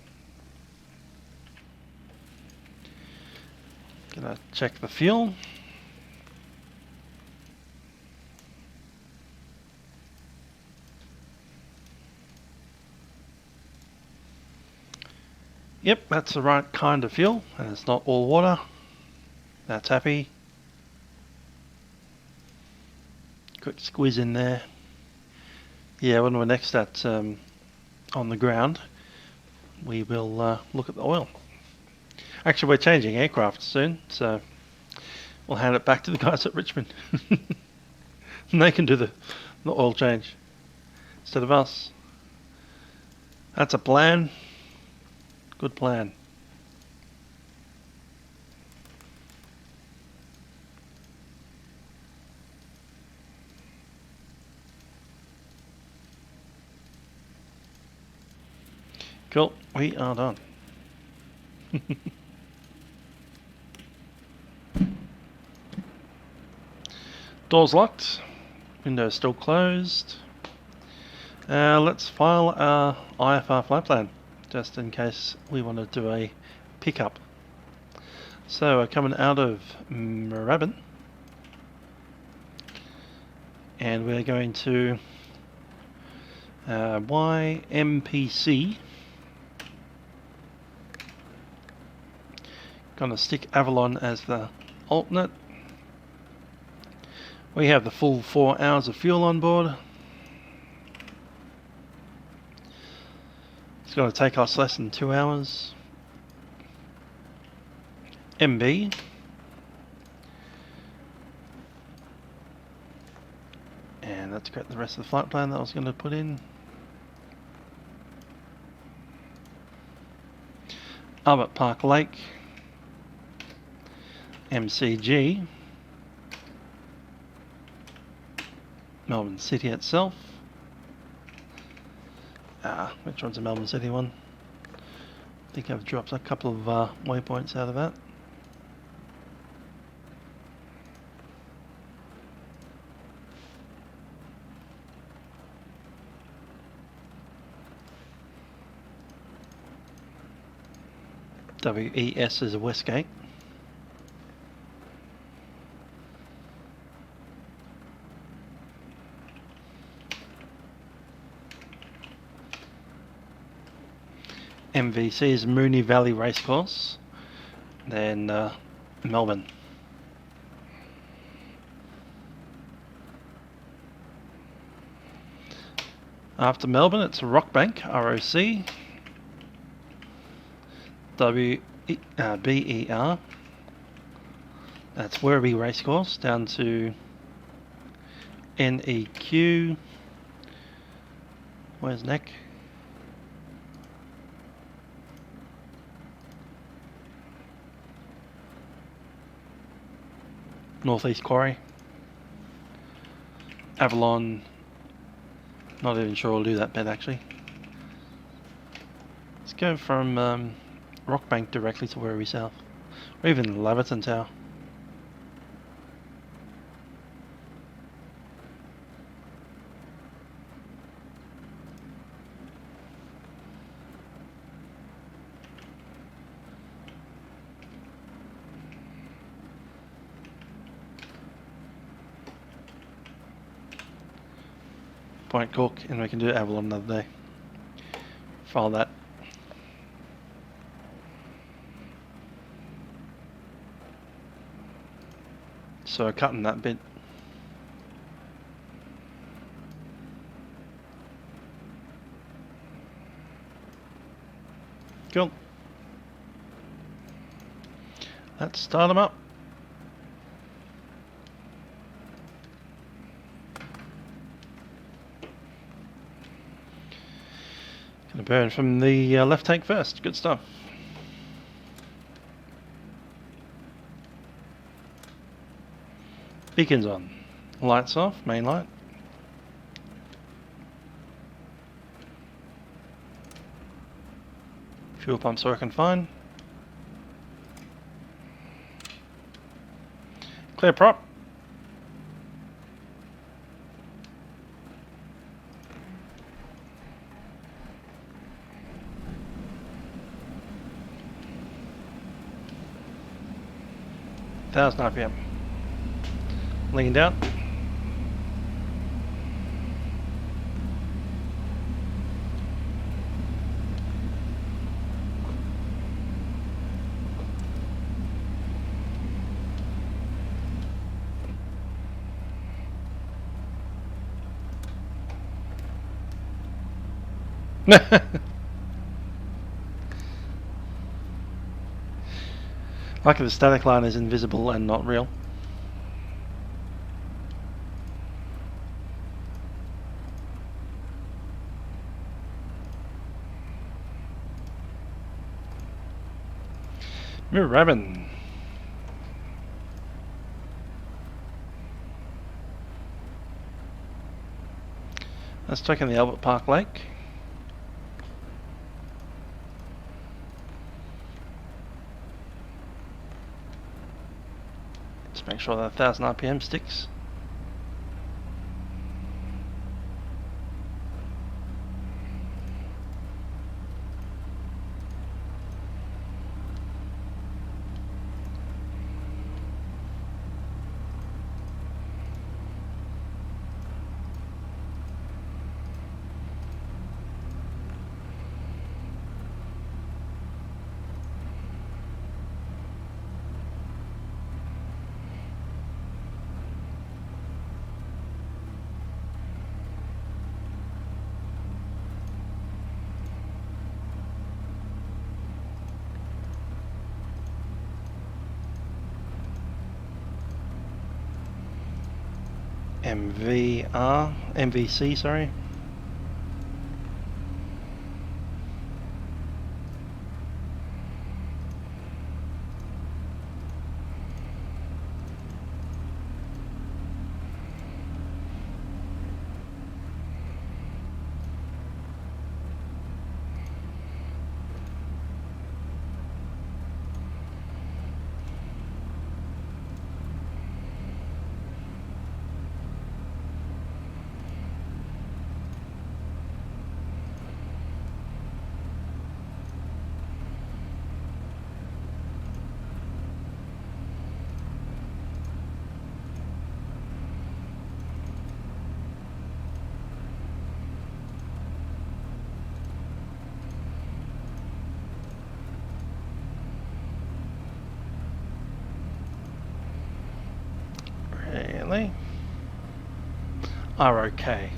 Gonna check the fuel. Yep, that's the right kind of fuel, and it's not all water. That's happy. Quick squeeze in there. Yeah, when we're next at on the ground, we will look at the oil. Actually, we're changing aircraft soon, so we'll hand it back to the guys at Richmond. And they can do the oil change instead of us. That's a plan. Good plan. Cool, we are done. Doors locked, windows still closed. Let's file our IFR flight plan, just in case we want to do a pickup. So we're coming out of Moorabbin, and we're going to YMPC. Gonna stick Avalon as the alternate. We have the full 4 hours of fuel on board. It's going to take us less than 2 hours. MB. And that's got the rest of the flight plan that I was going to put in. Albert Park Lake. MCG. Melbourne City itself. Which one's a Melbourne City one? I think I've dropped a couple of waypoints out of that. WES is a Westgate. MVC is Moonee Valley Racecourse, then Melbourne. After Melbourne, it's Rockbank, ROC, BER, that's Werribee Racecourse, down to NEQ, where's Neck? Northeast Quarry. Avalon, not even sure I'll do that bit actually. Let's go from Rockbank directly to Werribee South, or even Laverton Tower. Point Cook, and we can do Avalon another day. File that. So cutting that bit. Cool. Let's start them up. Gonna burn from the left tank first. Good stuff. Beacons on. Lights off. Main light. Fuel pumps working fine. Clear prop. Thousand RPM. Lean down. Like the static line is invisible and not real. Moorabbin. Let's check in the Albert Park Lake. Just make sure that 1000 RPM sticks. MVC, sorry. Really? ROK.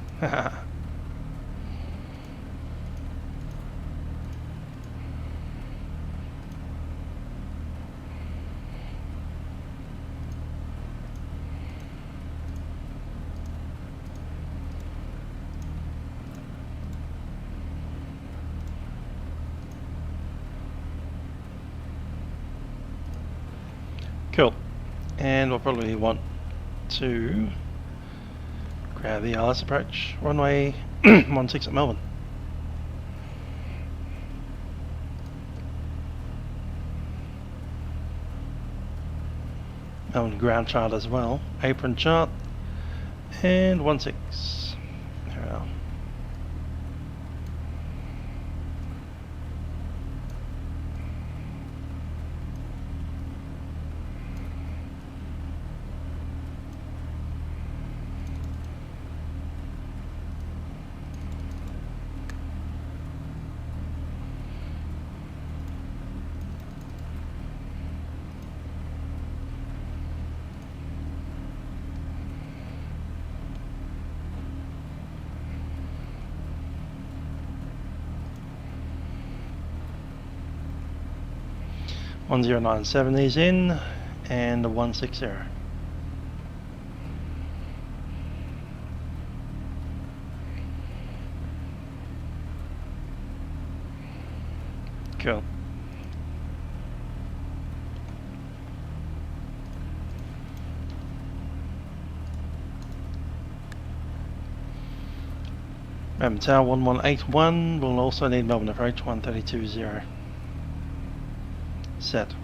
Cool. And we'll probably want to grab the ILS approach, runway 16 at Melbourne. Melbourne ground chart as well, apron chart, and 16. There we are. .1097 is in, and the 160. Cool. Melbourne Tower 1181 will also need Melbourne approach 1320. Set.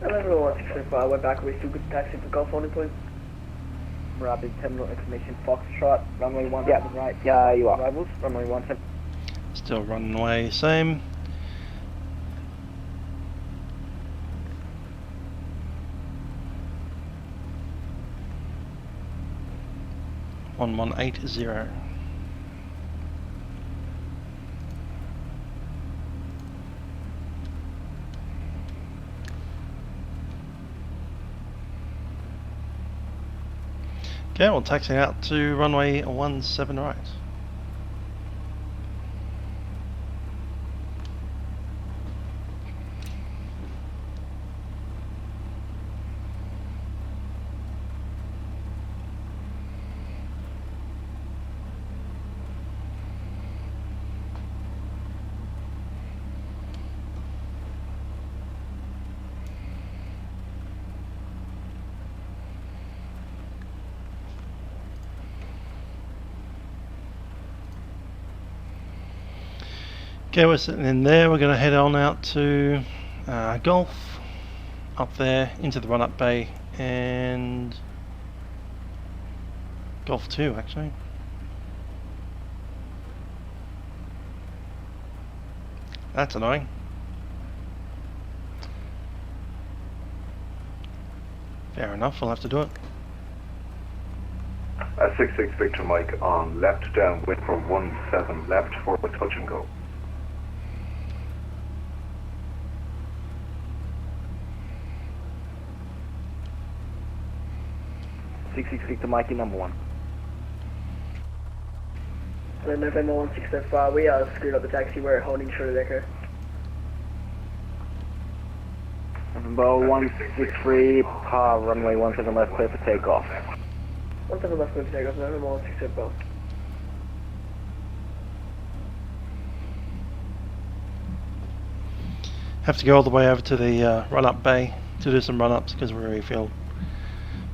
Hello, 1605, we're back. Are we still good to taxi for Golf only, please? Moorabbin terminal exclamation Foxtrot, runway 17 right. Yeah, you are. Arrivals, runway 17. Still runway same. One 180. Okay, we'll taxi out to runway 17 right. Okay, we're sitting in there. We're going to head on out to Golf, up there into the run-up bay, and Golf 2 actually. That's annoying. Fair enough, we'll have to do it. 66 Victor Mike on left downwind for 17 left for a touch and go. Victor Mikey number 1. So November 1605, we are screwed up the taxi, we're holding short of Echo. Bow 163, par runway 17 left, clear for takeoff. 17 left, clear for takeoff, November 167 bar. Have to go all the way over to the run-up bay to do some run-ups because we're refueled.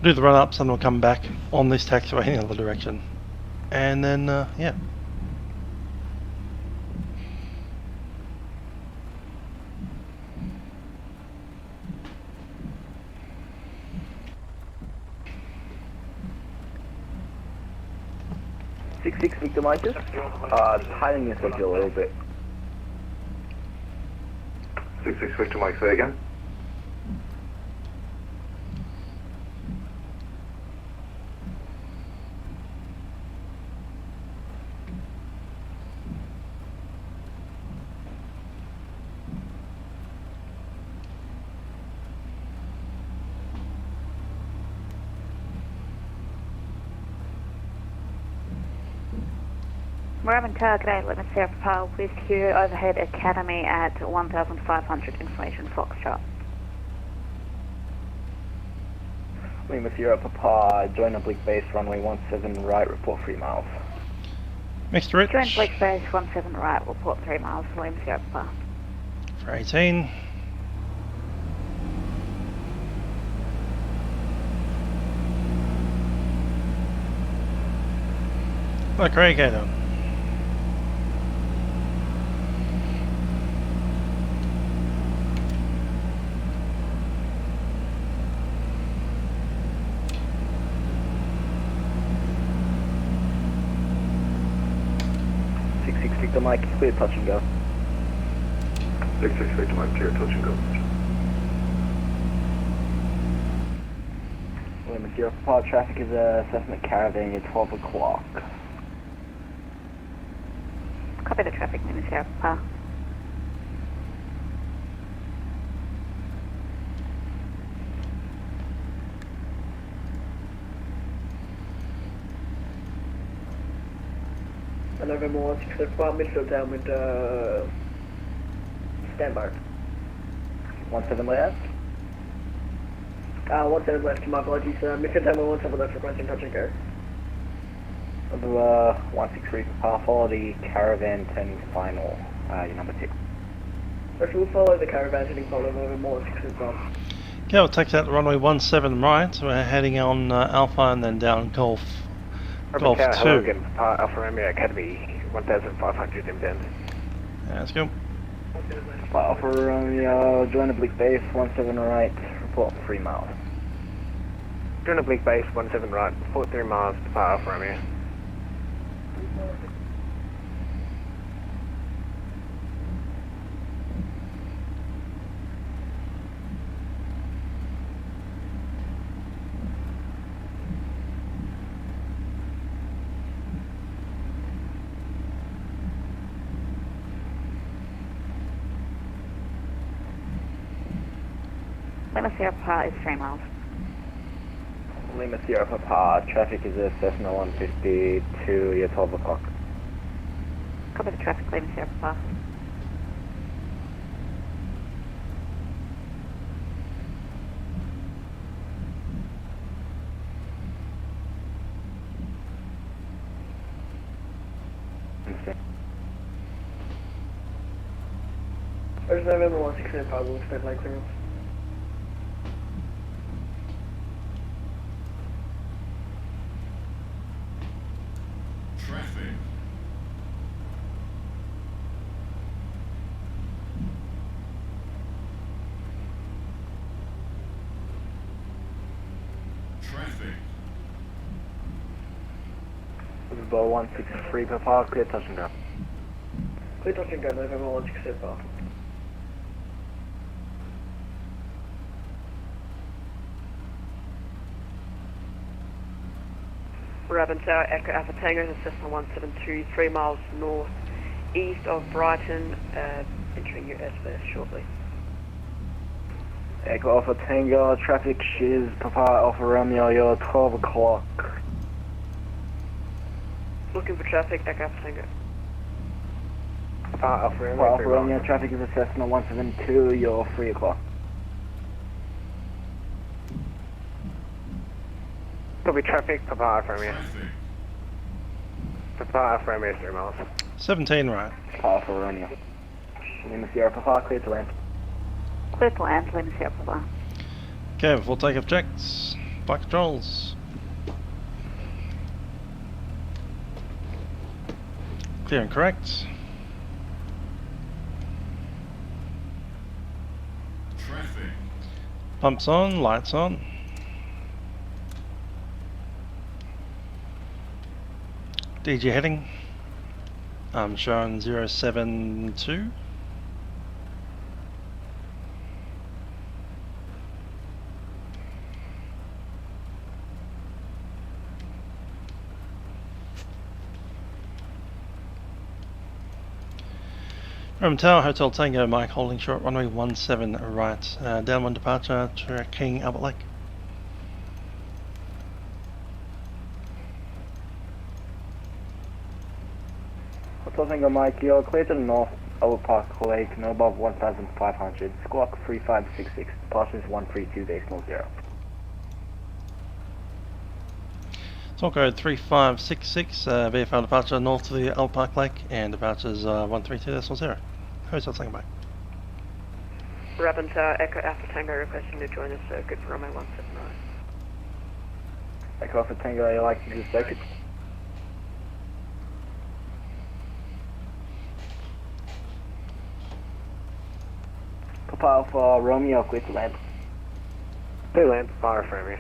Do the run-ups and we'll come back on this taxiway in the other direction. And then, yeah. Six Victor Mike, just tightening this up a little bit. 66 Victor Mike, say again. Moorabbin Tower, g'day, Lima Sierra Papa, with you overhead Academy at 1500 information Foxtrot. Lima Sierra Papa, join oblique base, runway 17 right, report 3 miles. Mixed Rich. Join oblique base, 17 right, report 3 miles, Lima Sierra Papa. For 18. Look, Craig, get on. Victor Mike, clear touch and go. 66 Victor Mike, clear touch and go. Lima Sierra Papa, traffic is a Cessnock Caravan at 12 o'clock. Copy the traffic, Lima Sierra Papa. November 167 bar, midfield downwind, standby. 17 left? 17 left, my apologies, midfield downwind, 17 left, requesting touch and go. 163 Papa, follow the caravan turning final, your number 2. So we'll follow the caravan turning final, November 167 bar. Okay, we'll take that runway 17 right. We're heading on Alpha and then down Golf. Golf 2. Hello again, Alpha Romeo Academy, 1500 inbound. Yeah, let's go. Alpha Romeo, join oblique base, 17 right, report 3 miles. Join oblique base, 17 right, report 3 miles, depart Alpha Romeo. Lima Sierra Papa is 3 miles. Lima Sierra Papa, traffic is a Cessna 152, you're 12 o'clock. Copy the traffic, Lima Sierra Papa. There's November 167 bar, we'll expect light clearance. Traffic. Traffic. Bow 163 Papa, clear touch and go. Clear touch and go, November 167 bar. Moorabbin Tower, Echo Alpha Tango, Cessna 172, 3 miles north east of Brighton, entering your airspace shortly. Echo Alpha Tango, traffic is Papa Alpha Romeo, you're 12 o'clock. Looking for traffic, Echo Alpha Tango. Alpha Romeo, traffic is a Cessna 172, you're 3 o'clock. Copy traffic, Papa Alpha Romeo. Papa Alpha Romeo 3 miles. 17 right. Papa Alpha Romeo. Lima Sierra Papa, clear to land. Clear to land, Lima Sierra Papa. Okay, full takeoff checks. Flight controls. Clear and correct. Traffic. Pumps on, lights on. DG heading. I'm showing 072. Roman Tower, Hotel Tango, Mike holding short, runway 17 right, down one departure, Cherokee, Albert Lake. Hotel Tango Mike, you're clear to the north, over Park Lake, no above 1,500, squawk 3566, departure is 132.0. Talk code 3566, VFR departure north to the Albert Park Lake, and departures 132.0. Hotel Tango Mike. Moorabbin Tower, Echo Alpha Tango requesting to join the circuit for runway 179. Echo Alpha Tango, are you like to do the circuit? Papa Alpha Romeo, clear to land. Clear land, Papa Alpha Romeo.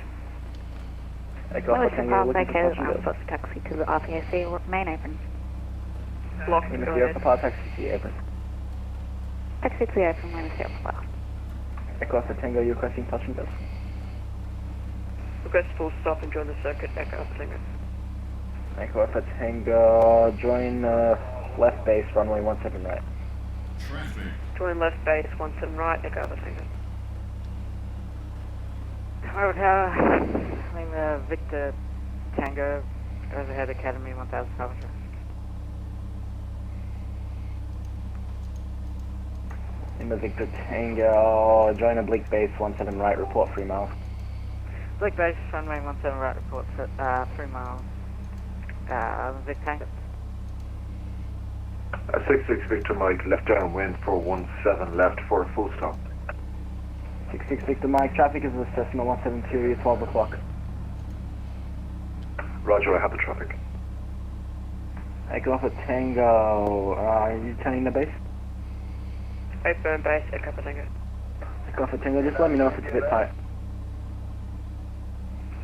Echo Alpha Tango, looking for I'm supposed to taxi to the RPAC main apron. Lockheed, Lima go Sierra ahead. Papa, taxi to the apron. Taxi to the apron, Lima Sierra Papa. Echo Alpha Tango, you're requesting touch and go. Request full stop and join the circuit, Echo Alpha Tango. Echo Alpha Tango, join left base, runway 17 right. Traffic. Join left base, 17 right, Echo Alpha Tango. Tower Tower, Lima Victor Tango, overhead Academy 1500. Lima Victor Tango, join oblique base, 17 right, report 3 miles. Black base, runway 17 right, reports at 3 miles. Vic Tango. 66 Victor Mike, left downwind for 17 left for a full stop. 66 Victor Mike, traffic is a Cessna 172 at 12 o'clock. Roger, I have the traffic. Echo Alpha Tango, are you turning the base? 8 burn base, Echo Alpha Tango. Echo Alpha Tango, just let me know if it's a bit tight.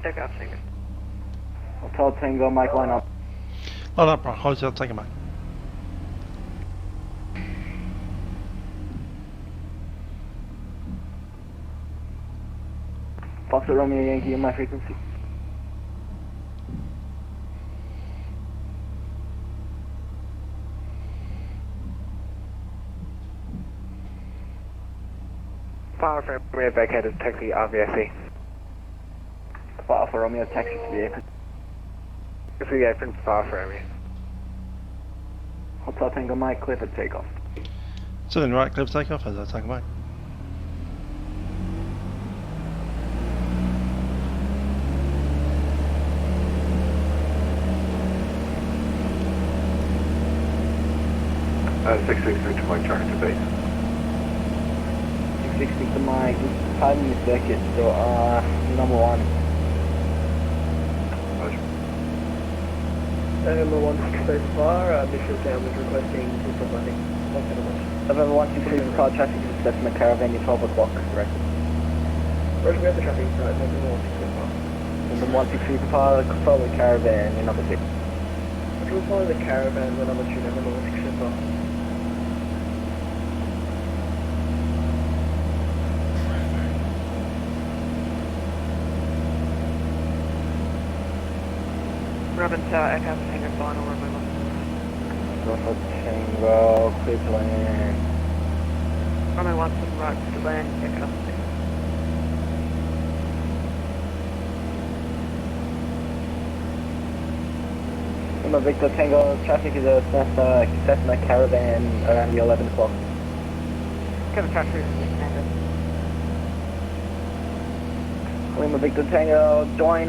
Echo Alpha Tango. Hotel Tango, Mike, line up. Hold up, bro. Hotel Tango Mike. Foxtrot Romeo Yankee, in my frequency. Papa Alpha Romeo vacated taxi RVSE. Papa Alpha Romeo, taxi to the apron. To the apron, Papa Alpha Romeo. Hotel Tango Mike, clear for takeoff. So then right, clear for takeoff, Hotel Tango Mike. Uh, 66 Victor Mike, turning to base. 66 Victor Mike, timing the circuit, so number 1. November 163 far, Mitchell Downward requesting full landing. November 163 car traffic is a Cessna Caravan at 12 o'clock, correct? Roger, we have the traffic inside, November 163 far. November 163 car, follow the Caravan in number 6. Roger, we'll follow the Caravan, the number 2, November 163 far. Moorabbin Tower, Echo Alpha Tango, final runway 17 Alpha Tango, clear to land. right. Runway 17 right to land, Echo Alpha Tango. Lima Victor Tango, traffic is a Cessna Caravan around the 11 o'clock. Cover traffic is Tango. Lima Victor Tango, join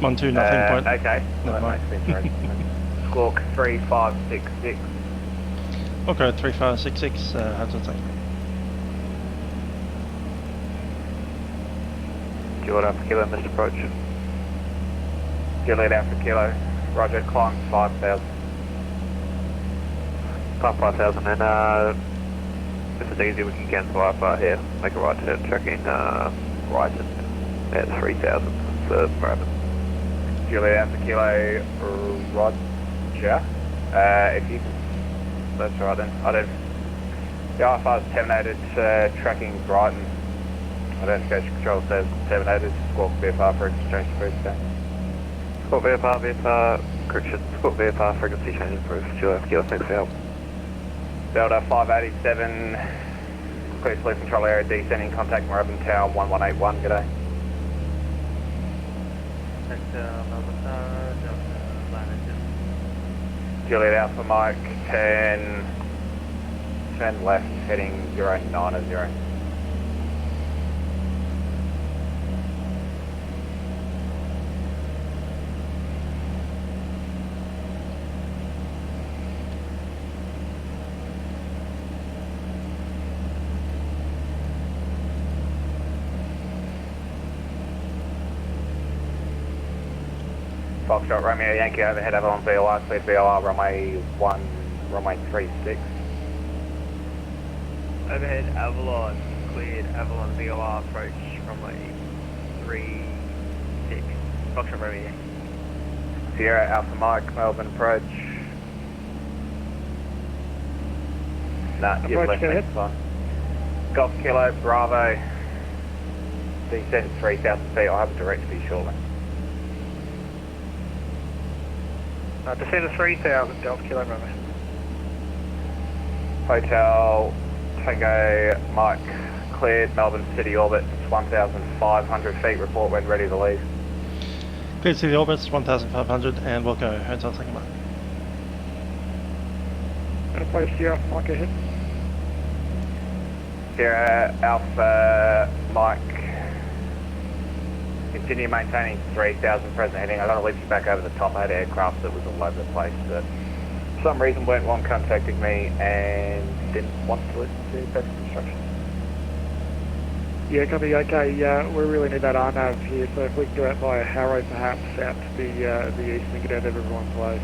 1-2 nothing point. Okay. Never Well, that mind. makes sense, right? Squawk 3566. Okay, 3566. How's it say? Juliet Alpha Kilo, Missed Approach. Juliet Alpha Kilo. Roger, climb 5,000. Climb 5,000 and if it's easy we can cancel IFR here. Make a right turn, tracking right at 3,000 for Moorabbin. Juliet Alpha Kilo, Roger. If you that's right then. The IFR is terminated, tracking Brighton. Identification control says terminated. Squawk VFR for exchange proof. Squawk VFR, correction. Squawk VFR frequency change proof. Juliet Alpha Kilo, thanks for help. Delta 587, clear police control area descending, contact Moorabbin Tower 1181, g'day. Juliet Alpha Mike, turn left, heading 090. Foxtrot Romeo Yankee overhead Avalon VLR, cleared VLR runway 1, runway 36. Overhead Avalon, cleared Avalon VLR approach runway 36. Foxtrot Romeo Yankee. Sierra Alpha Mike, Melbourne approach. Nah, you've left me, fine. Golf Kilo, Bravo. Descend 3,000 feet, I'll have a direct for you shortly. Descend to 3,000, Delta Kilo Bravo. Hotel Tango Mike, cleared Melbourne City Orbit, 1,500 feet, report when ready to leave. Cleared City Orbits, 1,500, and we'll go. Hotel Tango Mike. Gonna place Sierra Alpha Mike ahead. Sierra Alpha Mike, continue maintaining 3,000 present heading. I'm going to lift you back over the top. I had aircraft that was all over the place that for some reason weren't one contacting me and didn't want to listen to better instructions. Yeah, copy. Okay, we really need that RNAV here, so if we can do it via Harrow perhaps out to the east and get out of everyone's way.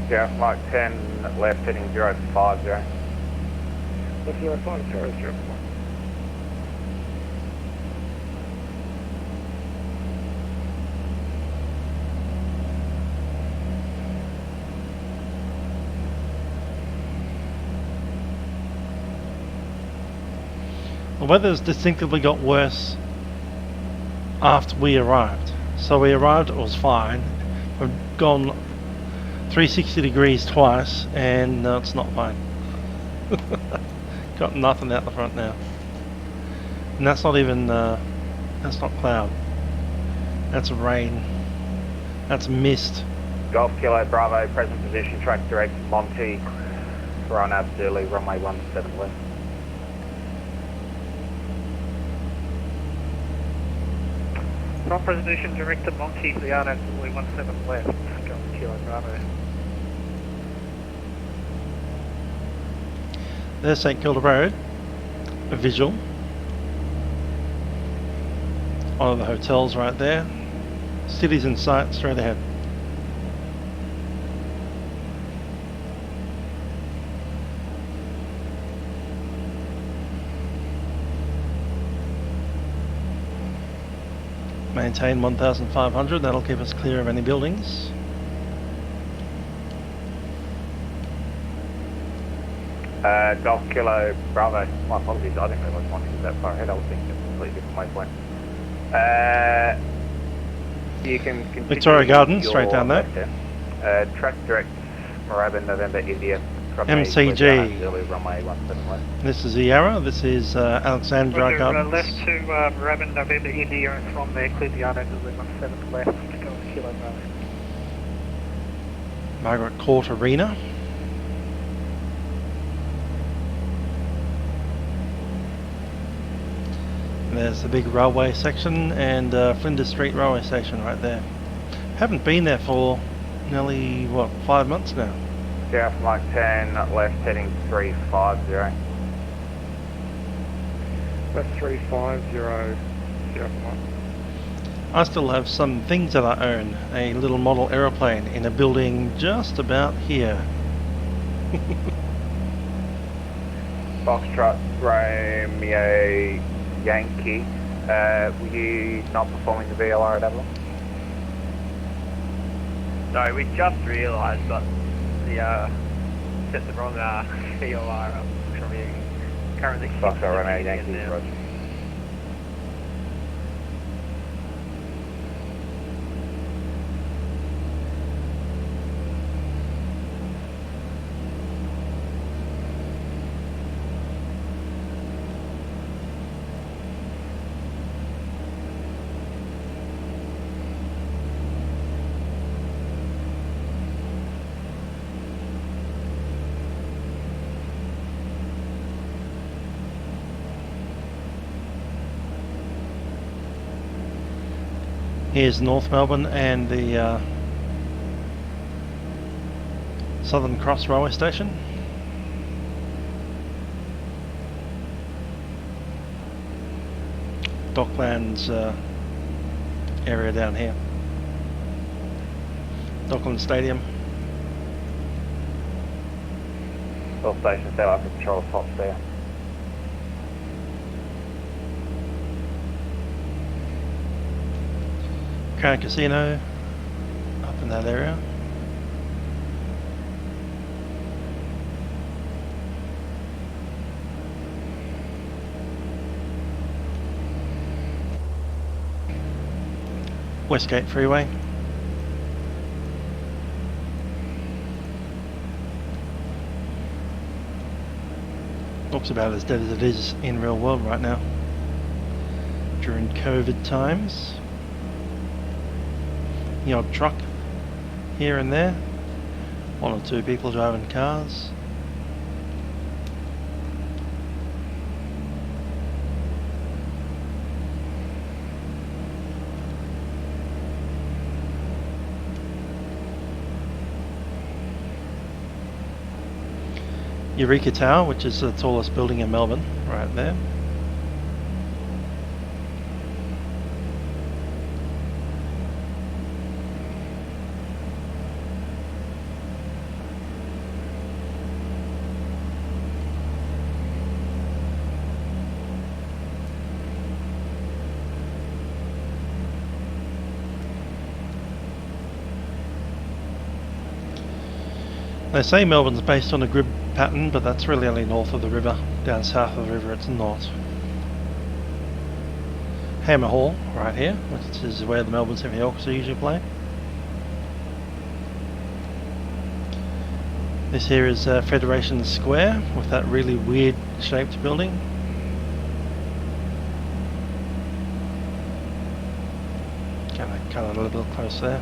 Sierra Alpha Mike 10 left heading 050. Left 05, Harrow 05. The weather's distinctively got worse after we arrived. So we arrived, it was fine. We've gone 360 degrees twice, and no, it's not fine. Got nothing out the front now. And that's not even, that's not cloud. That's rain. That's mist. Golf Kilo Bravo, present position, track direct Monty. Run absolutely, runway 17 left. From position direct to Monty, the yard absolutely 17 left. Golf Kilo Bravo. There's St Kilda Road. A visual. One of the hotels right there. City's in sight straight ahead. Maintain 1,500, that'll keep us clear of any buildings. Golf Kilo Bravo. My apologies, I didn't realise Monty was that far ahead. I was thinking of a completely different waypoint. You can continue Victoria Garden, straight down there. Track direct Moorabbin, November, India. MCG. Runway 17 left. This is Iara, this is Alexandra Gardens. Left to Moorabbin, November, India, and from there clear the yard absolutely 17 left. Golf Kilo Bravo. Margaret Court Arena. And There's the big railway section and Flinders Street railway station right there. Haven't been there for nearly, what, 5 months now. Sierra from Mike 10, left heading 350. Left 350, Sierra from Mike. I still have some things that I own. A little model aeroplane in a building just about here. Foxtrot, Romeo, Yankee. Were you not performing the VLR at Avalon? No, we just realised, but the set the wrong VLR up. Currently Foxtrot, Romeo, Yankee, Roger. Here's North Melbourne and the Southern Cross railway station. Docklands area down here. Dockland Stadium. All stations set up for control of tops there. Crown Casino up in that area. Westgate Freeway. Looks about as dead as it is in real world right now during COVID times. The odd truck here and there, one or two people driving cars. Eureka Tower, which is the tallest building in Melbourne, right there. They say Melbourne's based on a grid pattern, but that's really only north of the river. Down south of the river it's not. Hammer Hall, right here, which is where the Melbourne Symphony Orchestra usually play. This here is Federation Square, with that really weird shaped building. Gonna cut it a little close there.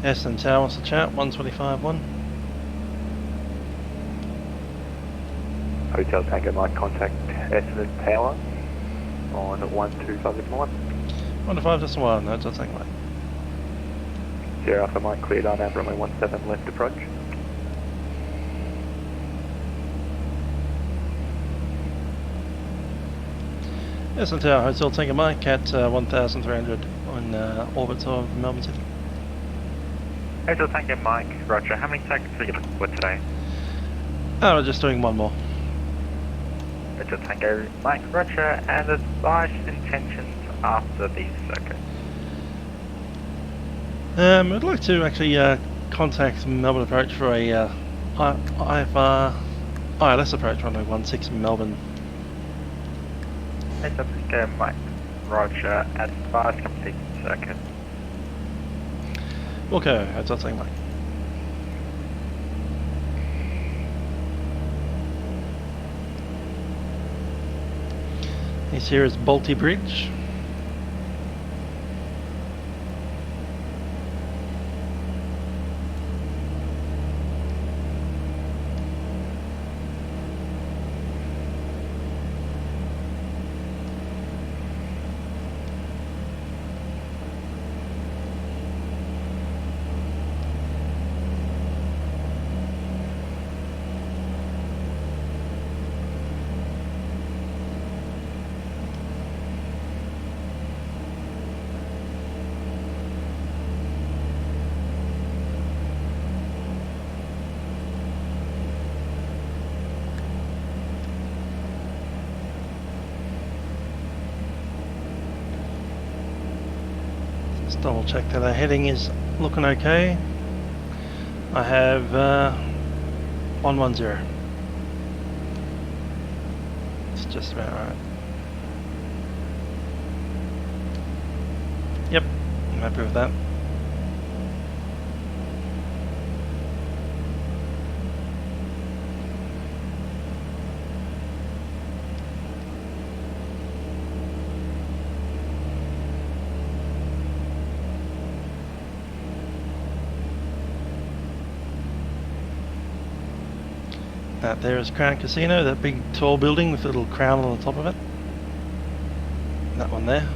Essendon Tower wants to chat, 125.1. Hotel Tango Mike, contact Essendon Tower on 125.1. 125.1, no, Hotel Tango Mike. Sierra Alpha Mike, cleared on Avalon 17 left approach. Essendon Tower, Hotel Tango Mike at 1,300 on orbit of Melbourne City. Hotel Tango Mike, roger. How many seconds are you looking for today? Oh, we're just doing one more. Hotel Tango Mike, roger. And advice intentions after the circuit. I'd like to actually contact Melbourne Approach for a ILS approach runway 16 Melbourne. Hotel Tango Mike, roger. Advice complete circuit. Wilco, Hotel Tango Mike. This here is Balti Bridge. Let's double check that our heading is looking okay. I have 110. It's just about right. Yep, I'm happy with that. That there is Crown Casino, that big tall building with a little crown on the top of it. That one there.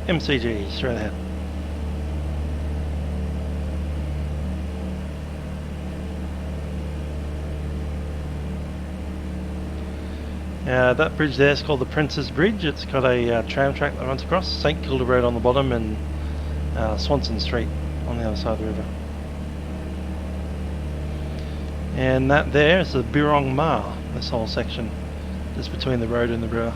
MCG, straight ahead. That bridge there is called the Princess Bridge. It's got a tram track that runs across St Kilda Road on the bottom and Swanson Street on the other side of the river. And that there is the Birong Ma, this whole section, just between the road and the river.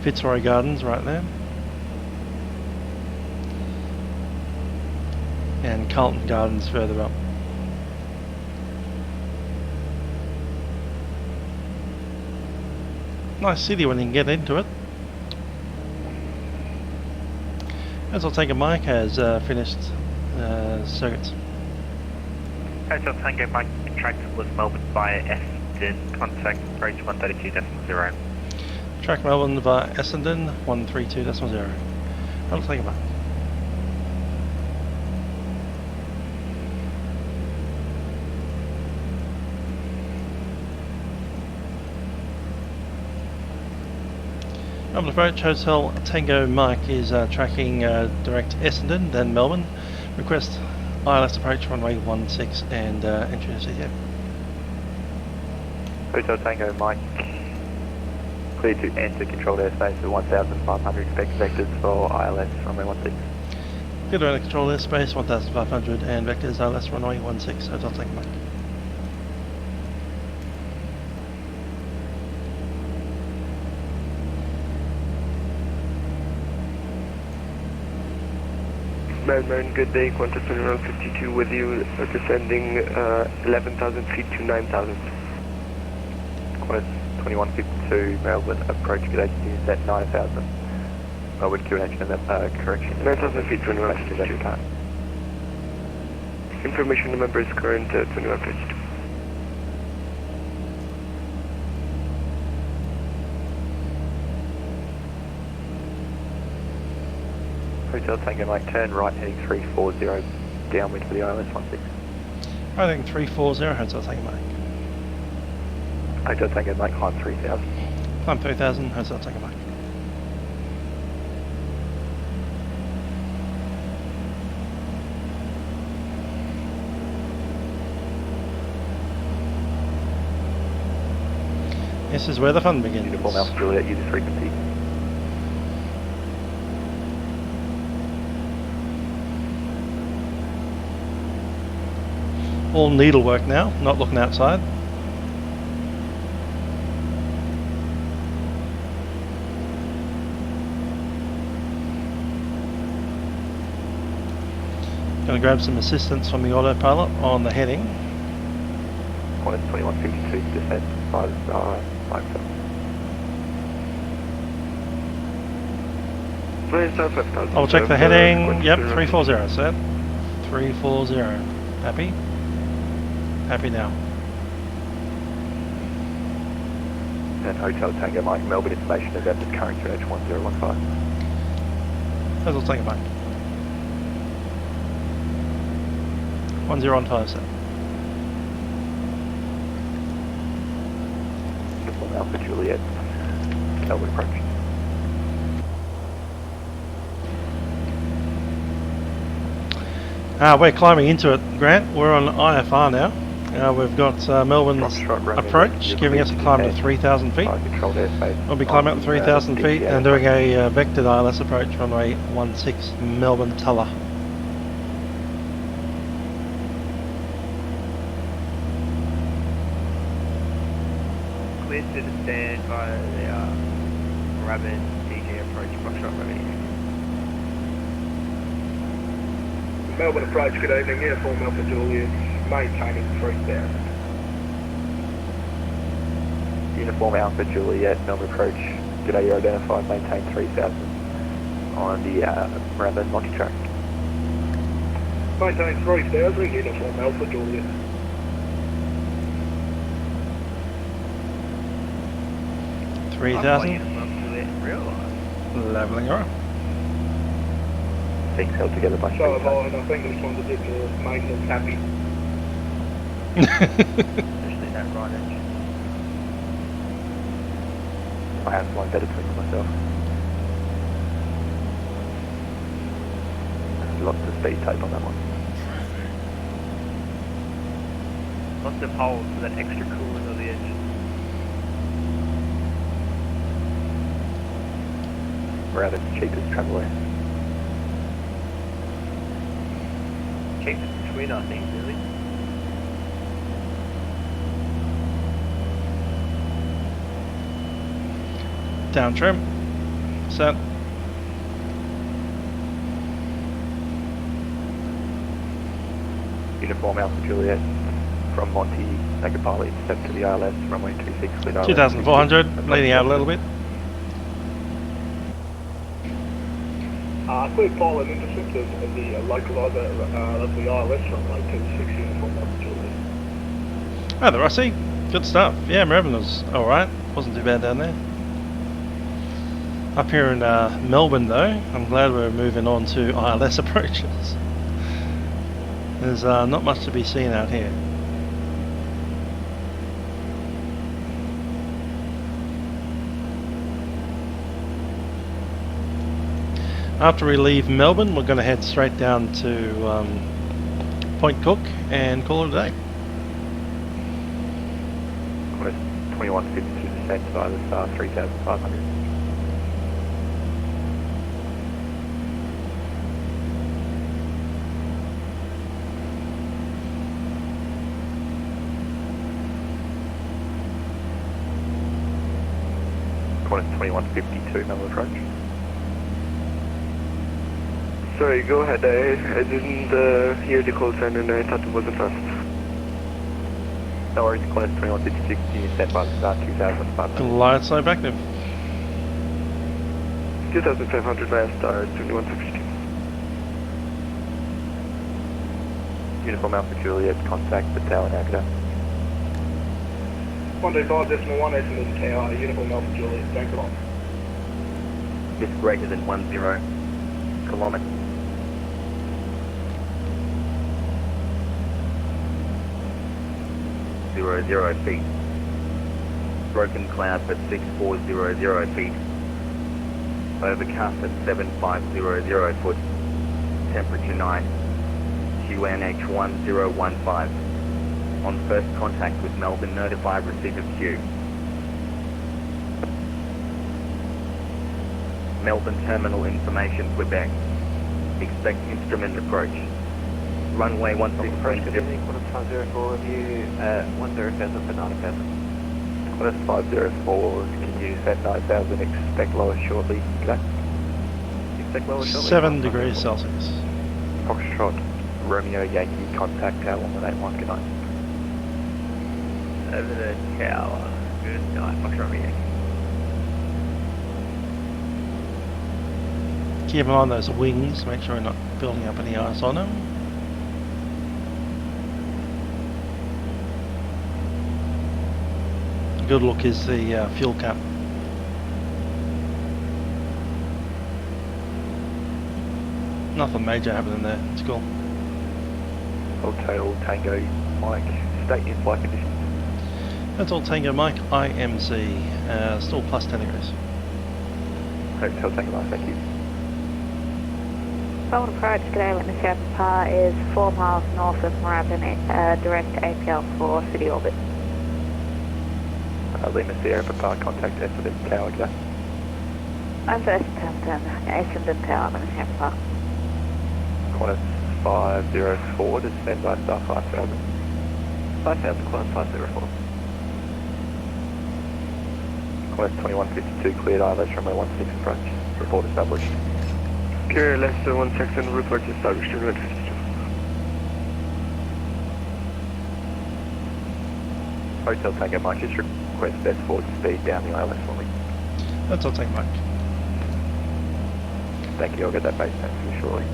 Fitzroy Gardens right there. And Carlton Gardens further up. Nice city when you can get into it. As I'll take a Mike has finished circuits. Hotel Tango Mike, track towards Melbourne via Essendon, contact approach 132.0. Track Melbourne via Essendon 132.0. I'll take a Mike. Melbourne approach, Hotel Tango Mike is tracking direct Essendon, then Melbourne. Request ILS approach runway 16 and entry to CTO. Hotel Tango Mike, clear to enter controlled airspace for 1,500, expect vectors for ILS runway 16. Clear to enter controlled airspace 1,500 and vectors ILS runway 16, Hotel Tango Mike. Melbourne, good day, Qantas 2152 with you, descending 11,000 feet to 9,000. Qantas 2152, Melbourne approach, good day, is at 9,000. Melbourne QNH and that correction. 9,000 feet, 2152. Information number is current 2152. Hotel Tango Mike, turn right heading 340, downwind for the ILS 16. Right heading 340, Hotel Tango Mike. Hotel Tango Mike, climb 3000. Climb 3000, Hotel Tango Mike. This is where the fun begins. Uniform Alpha Juliet, user frequency. All needlework now, not looking outside. Going to grab some assistance from the autopilot on the heading. Qantas 2152, descent by the Lifecam. I'll check the heading. Yep, 340, set. 340. Happy? Happy now. And Hotel Tango Mike, Melbourne information about the current surge 1015. Hotel Tango Mike. 10 on time, set. Alpha Juliet, Melbourne approach. We're climbing into it, Grant. We're on IFR now. We've got Melbourne's approach giving us a climb to 3,000 feet. We'll be climbing up to 3,000 feet and doing a vectored ILS approach runway 16 Melbourne Tulla. Clear to stand by the Moorabbin DG approach, Foxtrot ready. Melbourne approach, good evening, Uniform Alpha Juliet, maintaining 3,000. Uniform Alpha Juliet, Melbourne approach, good day, you're identified, maintain 3,000 on the Moorabbin multi-track. Maintain 3,000, Uniform Alpha Juliet. $3,000. Leveling her up. Things held together by So have I, and I think this one's a bit maintenance happy. Especially that right edge. I have one better between myself. Lots of speed tape on that one. Lots of holes for that extra coolant on the edge. Moorabbin's cheapest travel way. Cheapest between, I think, really. Down trim. Set. Uniform Alpha Juliet from Monty, Nagapali, step to the ILS, runway 26, clear ILS. 2,400, leading out a little bit. Clear pilot intercept of the localizer of the ILS runway 26, Uniform Alpha Juliet. Oh, the Aussie. Good stuff. Yeah, Moorabbin was alright. Wasn't too bad down there. Up here in Melbourne though, I'm glad we're moving on to ILS approaches. There's not much to be seen out here. After we leave Melbourne, we're going to head straight down to Point Cook and call it a day. 2152 descent by the 3,500. Qantas 2152, number approach. Sorry, go ahead. I didn't hear the call sign and I thought it wasn't us. No worries, Qantas 2156, you set by the 2,500. Light side active. 2,500 via star 2152. Uniform Alpha Juliet, contact Battalion Agda. 125.1 estimate tower, Uniform Alpha Juliet, thanks a lot. This greater than 10 kilometers. 00 feet. Broken cloud for 6400 feet. Overcast at 7500 foot. Temperature 9. QNH 1015. On first contact with Melbourne, notify receipt of Q. Melbourne terminal information, Quebec. Expect instrument approach. Runway 16 approach. Good evening, Qantas 504 review, 10,000 for 9,000. Qantas 504, can you set 9,000, expect lower shortly, okay? Expect lower shortly. 7 degrees Celsius. Foxtrot, Romeo Yankee contact Tower 118, good night. Over the tower. Good night, Fox Romeo Yankee. Keep an eye on those wings, make sure you're not building up any ice on them. A good look is the fuel cap. Nothing major happening there, it's cool. Hotel Tango Mike, state in flight conditions. Hotel Tango Mike, IMC, still plus 10 degrees. Hotel Tango Mike, thank you. Forward approach today, witness Sierra Papa is 4 miles north of Moorabbin, direct APL for City Orbit. Lima Sierra Papa, contact Essendon Tower, exact. I'm first Tempton, Essendon Tower, witness Sierra Papa. Qantas 504, descend by star 5000. 5000, Qantas 504. Qantas 2152, cleared ILS runway 16 approach. Report established. Carrier Leicester 16 report established in 152. Hotel Tango Mike, just request best forward speed down the ILS for me. Hotel Tango Mike. Thank you, I'll get that base down for you shortly.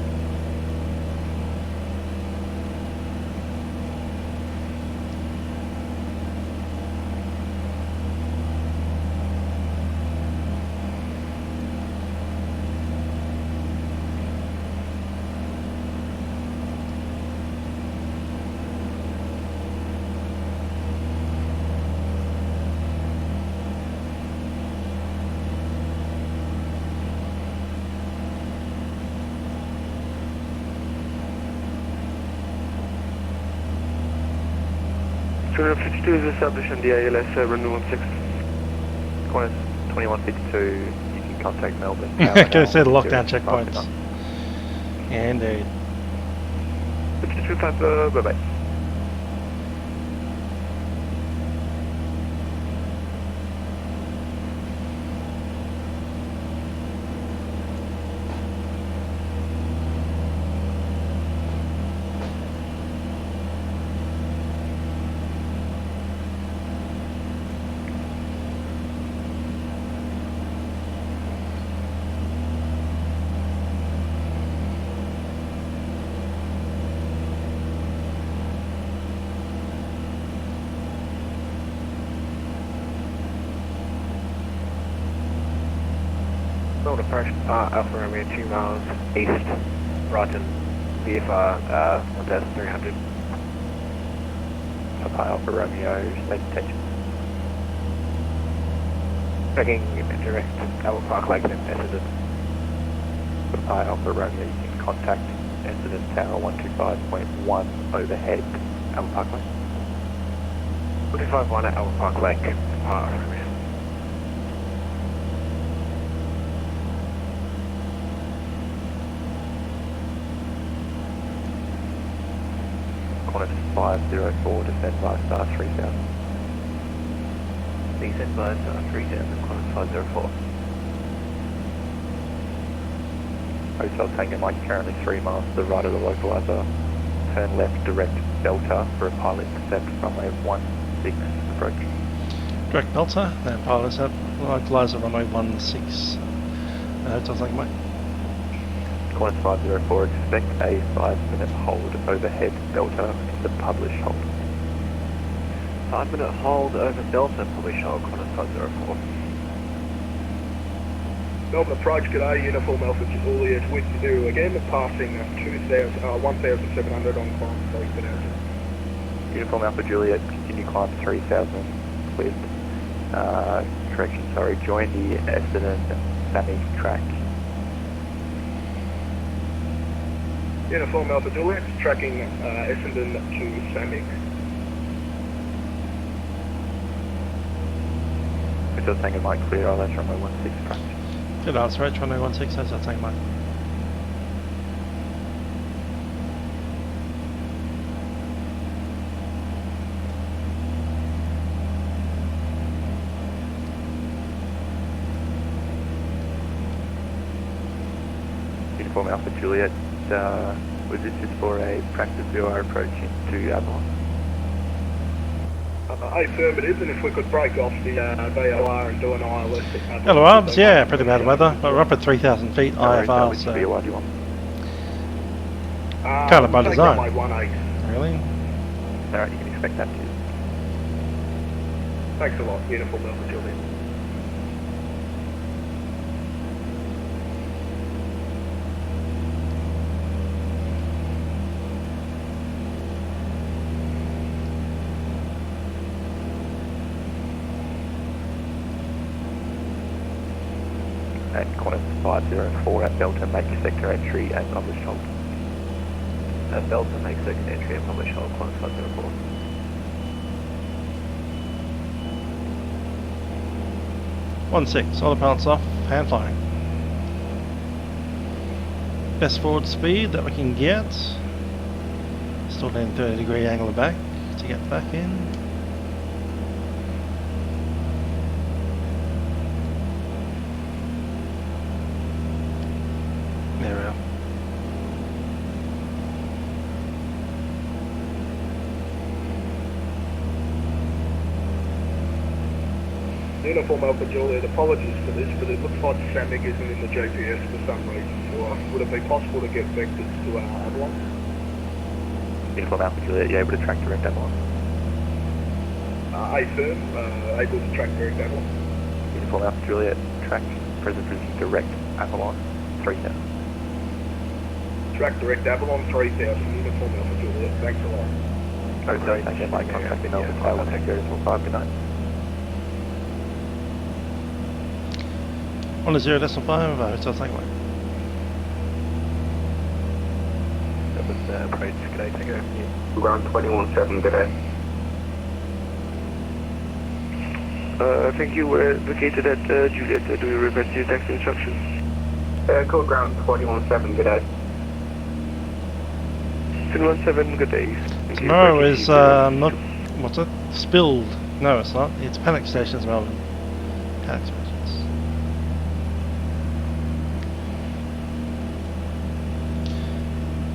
Qantas 52 is established on the ALS runway 16. Qantas 2152, you can contact Melbourne. Okay, so the lockdown checkpoints. Indeed. 52 bye bye. Northern approach, Alpha Romeo 2 miles east, Brighton, VFR 1300. Papa Alpha Romeo, state detention. Tracking direct Albert Park Lake and Essendon. Papa Alpha Romeo, you can contact Essendon Tower 125.1 overhead, Albert Park Lake. 125.1 at Albert Park Lake, Papa Romeo. Qantas 504, descend by star 3000. Descend by star 3000, Qantas 504. Hotel Tango Mike, currently 3 miles to the right of the localizer. Turn left direct Delta for a pilot intercept runway 16 approach. Direct Delta, then pilot intercept, localizer runway 16. Hotel Tango Mike. Qantas 504, expect a 5-minute hold overhead Delta in the published hold. 5-minute hold over Delta, published hold, Qantas 504. Melbourne approach, g'day, Uniform Alpha Juliet with you again, passing 1,700 on climb 3000. Uniform Alpha Juliet, continue climb 3000, cleared. Correction, sorry, join the Essendon Sami track. Uniform Alpha Juliet, tracking Essendon to Samick. Hotel Tango Mike, clear ILS runway 16 approach. Good answer, right? Runway 16, Hotel Tango Mike. Uniform Alpha Juliet, Was this just for a practice VOR approach into Avalon? Affirm it is, and if we could break off the VOR and do an ILS at Avalon. Hello, Arbs. Yeah, pretty bad weather, but we're up at 3,000 feet IFR, so VOR do you want? kind of by design. Runway 18. Really? Alright, you can expect that too. Thanks a lot. Beautiful Melbourne, Julian. And Qantas 504 at Delta, make sector entry and publish hold. At Delta, make sector entry and publish hold, Qantas 504. One six, autopilot's off, hand flying. Best forward speed that we can get. Still doing 30-degree angle back to get back in. There we are. Uniform Alpha Juliet, apologies for this, but it looks like Samick isn't in the GPS for some reason. So would it be possible to get vectors to Avalon? Uniform Alpha Juliet, you able to track direct Avalon? Affirm, able to track direct Avalon. Uniform Alpha Juliet, track present direct Avalon 3000. Track direct Avalon 3000, Uniform Alpha Juliet, thanks a lot. Oh, sorry, thank you. My contact in Alpha Tower, take 0.5, good night. 10.5, hotel takeaway. That was approach, good day, take over. Ground 21-7, good day. I think you were located at Juliet. Do you request your taxi instructions? Code ground 21-7, good day. 21-7, good day. Tomorrow is not, what's it? Spilled. No, it's not. It's Panic Stations, Melbourne. Panic Stations.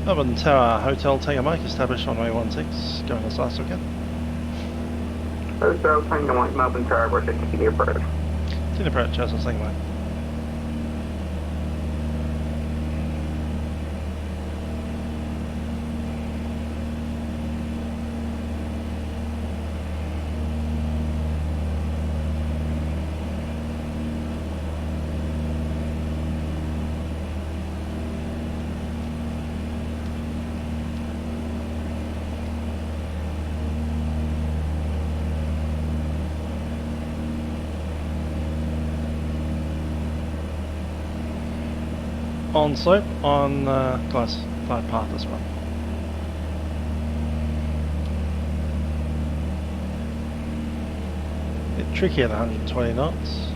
Melbourne Tower Hotel, Tango Mike, established on runway 16, going as last weekend. Hotel Tango Mike, Melbourne Tower, we're 60 approach. 10 approach, as I was saying, mate. On slope, on glide path as well. Bit tricky at 120 knots.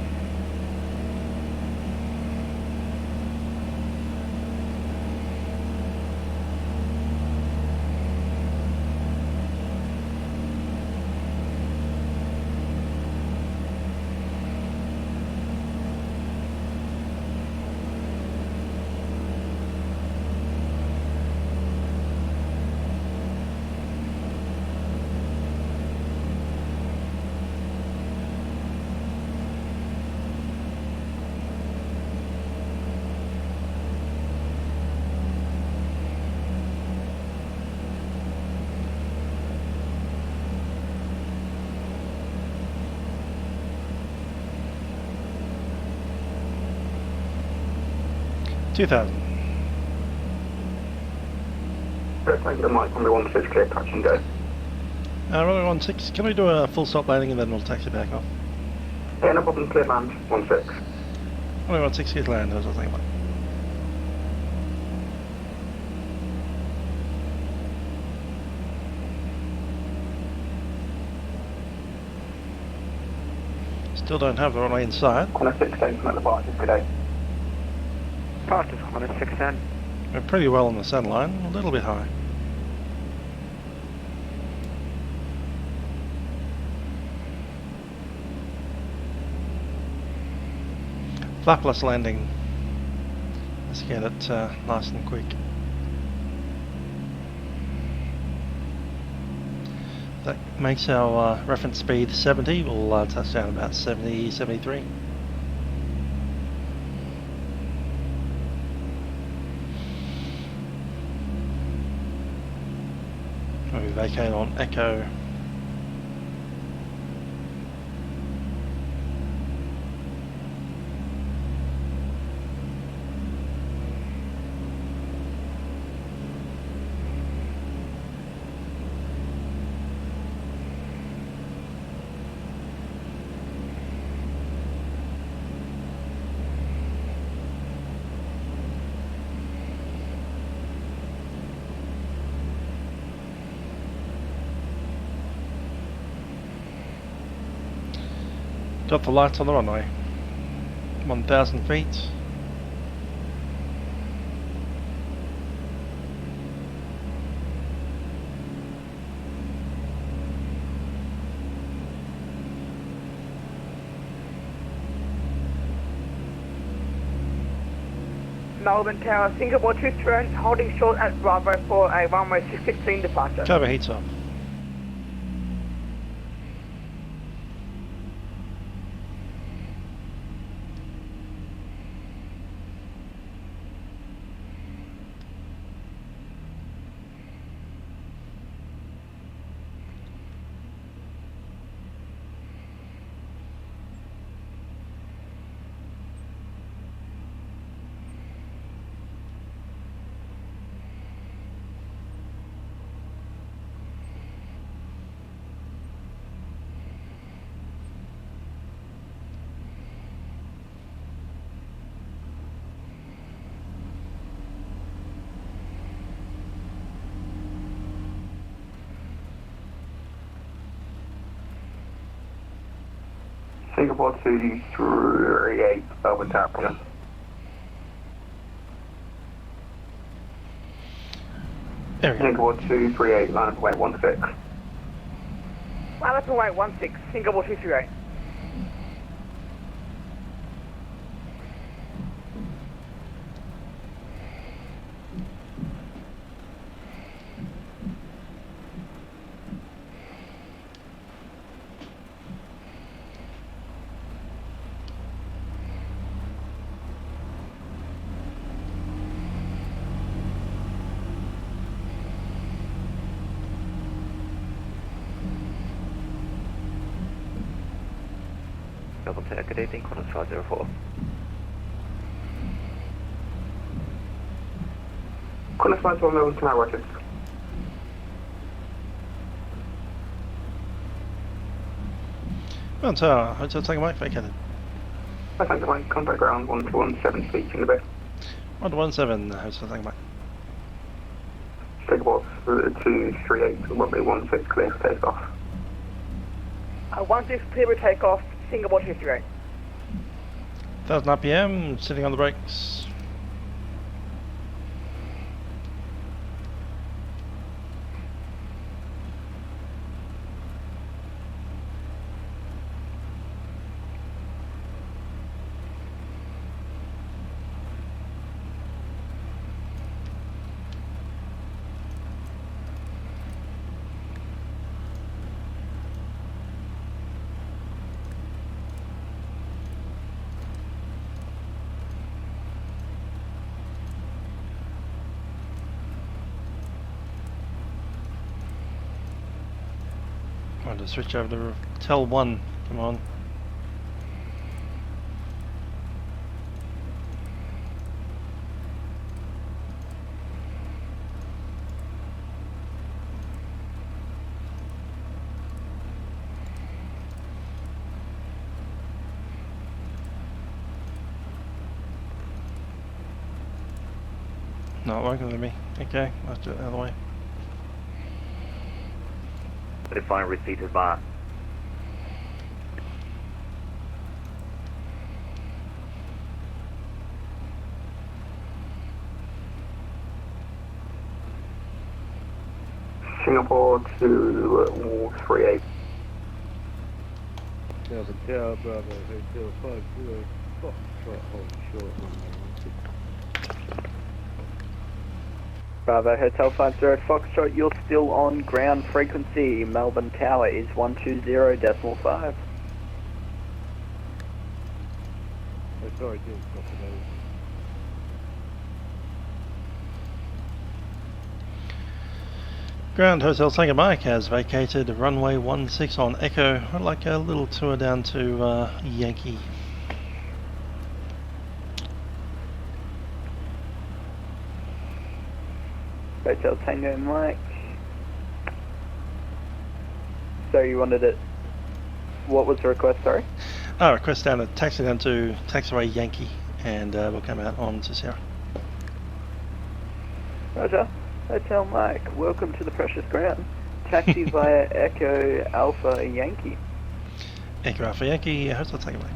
$2,000. Thank you, Mike, runway 16, clear, touch and go. Runway 16, can we do a full stop landing and then we'll taxi back off? Yeah, no problem, clear land, 16. Runway 16, get land, as I was thinking about. Still don't have the runway in sight. Qantas 16 from the departures, good day. Departures, Qantas 16. We're pretty well on the center line, a little bit high. Flapless landing. Let's get it nice and quick. That makes our reference speed 70. We'll touch down about 70, 73. We vacate on Echo. Got the lights on the runway. 1,000 feet. Melbourne Tower, Singapore 23, holding short at Bravo for a runway 616 departure. Cover heats up. Singapore 238, Melbourne Tower. Singapore 238, line up away 16. Line up away 16, Singapore 238. Melbourne Tower, good evening, Qantas 504. Qantas 504, Melbourne Tower, Roger. Melbourne Tower, hotel taking mic vacated. I think my contact ground 117 feet in the bay. 117, hotel taking mic. Singapore 238, runway 16, clear for takeoff. 16 clear for takeoff, Singapore 238. 1000 RPM, sitting on the brakes. I want to switch over to Tel 1, come on. Not working with me. Okay, let's do it the other way. Define repeated bar. Singapore 238. Delta Tower, Bravo, Hotel 50, Foxtrot, hold short, runway 16. Bravo Hotel 50 Foxtrot, you're still on ground frequency. Melbourne Tower is 120.5. Oh, sorry, Jim. Copy that. Ground Hotel Tango Mike has vacated runway 16 on Echo. I'd like a little tour down to Yankee. Hotel Tango Mike. So you wanted it... What was the request, sorry? Request down a taxi down to taxiway Yankee, and we'll come out on to Sierra. Roger. Hotel Mike, welcome to the precious ground. Taxi via Echo Alpha Yankee. Echo Alpha Yankee, Hotel Tango Mike.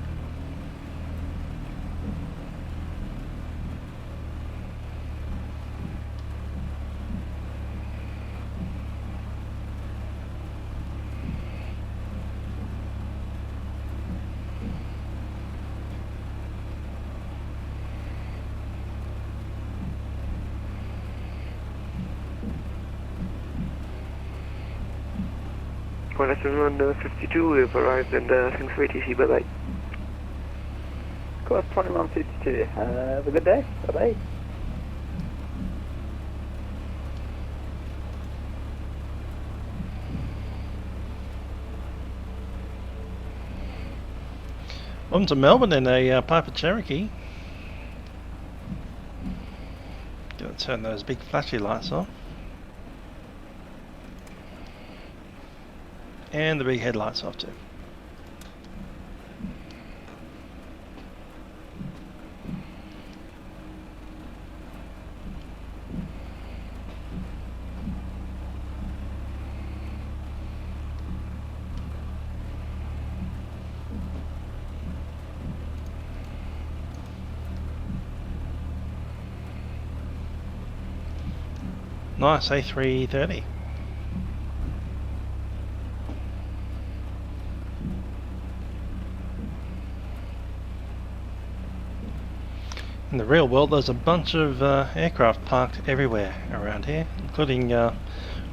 One 52, we've arrived and thanks for ATC, bye bye. Course 2152, have a good day, bye bye. Welcome to Melbourne in a Piper Cherokee. Gonna turn those big flashy lights on. And the big headlights off too. Nice A330. In the real world, there's a bunch of aircraft parked everywhere around here, including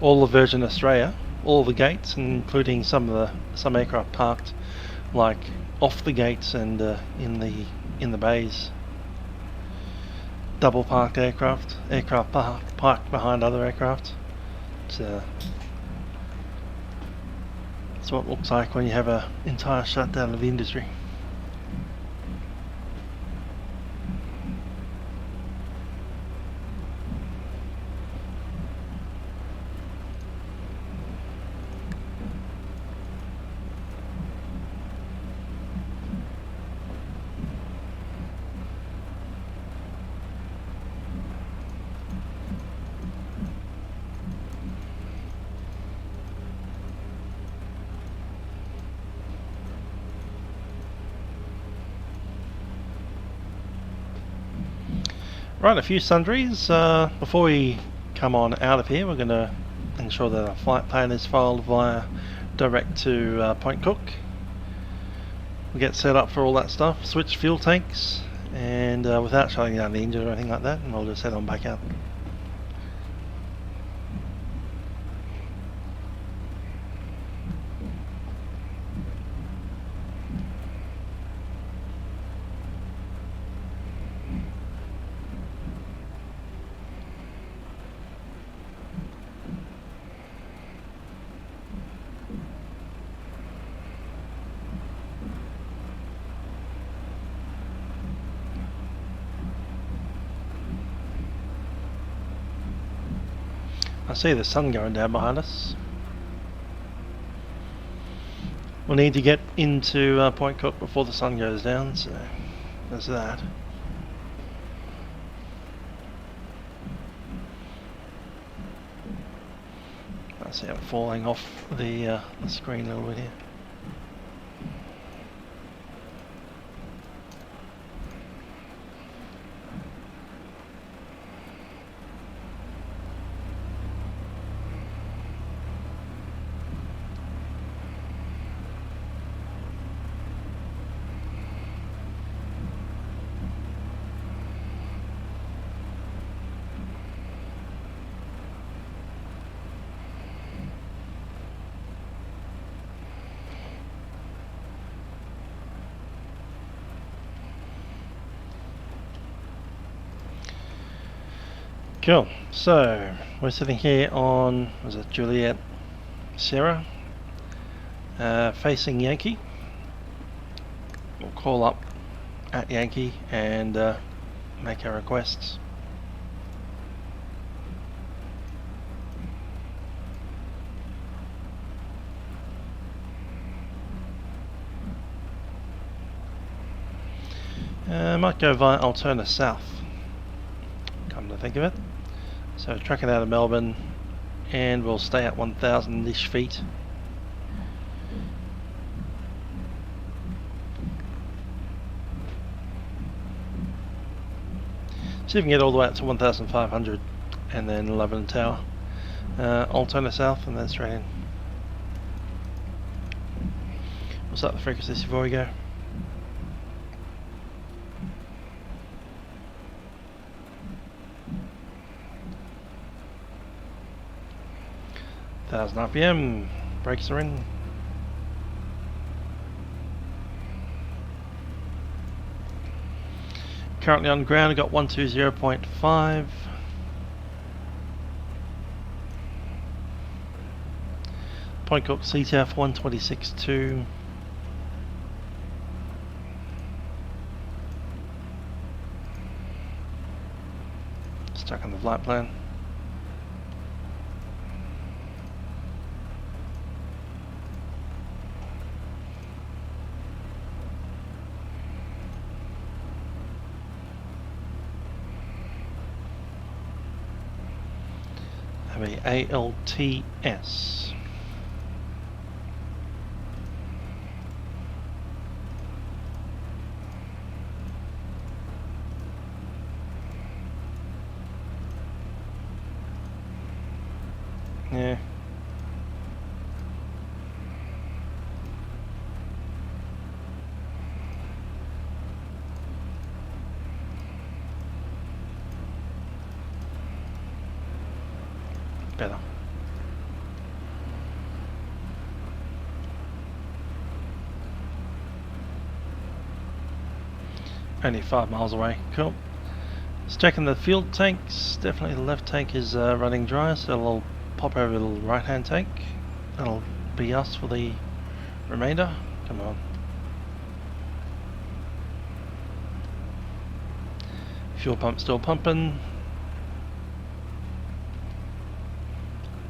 all of Virgin Australia, all the gates, including some aircraft parked like off the gates and in the bays. Double parked aircraft parked behind other aircraft. It's what it looks like when you have an entire shutdown of the industry. Right, a few sundries. Before we come on out of here, we're going to ensure that our flight plan is filed via direct to Point Cook. We get set up for all that stuff, switch fuel tanks, and without shutting down the engine or anything like that, and we'll just head on back out. I see the sun going down behind us. We'll need to get into Point Cook before the sun goes down, so there's that. I see it falling off the screen a little bit here. Cool. So we're sitting here on, was it Juliet Sierra, facing Yankee. We'll call up at Yankee and make our requests. Might go via Alterna South, come to think of it. So tracking out of Melbourne, and we'll stay at 1,000-ish feet. See if we can get all the way up to 1,500 and then 11 Tower. Alterna South and then straight in. We'll start the frequencies before we go. Thousand RPM, brakes are in. Currently on ground, I've got 120.5. Point Cook CTF 126.2. Stuck on the flight plan. ALTS. Yeah. Better. Only 5 miles away. Cool. Just checking the fuel tanks. Definitely the left tank is running dry, so we'll pop over the right hand tank. That'll be us for the remainder. Come on. Fuel pump still pumping.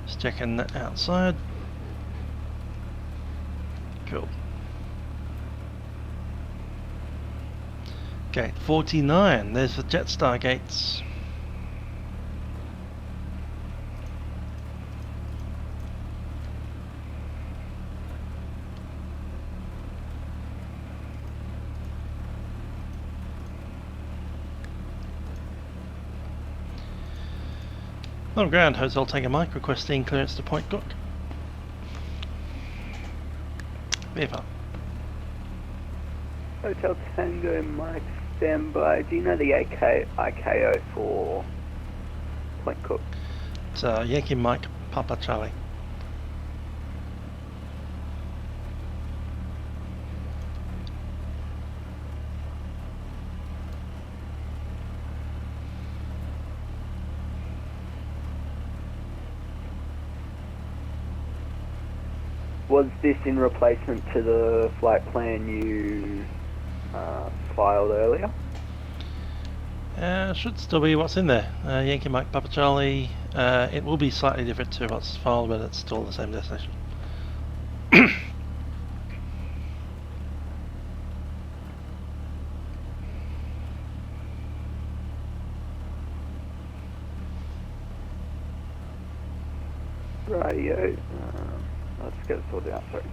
Just checking the outside. Cool. Gate 49, there's the Jetstar gates. On ground, Hotel Tango Mike requesting clearance to Point Cook. VFR. Hotel Tango Mike, stand by. Do you know the ICAO for Point Cook? It's Yankee Mike, Papa Charlie. Was this in replacement to the flight plan you filed earlier? Should still be what's in there. Yankee Mike, Papa Charlie. It will be slightly different to what's filed, but it's still the same destination. Radio. Let's get it sorted out, sorry.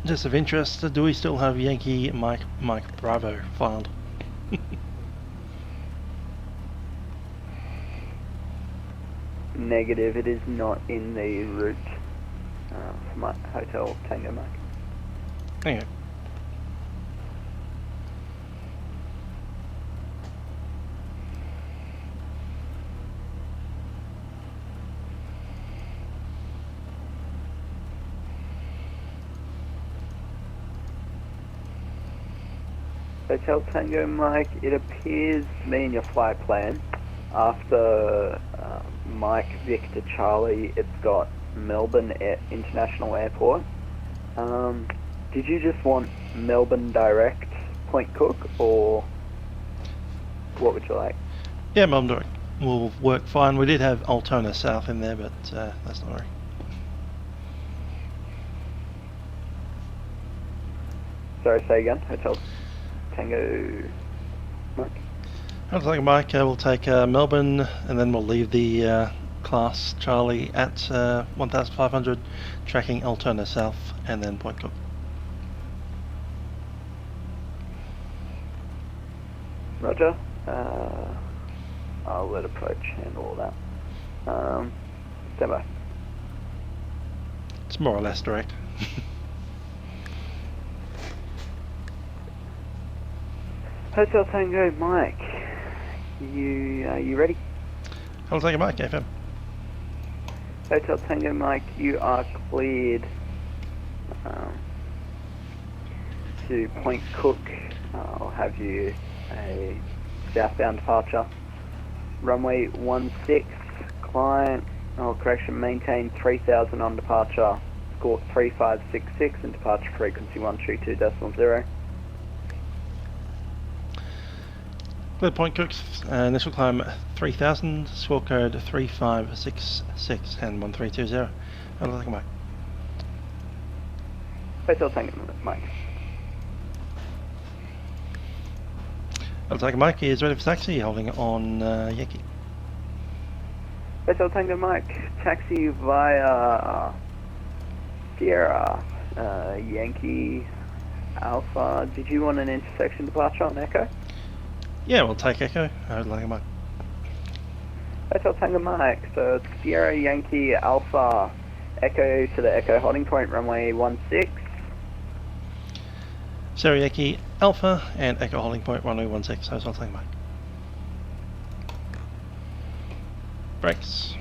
Just of interest, do we still have Yankee Mike Bravo filed? Negative, it is not in the route for my Hotel Tango Mike. Okay. Hotel Tango Mike, it appears to me in your flight plan, after Mike Victor Charlie, it's got Melbourne International Airport. Did you just want Melbourne direct Point Cook, or what would you like? Yeah, Melbourne direct will work fine. We did have Altona South in there, but that's not right. Sorry, say again. Hotel Tango Mike. Hotel Tango Mike, we'll take Melbourne, and then we'll leave the class Charlie at 1,500, tracking Altona South, and then Point Cook. Roger. I'll let approach handle all that. Stand by. It's more or less direct. Hotel Tango Mike, you ready? Hotel Tango Mike, FM. Hotel Tango Mike, you are cleared to Point Cook. I'll have you a southbound departure. Runway 16, climb, maintain 3000 on departure, score 3566 and departure frequency 132.0. Clear Point Cook's initial climb 3000, score code 3566 and 1320. Hotel Tango Mike. Hotel Tango Mike. Hotel Tango Mike is ready for taxi, holding on Yankee. Hotel Tango Mike, taxi via Sierra, Yankee Alpha. Did you want an intersection departure on Echo? Yeah, we'll take Echo. Hotel Tango Mike. Hotel Tango Mike, so it's Sierra Yankee Alpha, Echo to the Echo holding point, runway 16. Sierra Yankee Alpha and Echo holding point, runway 16. Hotel Tango Mike. Brakes.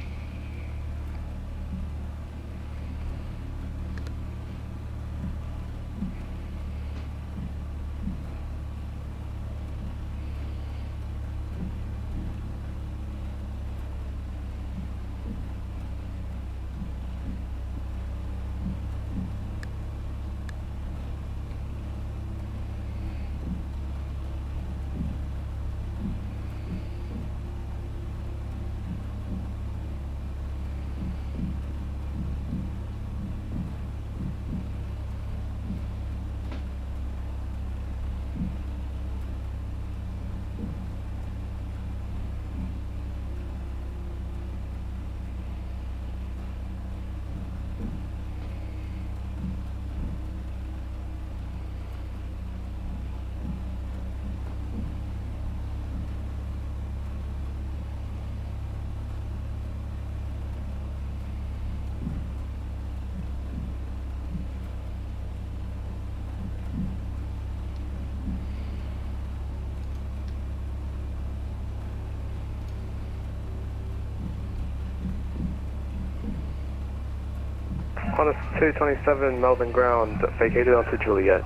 Qantas 227 Melbourne ground, vacated onto Juliet.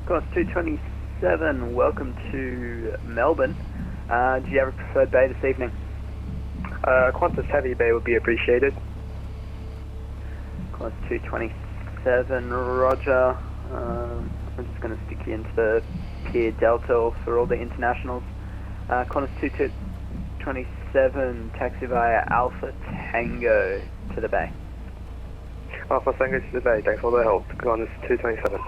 Qantas 227, welcome to Melbourne. Do you have a preferred bay this evening? Qantas Heavy Bay would be appreciated. Qantas 227, roger. I'm just going to stick you into the Pier Delta for all the internationals. Qantas 227, taxi via Alpha Tango to the bay. Alpha Tango to the bay, thanks for the help. Qantas 227.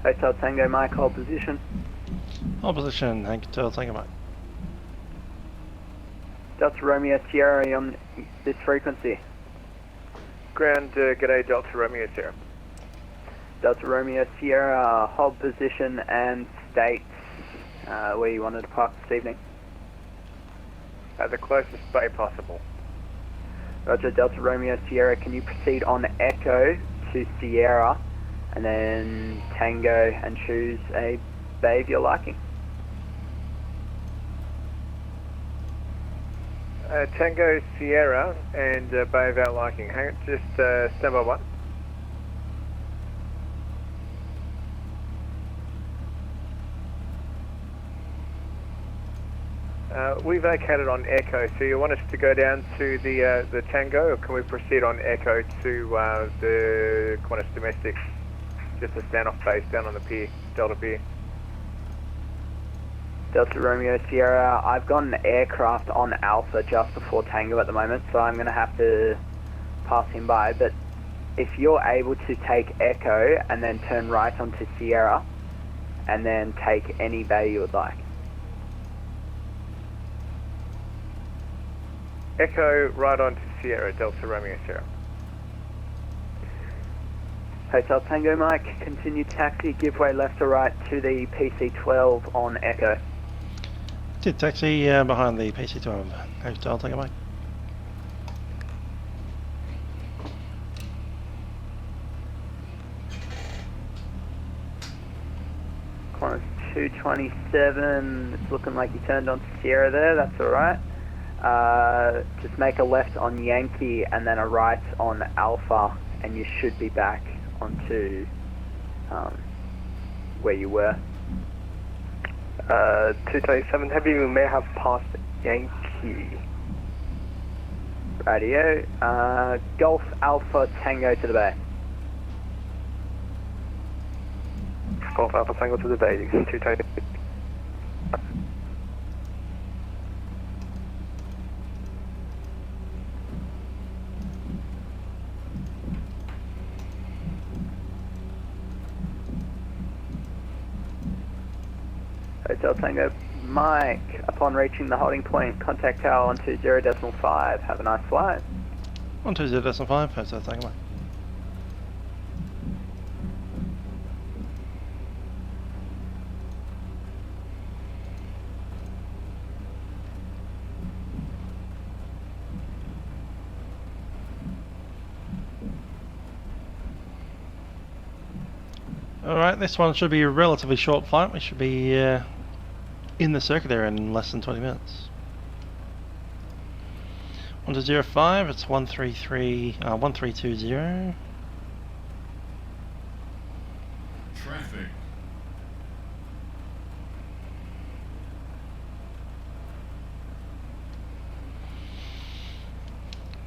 Hotel Tango Mike, hold position. Hold position, Hotel Tango Mike. Delta Romeo Sierra on this frequency. Ground, g'day Delta Romeo Sierra. Delta Romeo Sierra, hold position and state where you wanted to park this evening. At the closest bay possible. Roger, Delta Romeo Sierra, can you proceed on Echo to Sierra and then Tango and choose a bay of your liking? Tango Sierra and Bay of Our Liking. Hang on, just stand by one. We vacated on Echo, so you want us to go down to the Tango, or can we proceed on Echo to the Qantas Domestic? Just a standoff base down on the pier, Delta Pier. Delta Romeo Sierra, I've got an aircraft on Alpha just before Tango at the moment, so I'm going to have to pass him by, but if you're able to take Echo and then turn right onto Sierra, and then take any bay you would like. Echo right onto Sierra, Delta Romeo Sierra. Hotel Tango Mike, continue taxi, give way left to right to the PC-12 on Echo. Did taxi behind the PC-12. Hotel Tango Mike. Qantas 227, it's looking like you turned onto Sierra there, that's alright. Just make a left on Yankee and then a right on Alpha, and you should be back onto where you were. 227 Heavy, we may have passed Yankee. Radio. Golf Alpha Tango to the bay. Golf Alpha Tango to the bay, 227. Hotel Tango Mike, upon reaching the holding point, contact tower on 20.5. Have a nice flight. On 20.5, Hotel Tango Mike. Alright, this one should be a relatively short flight. We should be in the circuit area in less than 20 minutes. 1205, it's 1320. Traffic.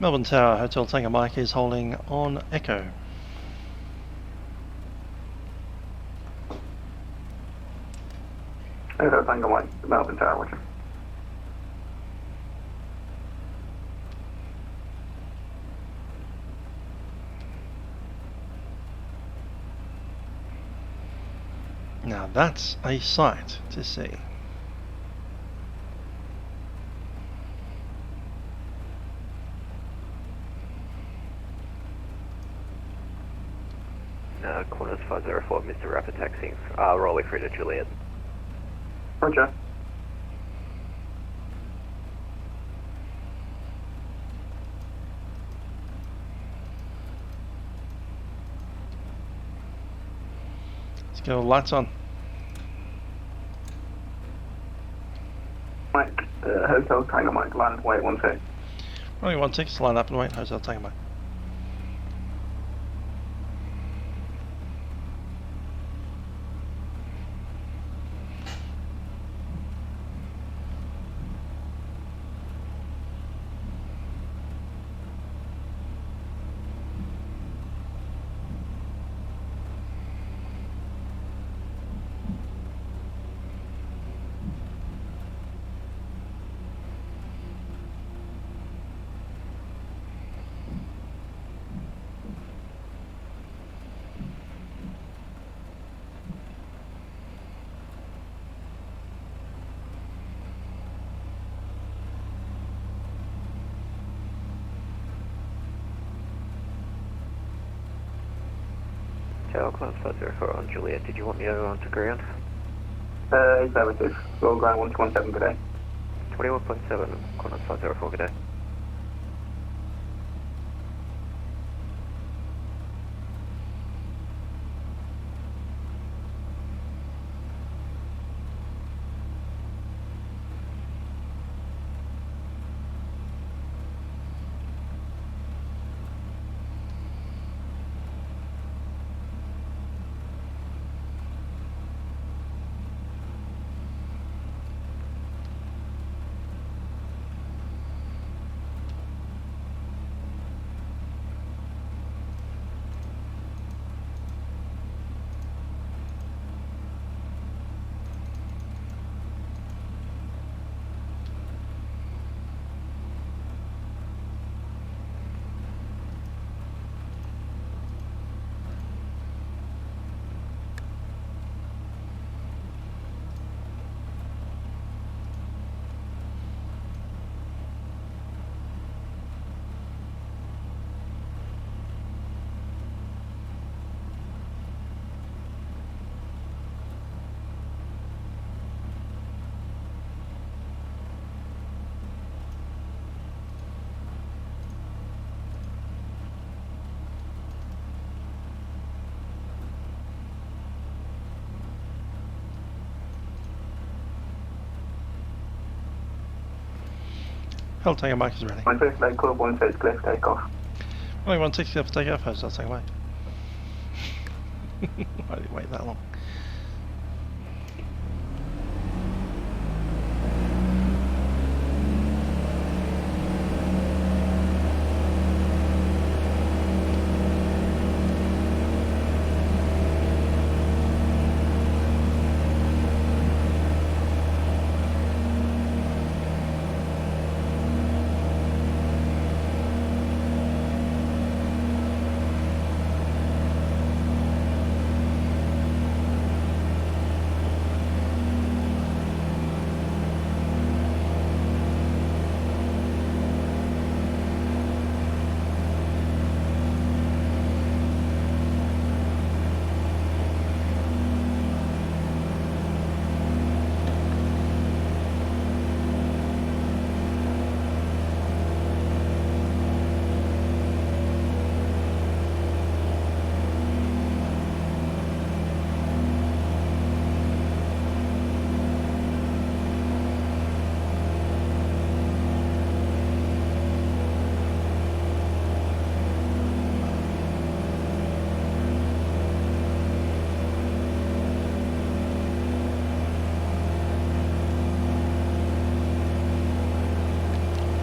Melbourne Tower, Hotel Tango Mike is holding on Echo. Hotel Tango Mike, Melbourne Tower, watching. Now that's a sight to see. Qantas 504, Mr. Rapid taxiing, rolling through to Juliet. Roger. Let's get all the lights on. Mike, Hotel Tango Mike, land, wait 16. Only 16, line up and wait, Hotel Tango Mike. Tower Qantas 504 on Juliet, did you want me over onto ground? Affirmative. Roll ground 117 today. 21.7, Qantas 504, good day. Hull Tango Mike is ready. My first leg club 16 clear for takeoff. Only 16 clear for takeoff, Hotel Tango Mike. Why did you wait that long?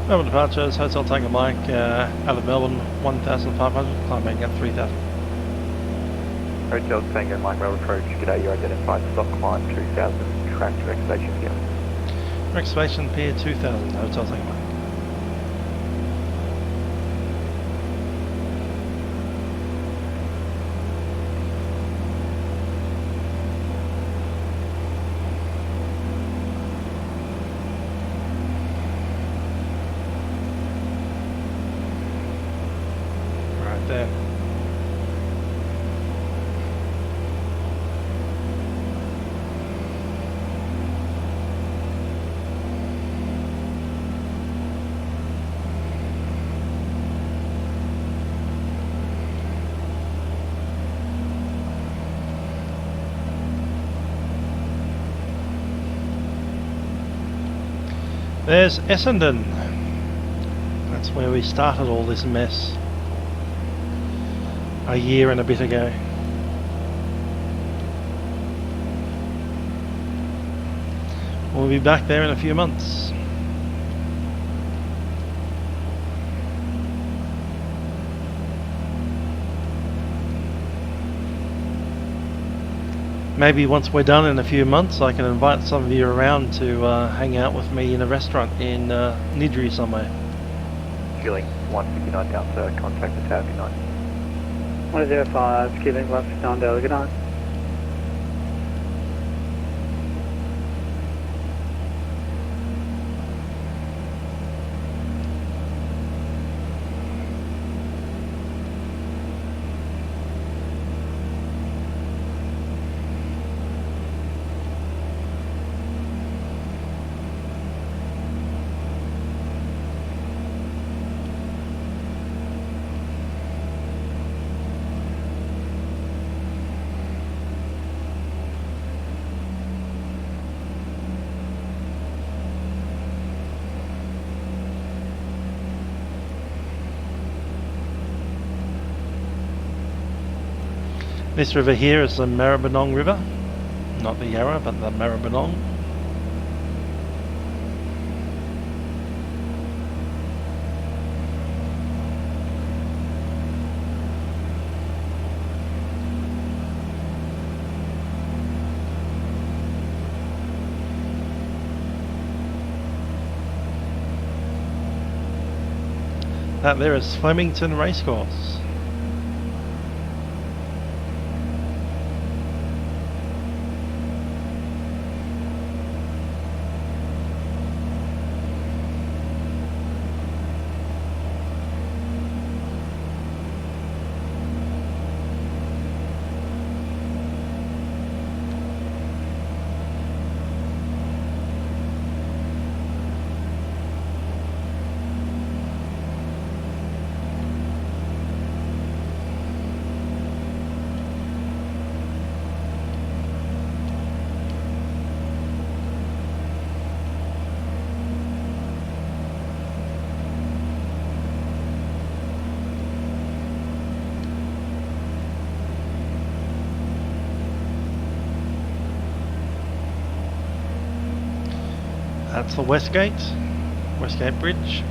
Melbourne departures, Hotel Tango Mike, out of Melbourne, 1,500, climbing at 3,000. Hotel Tango Mike, Melbourne approach, g'day, you identified stock climb 2,000, track to excavation again. Excavation Pier 2,000, Hotel Tango Mike. There's Essendon. That's where we started all this mess a year and a bit ago. We'll be back there in a few months. Maybe once we're done in a few months, I can invite some of you around to hang out with me in a restaurant in Livery somewhere. Fueling 159 down, sir. Contact the tower, good night. 105, Fueling 159 Delta, good night. This river here is the Moorabbin River, not the Yarra, but the Moorabbin. That there is Flemington Racecourse. That's the Westgate Bridge.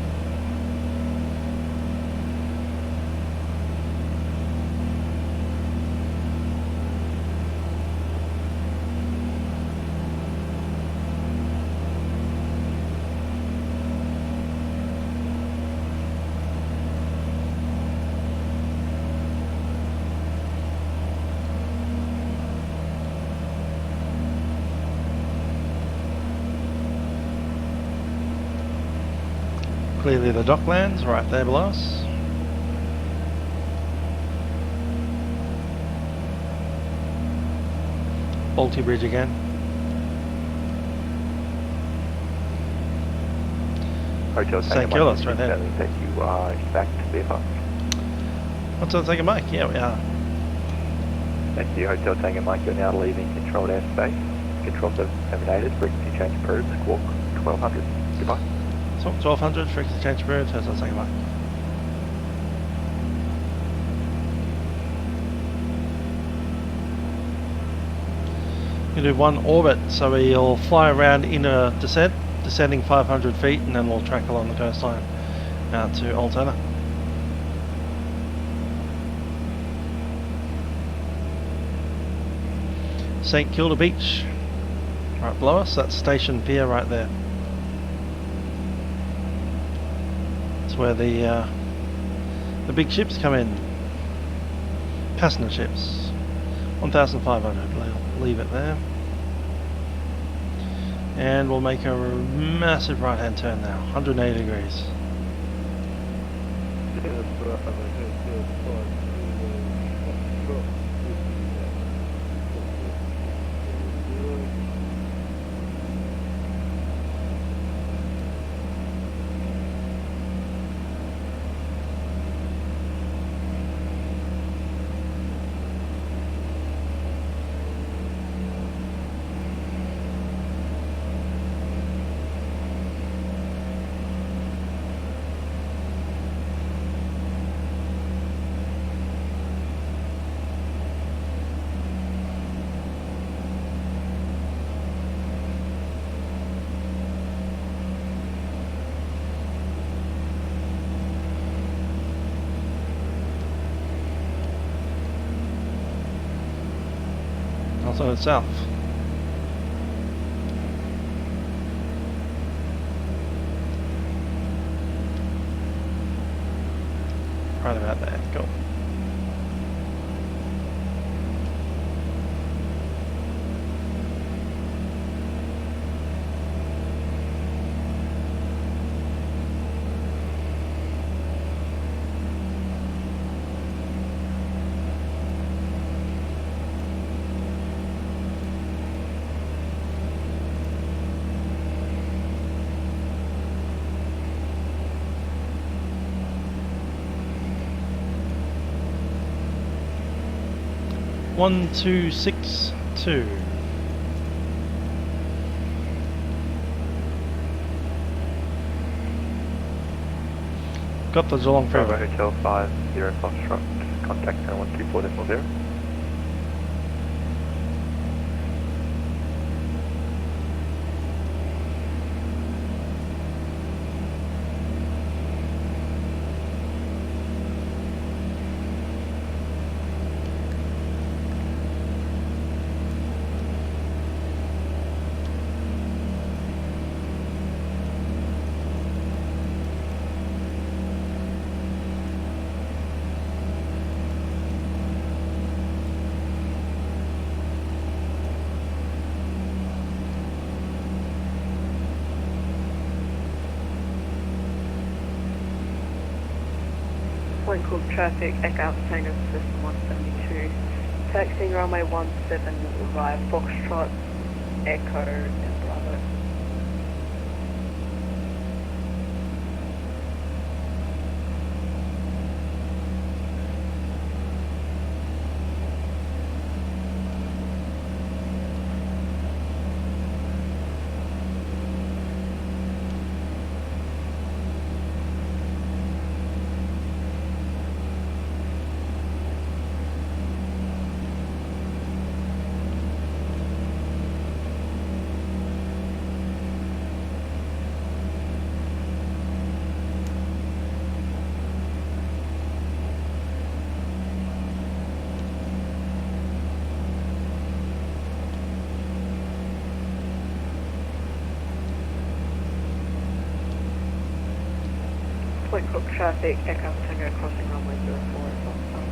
Clearly the docklands right there below us. Balti Bridge again. Hotel St Kilda, right there. That you are back to VFR. Hotel Tango Mike, yeah we are. Thank you, Hotel Tango Mike, you're now leaving controlled airspace. Control service terminated, frequency change approved, squawk 1200. Goodbye. So 1200, frequency change approved, Hotel Tango Mike. We'll do one orbit, so we'll fly around in a descent, descending 500 feet, and then we'll track along the coastline out to Altona. St Kilda Beach, right below us, that's Station Pier right there. It's where the big ships come in, passenger ships, 1,500, we'll leave it there. And we'll make a massive right hand turn now, 180 degrees. Also south. Right about there, cool. One, 2, 6, 2. Got the Geelong Bravo Freeway. Hotel 50 Foxtrot, contact 124.0. Point called traffic, Echo Alpha Tango System 172. Taxiing runway 17 via Foxtrot, Echo and Bravo. Point Cook traffic, Echo Tango crossing runway 04 at Bankstown.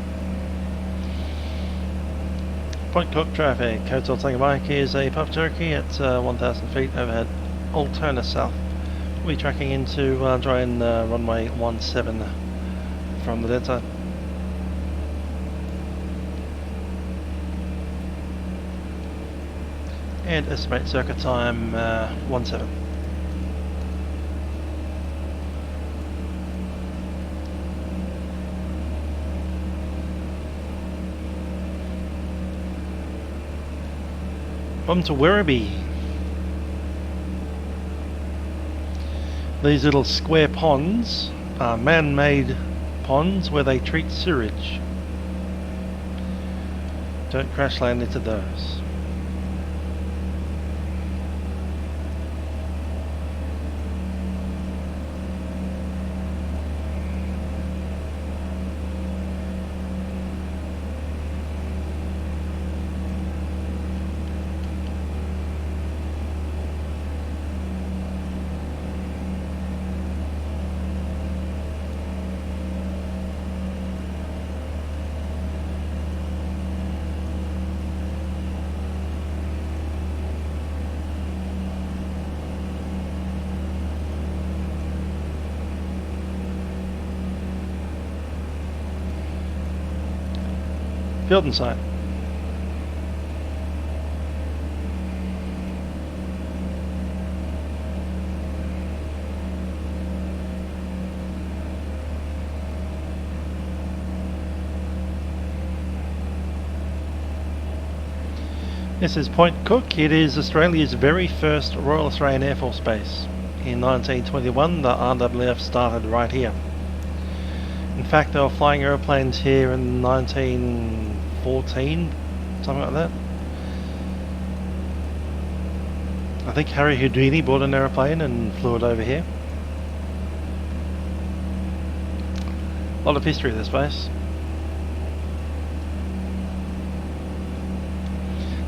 Point Cook traffic, Hotel Tango Mike is a Puff Cherokee at 1,000 feet overhead, Altona South. We'll be tracking into join runway 17 from the dead side. And estimate circuit time 17. Welcome to Werribee. These little square ponds are man-made ponds where they treat sewage. Don't crash land into those. Field and site. This is Point Cook. It is Australia's very first Royal Australian Air Force base. In 1921, the RWF started right here. In fact, they were flying aeroplanes here in 1914, something like that. I think Harry Houdini bought an aeroplane and flew it over here. A lot of history of this base.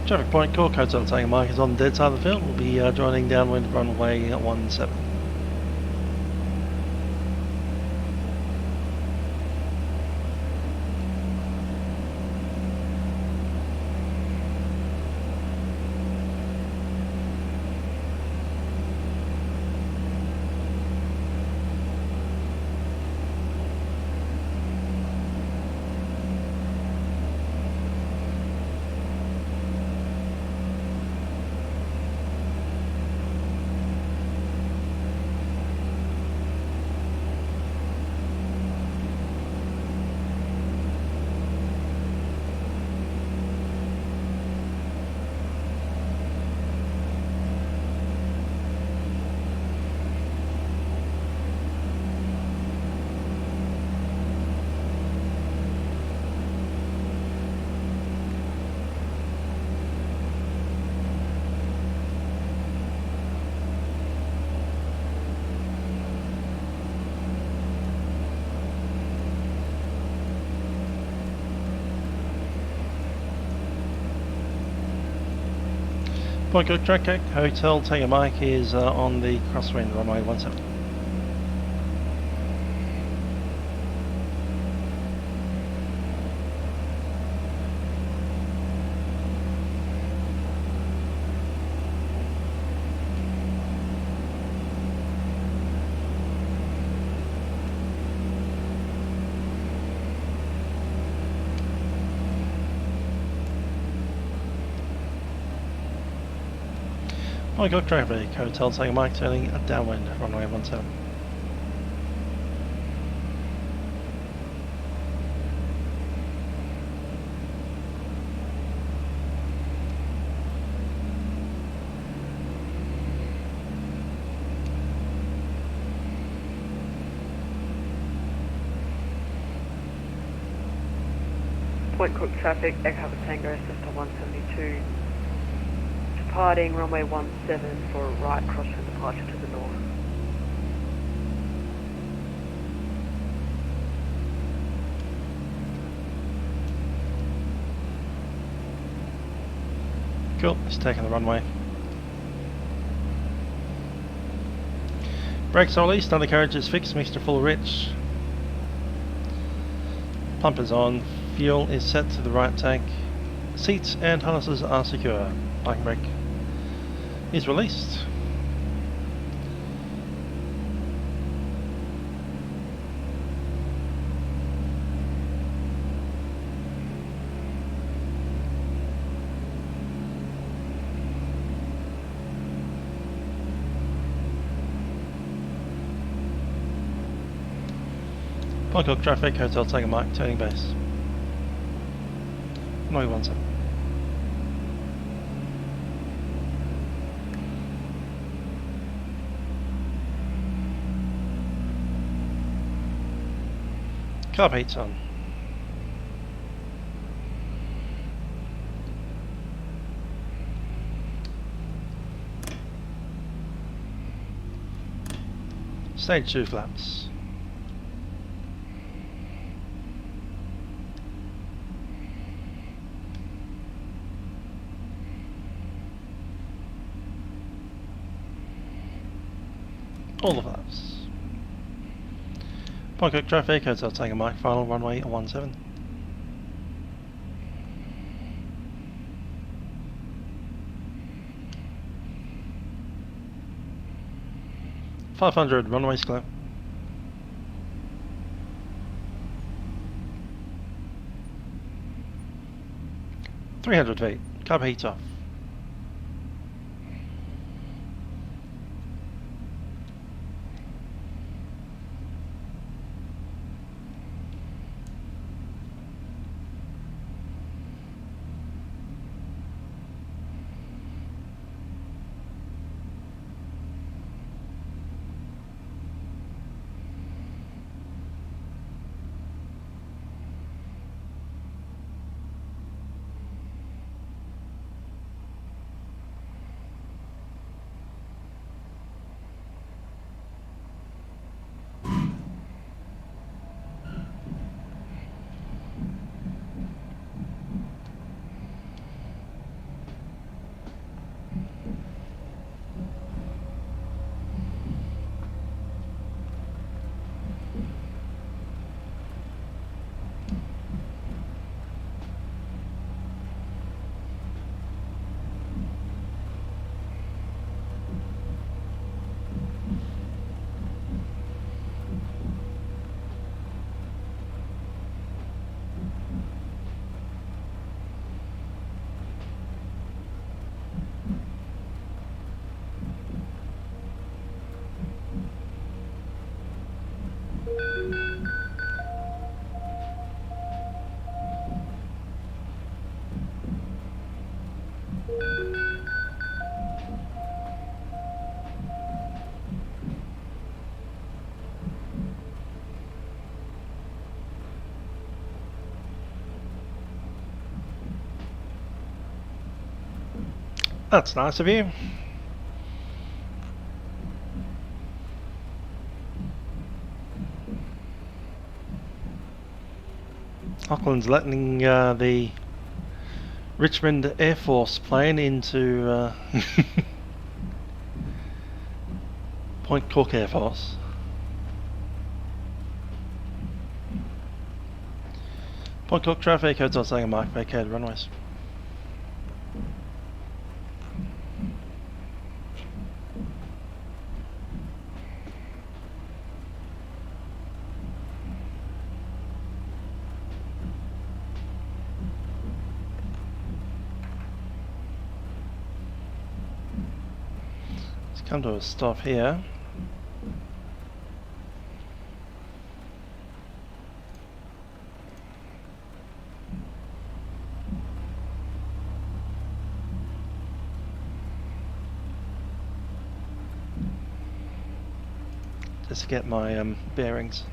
Traffic Point Cook, Hotel Tango Mike is on the dead side of the field. We'll be joining downwind runway 17. Point Cook traffic, Hotel Tango Mike is on the crosswind runway 17. Point Cook traffic, Hotel Tango Mike turning downwind runway 17. Point Cook traffic, Echo Tango System 172. Departing runway 17 for a right crosswind departure to the north. Cool, he's taking the runway. Brakes are released, undercarriage is fixed, mixture full rich. Pump is on, fuel is set to the right tank. Seats and harnesses are secure. Parking brake is released. Bangkok traffic, Hotel Tiger Mike, turning base. No, 17. Carb heat's on. Stage 2 flaps. All the flaps. Bangkok traffic, Hotel Tango Mike, final runway 17. .500 runways clear. .300 feet, carb heat off. That's nice of you. Auckland's letting the Richmond Airforce plane into Point Cook Airforce. Point Cook traffic, Hotel Sanger Mike, vacated runways. Come to a stop here. Just to get my bearings.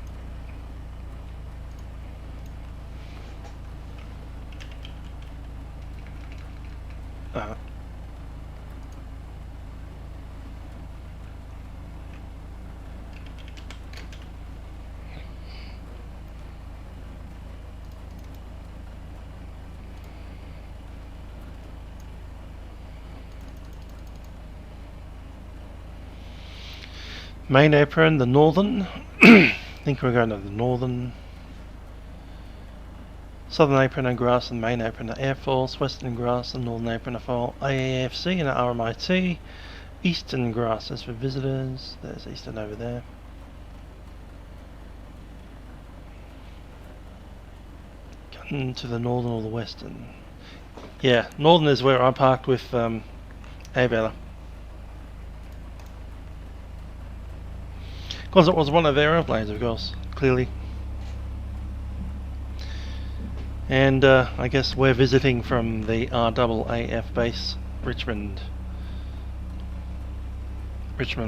Main apron, the northern. I think we're going to the northern. Southern apron and grass and main apron are Airforce. Western grass and northern apron are for AAFC and RMIT. Eastern grass is for visitors. There's Eastern over there. Coming to the northern or the western. Yeah, northern is where I parked with Avalon. Because it was one of their airplanes, of course, clearly. And I guess we're visiting from the RAAF base, Richmond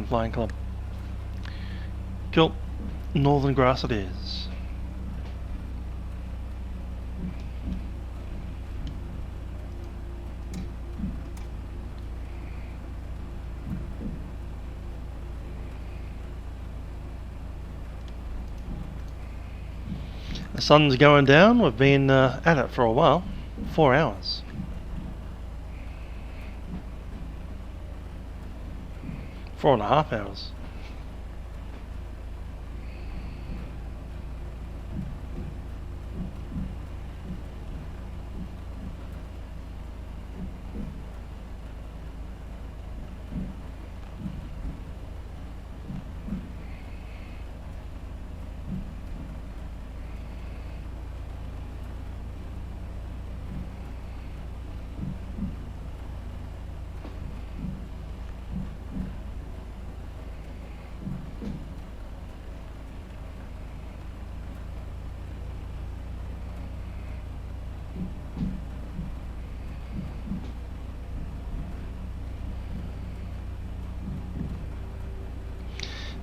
Flying Club. Cool. Northern grass it is. The sun's going down. We've been at it for a while. 4 hours. Four and a half hours.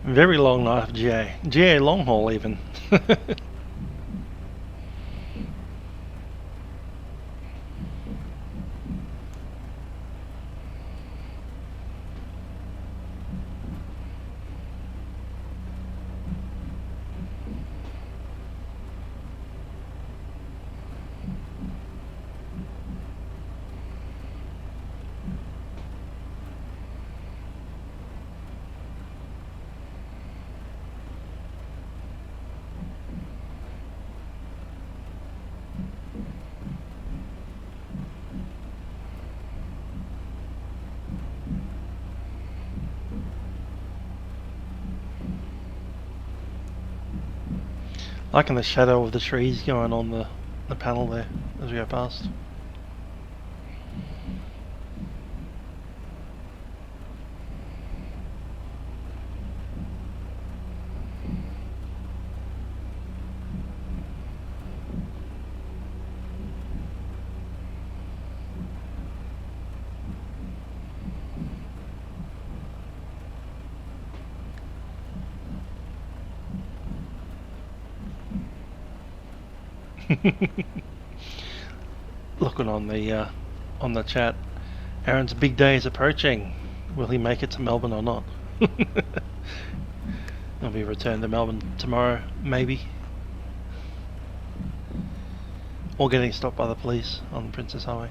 Very long night of GA. GA long haul even. Liking the shadow of the trees going on the panel there as we go past. Looking on the chat, Aaron's big day is approaching. Will he make it to Melbourne or not? He'll be returned to Melbourne tomorrow, maybe. Or getting stopped by the police on Princess Highway.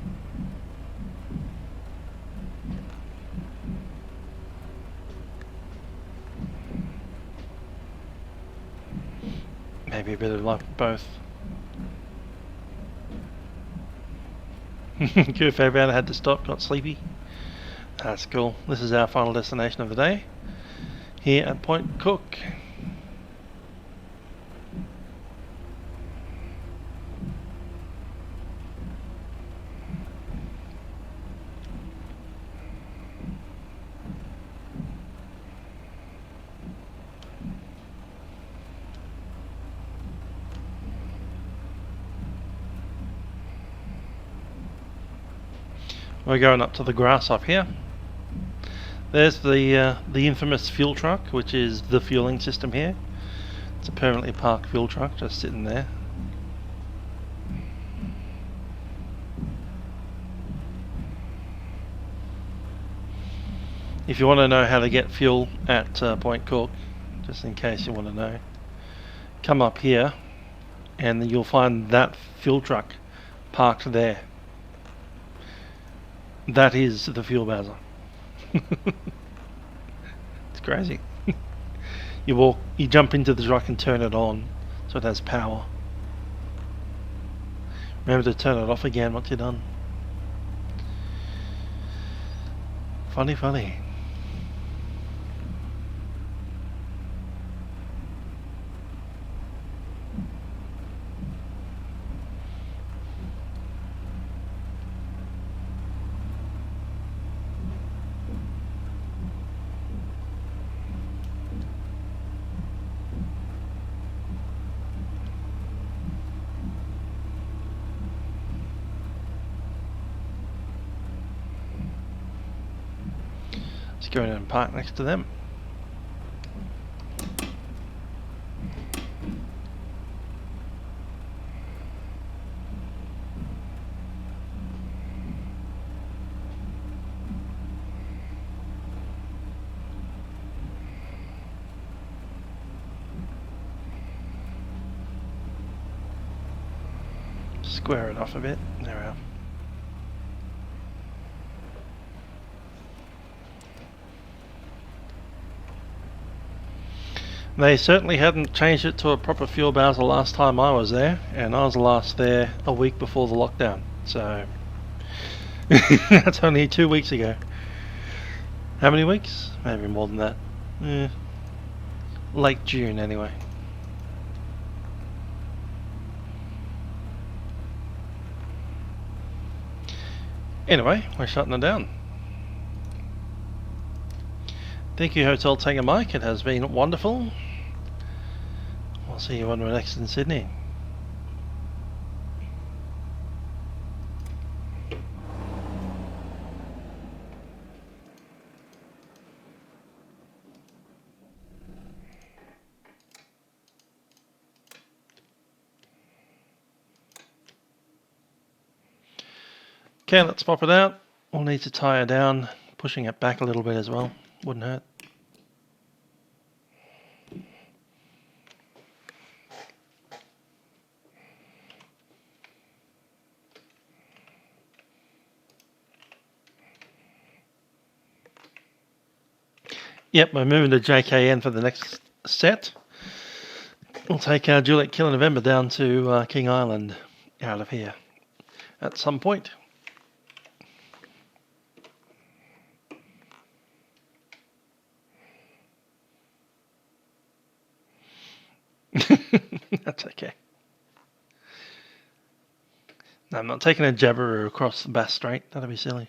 Maybe a bit of both. Good, Fabian had to stop, got sleepy. That's cool. This is our final destination of the day, here at Point Cook. We're going up to the grass up here. There's the infamous fuel truck, which is the fueling system here. It's a permanently parked fuel truck just sitting there. If you want to know how to get fuel at Point Cook, just in case you want to know, come up here and you'll find that fuel truck parked there. That is the fuel bowser. It's crazy. You jump into the truck and turn it on so it has power. Remember to turn it off again once you're done. Funny, funny. Let's go in and park next to them. Square it off a bit. There we are. They certainly hadn't changed it to a proper fuel bowser the last time I was there, and I was last there a week before the lockdown, so that's only 2 weeks ago. How many weeks? Maybe more than that. Late June anyway. Anyway, we're shutting it down. Thank you, Hotel Tango Mike. It has been wonderful. I'll see you when we're next in Sydney. Okay, let's pop it out. We'll need to tie her down, pushing it back a little bit as well. Wouldn't hurt. Yep, we're moving to JKN for the next set. We'll take our Juliet Kilo November down to King Island out of here at some point. That's okay. No, I'm not taking a Jabberoo across the Bass Strait. That'd be silly.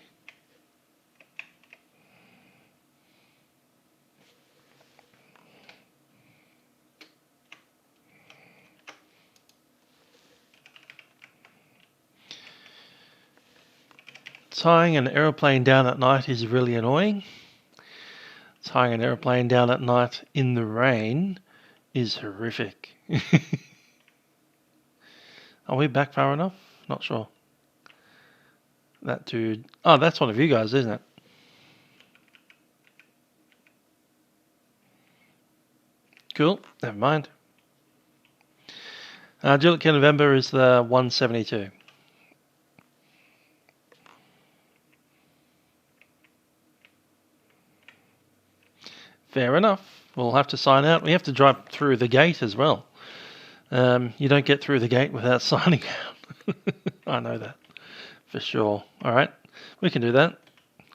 Tying an aeroplane down at night is really annoying. Tying an aeroplane down at night in the rain is horrific. Are we back far enough? Not sure. That dude... Oh, that's one of you guys, isn't it? Cool. Never mind. Juliet Kilo November is the 172. Fair enough. We'll have to sign out. We have to drive through the gate as well. You don't get through the gate without signing out. I know that for sure. Alright, we can do that.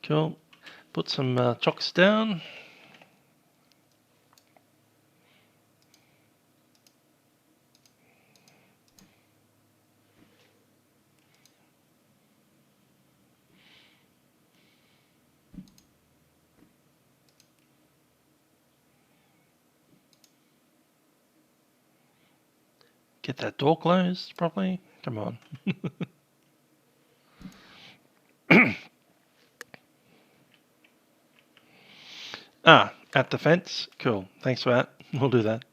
Cool. Put some chocks down. Get that door closed properly. Come on. At the fence. Cool. Thanks for that. We'll do that.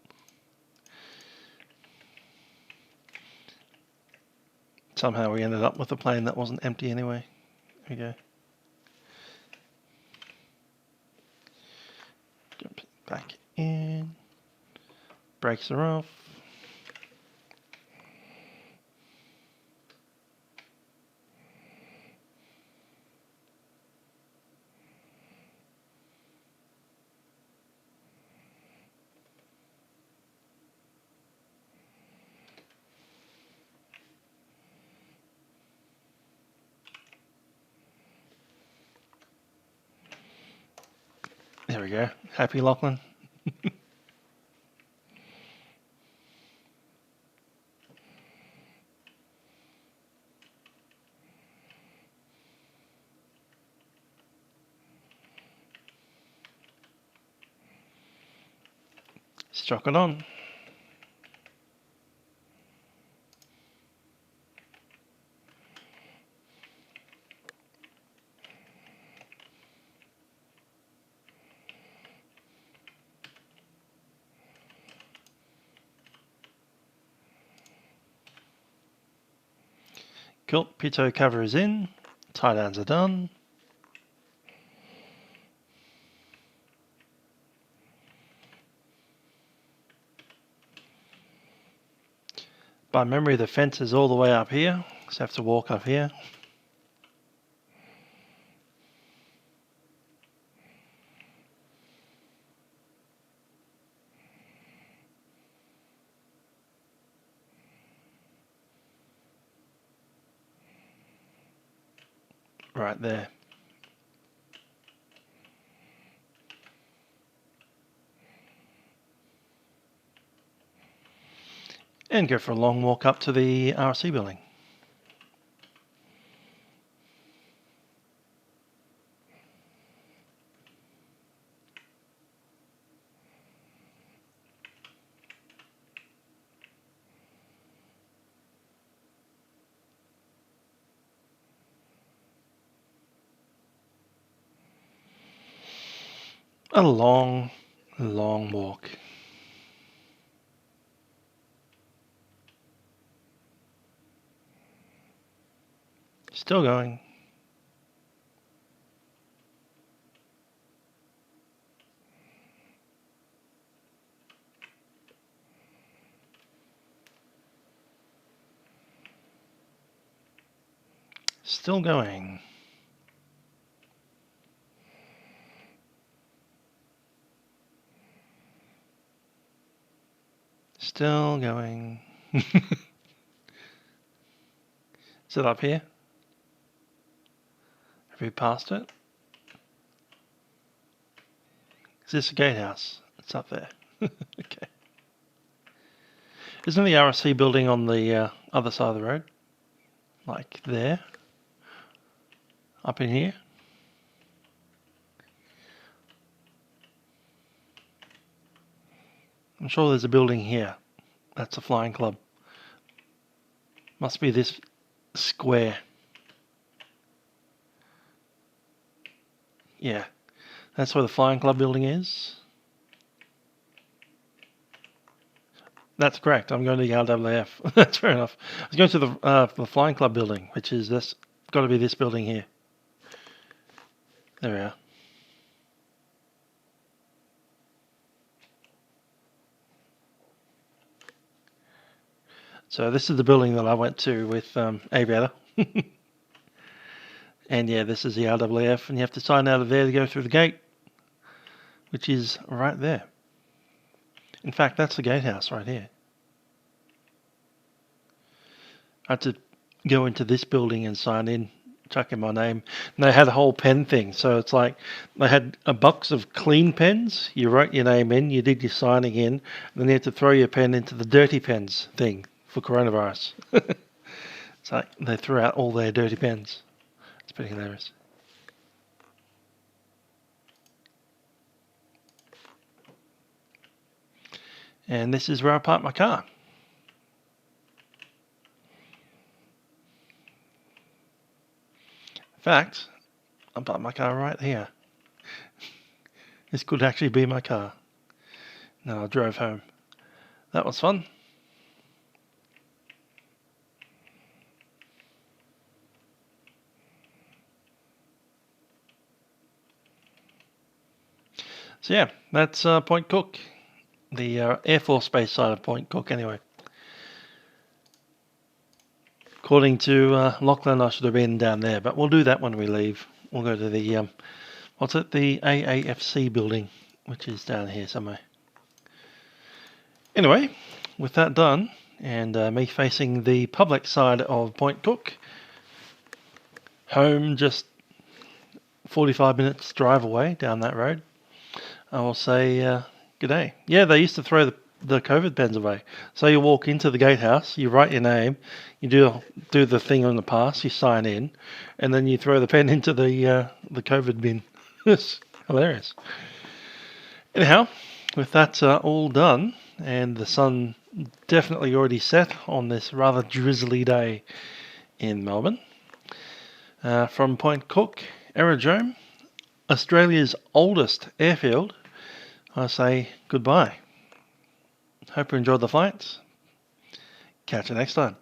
Somehow we ended up with a plane that wasn't empty anyway. There we go. Jump back in. Brakes are off. There we go. Happy Lachlan. Struck it on. Cool, pitot cover is in, tie downs are done. By memory the fence is all the way up here, so I have to walk up here. Right there. And go for a long walk up to the RC building. A long, long walk. Still going. Still going. Still going. Is it up here? Have we passed it? Is this a gatehouse? It's up there. Okay. Isn't the RC building on the other side of the road? Like there? Up in here? I'm sure there's a building here. That's a flying club. Must be this square. Yeah, that's where the flying club building is. That's correct. I'm going to the RWF. That's fair enough. I was going to the flying club building, which is this. Got to be this building here. There we are. So this is the building that I went to with Aviator. And yeah, this is the RWF, and you have to sign out of there to go through the gate, which is right there. In fact, that's the gatehouse right here. I had to go into this building and sign in, chuck in my name. And they had a whole pen thing, so it's like they had a box of clean pens. You wrote your name in, you did your signing in, and then you had to throw your pen into the dirty pens thing for coronavirus. It's like they threw out all their dirty pens. It's pretty hilarious. And this is where I parked my car. In fact, I parked my car right here. This could actually be my car. No, I drove home. That was fun. So yeah, that's Point Cook, the Airforce base side of Point Cook anyway. According to Lachlan, I should have been down there, but we'll do that when we leave. We'll go to the, what's it, the AAFC building, which is down here somewhere. Anyway, with that done, and me facing the public side of Point Cook, home just 45 minutes drive away down that road. I will say good day. Yeah, they used to throw the COVID pens away. So you walk into the gatehouse, you write your name, you do the thing on the pass, you sign in, and then you throw the pen into the COVID bin. It's hilarious. Anyhow, with that all done, and the sun definitely already set on this rather drizzly day in Melbourne, from Point Cook Aerodrome, Australia's oldest airfield, I say goodbye. Hope you enjoyed the flights. Catch you next time.